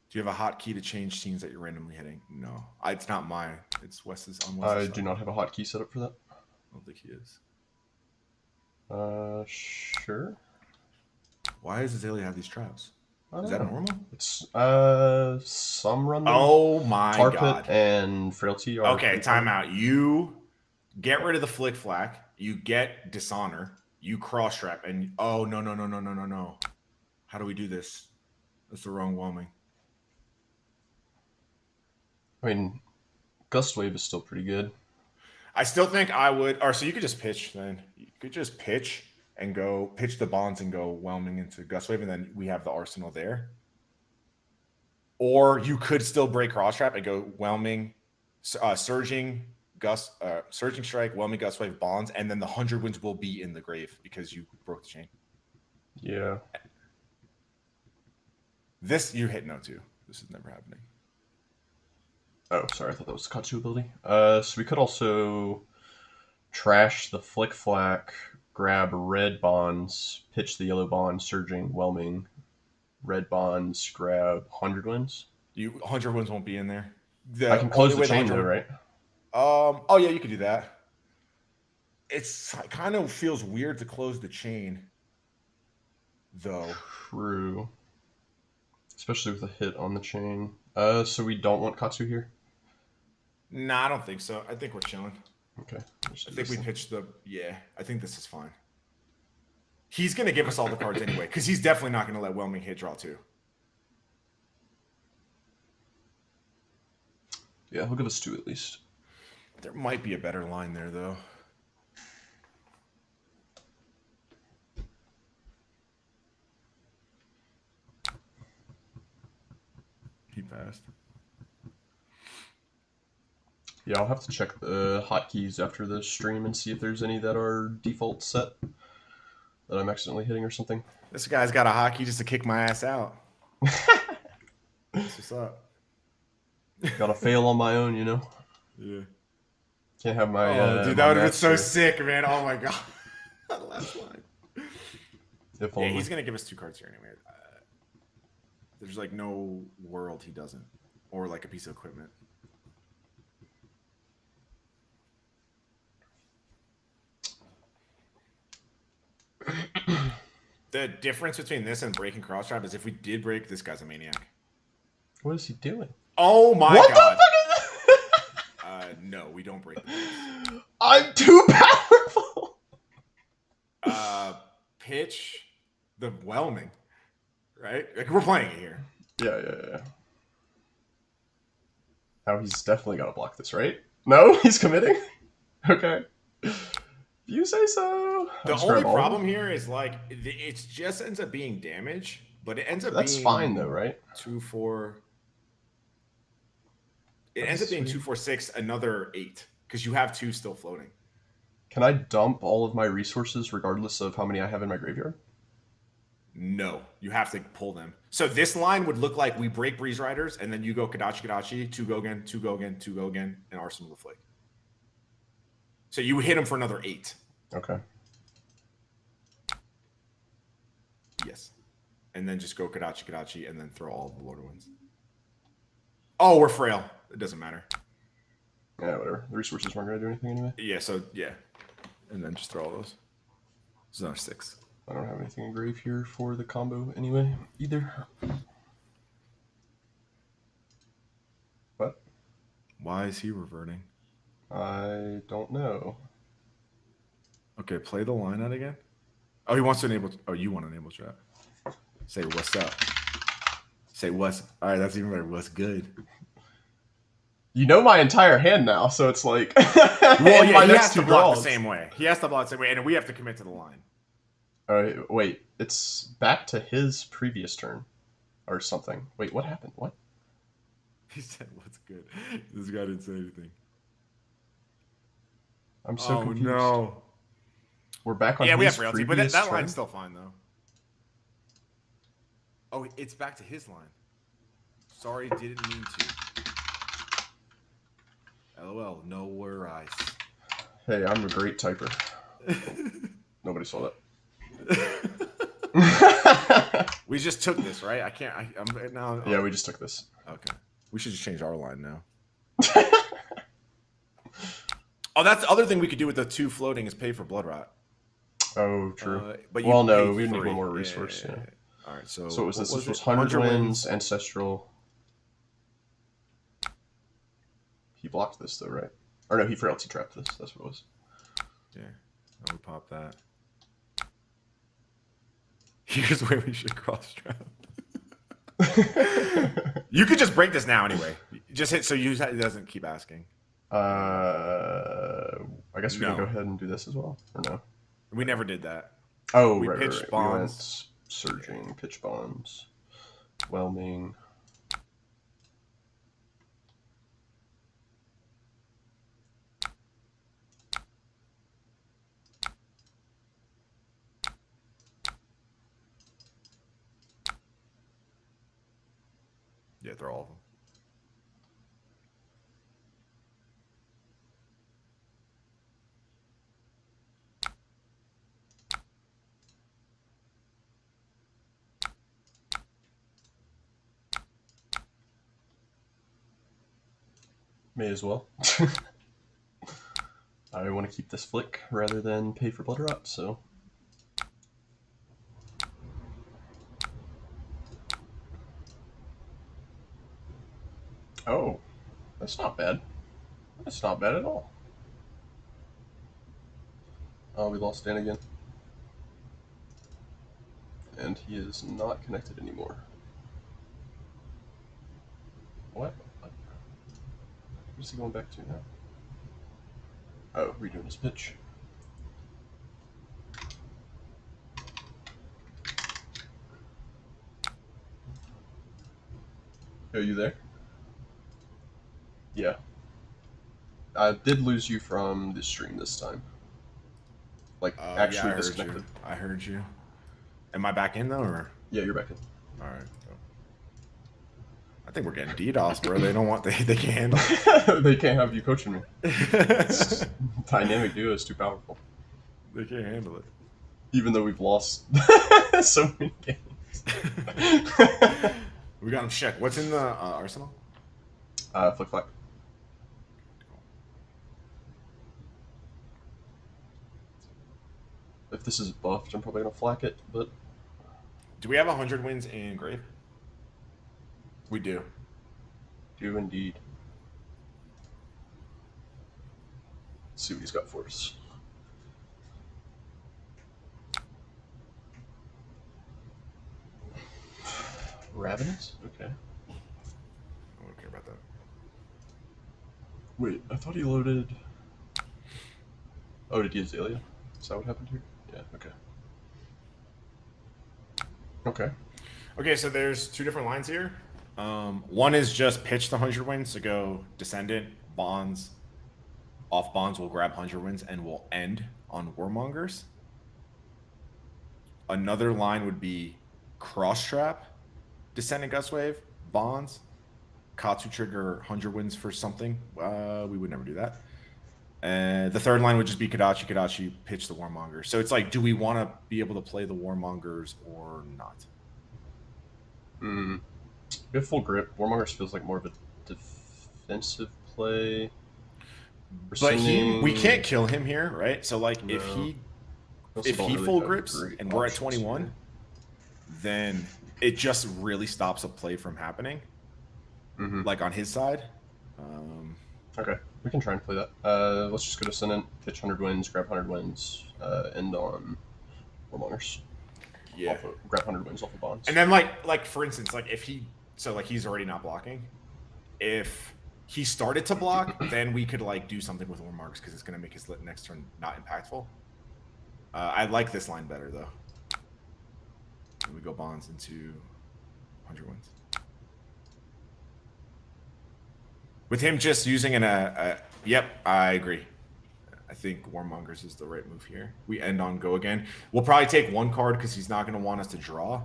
Do you have a hotkey to change scenes that you're randomly hitting? No. It's not mine. It's Wes's on Wes's I side. do not have a hotkey set up for that. I don't think he is. Sure. Why does Azalea have these traps? Is that normal? It's some run them. Oh my Tar Pit god. and Frailty are okay, timeout. You get rid of the Flick Flack, you get Dishonor, you cross trap, and oh no. How do we do this? That's the wrong Whelming. I mean, Gust Wave is still pretty good. I still think I would, or so you could just pitch then. You could just pitch and go pitch the bonds and go Whelming into Gust Wave, and then we have the arsenal there. Or you could still break cross trap and go Whelming, surging strike, Whelming Gust Wave bonds, and then the 100 wins will be in the grave because you broke the chain. Yeah. This you hit no too. This is never happening. Oh, sorry, I thought that was the Katsu ability. So we could also trash the Flick Flack, grab red bonds, pitch the yellow bond, surging, Whelming, red bonds, grab 100 wins. 100 wins won't be in there. I can close the chain though, right? Oh yeah, you could do that. It kind of feels weird to close the chain, though. True. Especially with a hit on the chain. So we don't want Katsu here? Nah, I don't think so. I think we're chilling. Okay. I think we pitched I think this is fine. He's going to give us all the cards anyway, because he's definitely not going to let Whelming hit draw 2. Yeah, he'll give us 2 at least. There might be a better line there, though. He passed. Yeah, I'll have to check the hotkeys after the stream and see if there's any that are default set that I'm accidentally hitting or something. This guy's got a hotkey just to kick my ass out. What's up? Gotta fail on my own, you know? Yeah. Can't have my. Dude, that would have been so sick, man. Oh my god. That last line. If only. Yeah, he's gonna give us 2 cards here anyway. There's like no world he doesn't, or like a piece of equipment. The difference between this and breaking cross trap is if we did break, this guy's a maniac. What is he doing? Oh my what god! What the fuck is that? No, we don't break. I'm too powerful. Pitch the Whelming, right? Like we're playing it here. Yeah. Now he's definitely got to block this, right? No, he's committing. Okay. You say so. The only problem here is like it just ends up being damage, but it ends up That's being fine though, right? 2-4. It ends up being 2-4-6, another 8 because you have 2 still floating. Can I dump all of my resources regardless of how many I have in my graveyard? No, you have to pull them. So this line would look like we break Breeze Riders, and then you go Kadachi, 2 go again, 2 go again, 2 go again, and Arsenal of Flake. So you would hit him for another 8. Okay. Yes. And then just go Kadachi, and then throw all of the Lord of Winds. Oh, we're frail. It doesn't matter. Yeah, whatever. The resources weren't going to do anything anyway. Yeah, so, yeah. And then just throw all those. It's another 6. I don't have anything in grave here for the combo anyway, either. What? Why is he reverting? I don't know. Okay, play the line out again. Oh, he wants to enable. Oh, you want to enable chat. Say what's up. Say what's. All right, that's even better. What's good? You know my entire hand now, so it's like. Well, yeah, he has to block the same way. He has to block the same way, and we have to commit to the line. All right, wait. It's back to his previous turn, or something. Wait, what happened? What? He said, "What's good?" This guy didn't say anything. I'm so Oh confused. no. We're back on Yeah, we have his frailty, but previous that turn. line's still fine though. Oh, it's back to his line. Sorry, didn't mean to. LOL, no worries. Hey, I'm a great typer. Nobody saw that. We just took this, right? I can't. I'm now. Yeah, we just took this. Okay. We should just change our line now. Oh, that's the other thing we could do with the 2 floating is pay for blood rot. Oh, true. But well, no, paid we need 3. one more resource. Yeah. All right. So what was what this? This was it? 100 wins, ancestral. He blocked this though, right? Or no, he frailty trapped this. That's what it was. Yeah. I would pop that. Here's where we should cross trap. You could just break this now anyway. Just hit so it doesn't keep asking. I guess we can go ahead and do this as well, or no? We never did that. Oh, we right, pitched right. bonds. We went surging, pitch bonds, whelming. Yeah, they're all of them. May as well. I want to keep this flick rather than pay for blood rot, so. Oh, that's not bad. That's not bad at all. Oh, we lost Dan again. And he is not connected anymore. What? Where's he going back to now? Oh, redoing his pitch. Are you there? Yeah. I did lose you from the stream this time. Like, actually yeah, disconnected. I heard you. Am I back in though, or? Yeah, you're back in. All right. I think we're getting DDoS, bro. They don't want they can't handle it. They can't have you coaching me. Dynamic duo is too powerful. They can't handle it. Even though we've lost so many games. We got him check. What's in the arsenal? Flick flack. If this is buffed, I'm probably gonna flack it, but. Do we have 100 wins in grave? We do. Do indeed. Let's see what he's got for us. Ravenous? Okay. I don't care about that. Wait, I thought he loaded. Oh, did he Azalea? Is that what happened here? Yeah, okay. Okay. Okay, so there's 2 different lines here. One is just pitch the 100 wins to go descendant, bonds. Off bonds will grab 100 wins and will end on warmongers. Another line would be cross trap, descendant gust wave, bonds. Katsu trigger 100 wins for something. We would never do that. The third line would just be Kadachi, pitch the warmongers. So it's like, do we want to be able to play the warmongers or not? We have full grip. Warmongers feels like more of a defensive play. But we can't kill him here, right? So like, No. if he really full grips and we're at 21, here. then it just really stops a play from happening. Like on his side. Okay, we can try and play that. Let's just go descendant, pitch 100 wins, grab 100 wins, end on warmongers. Yeah. Grab 100 wins off of bonds. And then like for instance, like if he's already not blocking. If he started to block, then we could like do something with warmongers because it's gonna make his next turn not impactful. I like this line better though. And we go bonds into 100 wins. With him just using yep, I agree. I think Warmongers is the right move here. We end on go again. We'll probably take one card because he's not going to want us to draw.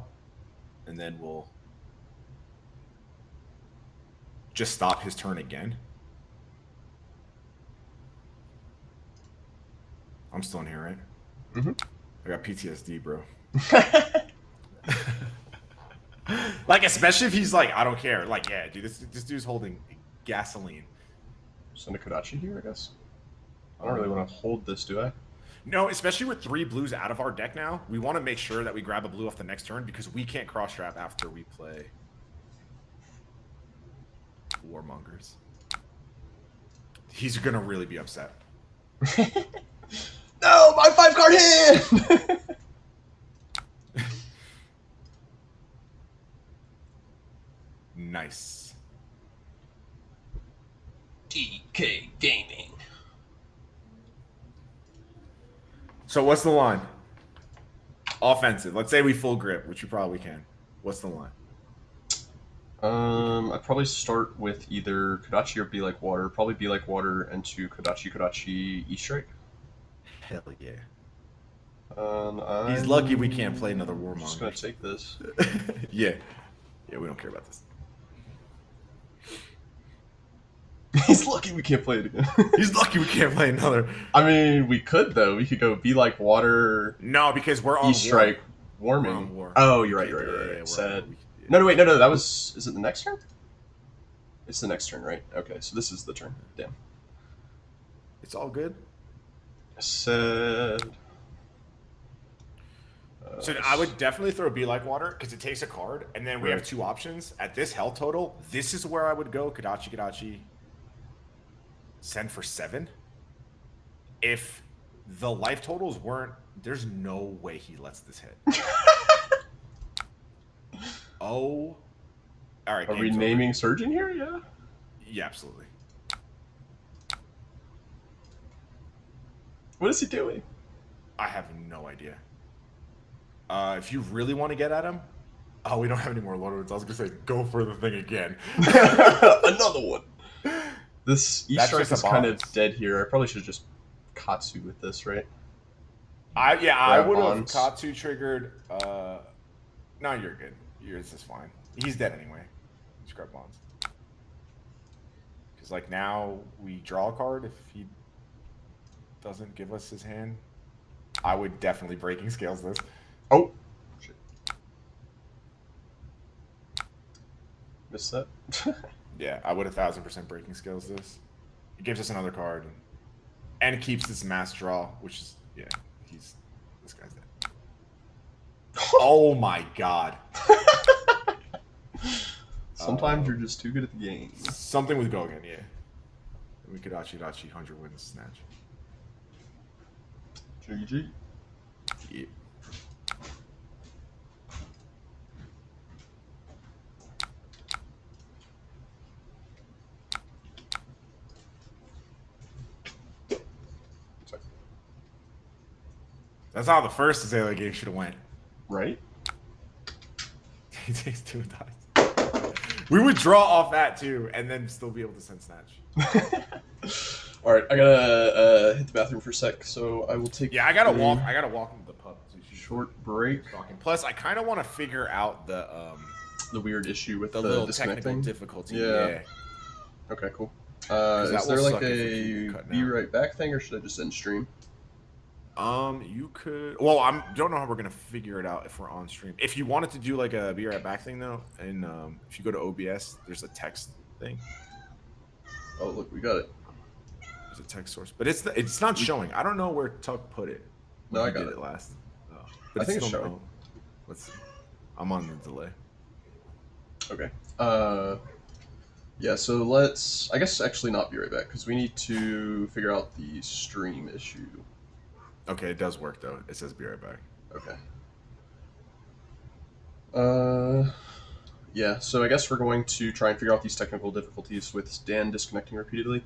And then we'll just stop his turn again. I'm still in here, right? Mm-hmm. I got PTSD, bro. Like, especially if he's like, I don't care. Like, yeah, dude, this dude's holding gasoline. Send a Kodachi here, I guess. I don't really want to hold this, do I? No, especially with 3 blues out of our deck now, we want to make sure that we grab a blue off the next turn because we can't cross trap after we play Warmongers. He's gonna really be upset. No, my 5-card hand! Nice. DK Gaming. So what's the line? Offensive. Let's say we full grip, which you probably can. What's the line? I'd probably start with either Kodachi or Be Like Water. Probably Be Like Water into Kodachi E-Strike. Hell yeah. He's lucky we can't play another Warmonger. I'm just gonna take this. Yeah. Yeah, we don't care about this. He's lucky we can't play it again. He's lucky we can't play another. I mean, we could though. We could go Be Like Water. No, because we're on E-Strike Warming. We're on war. Oh, you're right. You're right. Right. Sad. No, wait. No. That was. Is it the next turn? It's the next turn, right? Okay, so this is the turn. Damn. It's all good. Sad. So I would definitely throw Be Like Water because it takes a card, and then we have 2 options. At this health total, this is where I would go Kodachi. Send for 7. If the life totals weren't, there's no way he lets this hit. Oh. All right. Are we naming Surgeon here? Yeah. Yeah, absolutely. What is he doing? I have no idea. If you really want to get at him, oh, we don't have any more Lordwoods. I was gonna say go for the thing again. Another one. This E-Strike is kind of dead here. I probably should just Katsu with this, right? I would have Katsu triggered. No, you're good. Yours is fine. He's dead anyway. Scrub bonds. Because like now we draw a card if he doesn't give us his hand. I would definitely breaking scales this. Oh. Shit. Missed that. Yeah, I would 1000% breaking scales this. It gives us another card, and it keeps this mass draw, which is this guy's dead. Oh my god! Sometimes you're just too good at the game. Something with go again, yeah. We could Dachi 100 wins snatch. GG. Yeah. That's how the first Azalea game should have went. Right? He takes 2 dice. We would draw off that too, and then still be able to send snatch. All right, I gotta hit the bathroom for a sec, so I will take. Yeah, I gotta walk. I gotta walk into the pub. So short break. Plus, I kind of want to figure out the weird issue with the little technical difficulty. Yeah. Okay, cool. Is there like a be right back thing, or should I just end stream? You could. Well, I don't know how we're gonna figure it out if we're on stream. If you wanted to do like a be right back thing though, and if you go to OBS, there's a text thing. Oh, look, we got it. There's a text source, but it's not showing. I don't know where Tuck put it. No, I got it last. Oh, but I think it's showing. Let's see. I'm on the delay. Okay. Yeah. So let's. I guess actually not be right back because we need to figure out the stream issue. Okay, it does work though. It says be right back. Okay. Yeah, so I guess we're going to try and figure out these technical difficulties with Dan disconnecting repeatedly.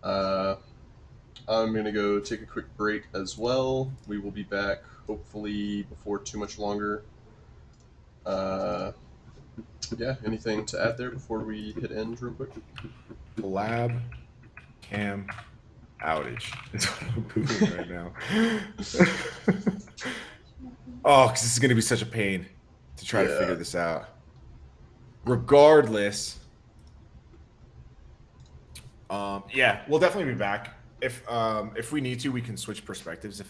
I'm going to go take a quick break as well. We will be back hopefully before too much longer. Yeah, anything to add there before we hit end real quick? Collab cam outage. That's what I'm googling right now. Oh, because this is going to be such a pain to try to figure Yeah. this out. Regardless, yeah, we'll definitely be back. If we need to, we can switch perspectives.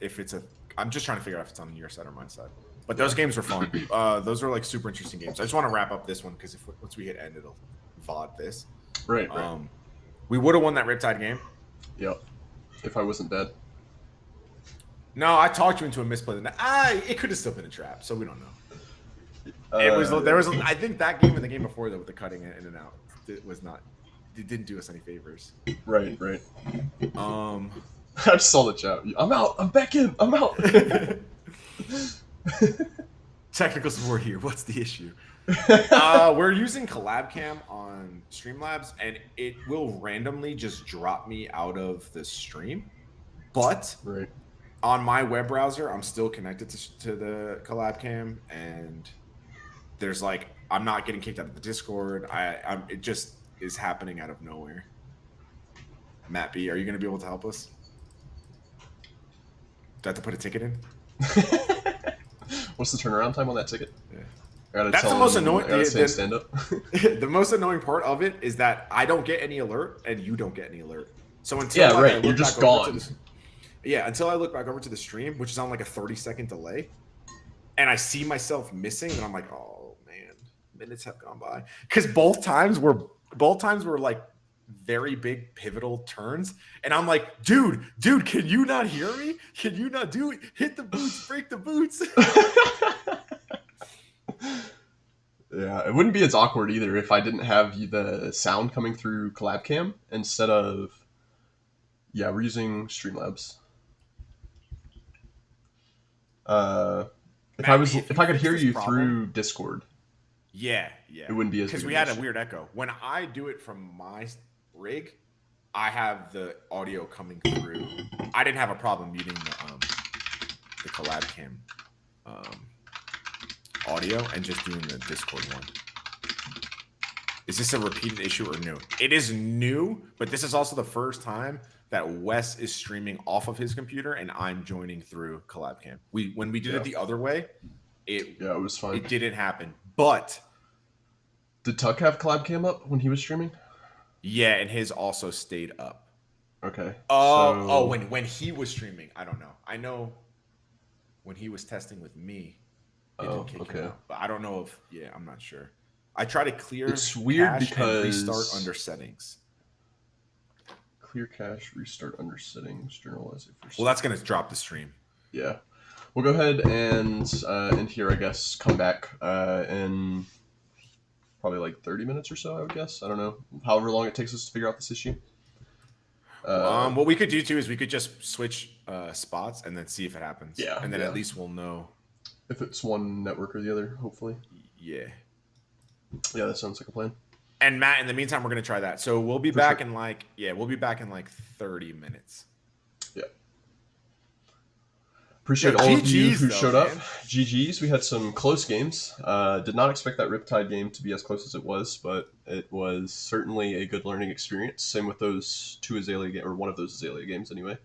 If it's a, I'm just trying to figure out if it's on your side or my side. But those games were fun. Those are like super interesting games. I just want to wrap up this one because if once we hit end, it'll VOD this. Right, right. We would have won that Riptide game. Yep. If I wasn't dead. No, I talked you into a misplay. It could have still been a trap, so we don't know. There was I think that game and the game before that with the cutting in and out, it didn't do us any favors. Right, right. I just saw the chat. I'm out. I'm back in. I'm out. Technical support here. What's the issue? We're using Collab Cam on Streamlabs, and it will randomly just drop me out of the stream. But right. On my web browser, I'm still connected to the Collab Cam, and there's like I'm not getting kicked out of the Discord. It just is happening out of nowhere. Matt B, are you going to be able to help us? Do I have to put a ticket in? What's the turnaround time on that ticket? Yeah. That's the most annoying. Stand up. The most annoying part of it is that I don't get any alert and you don't get any alert. So until you're just gone. Until I look back over to the stream, which is on like a 30-second delay, and I see myself missing, and I'm like, oh man, minutes have gone by. Because both times were like very big pivotal turns, and I'm like, dude, can you not hear me? Can you not do it? Hit the boots, break the boots. Yeah, it wouldn't be as awkward either if I didn't have the sound coming through Collab Cam instead of. Yeah, we're using Streamlabs. If I could hear you through Discord. Yeah. It wouldn't be as because we had a weird echo. When I do it from my rig, I have the audio coming through. I didn't have a problem muting the Collab Cam audio and just doing the Discord one. Is this a repeated issue or new? It is new, but this is also the first time that Wes is streaming off of his computer and I'm joining through Collab Cam. When we did it the other way, it was fine. It didn't happen. But did Tuck have Collab Cam up when he was streaming? Yeah, and his also stayed up. Okay. When he was streaming, I don't know. I know when he was testing with me, it didn't kick him out. But I don't know if I'm not sure. I try to clear it's weird cache because and restart under settings. Clear cache, restart under settings, journalize it first. Well, that's gonna drop the stream. Yeah. We'll go ahead and here I guess come back in probably like 30 minutes or so, I would guess. I don't know. However long it takes us to figure out this issue. What we could do too is we could just switch spots and then see if it happens. Yeah. And then at least we'll know if it's one network or the other, hopefully. Yeah. Yeah, that sounds like a plan. And Matt, in the meantime, we're gonna try that. So we'll be back in like 30 minutes. Yeah. Appreciate all of you who showed up. GG's. We had some close games. Did not expect that Riptide game to be as close as it was, but it was certainly a good learning experience. Same with those two Azalea games, or one of those Azalea games anyway.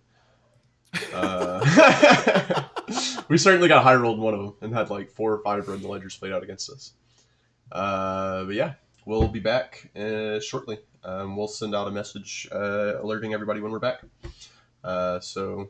We certainly got high rolled in one of them and had like 4 or 5 red ledgers played out against us. But yeah, we'll be back shortly. We'll send out a message alerting everybody when we're back. So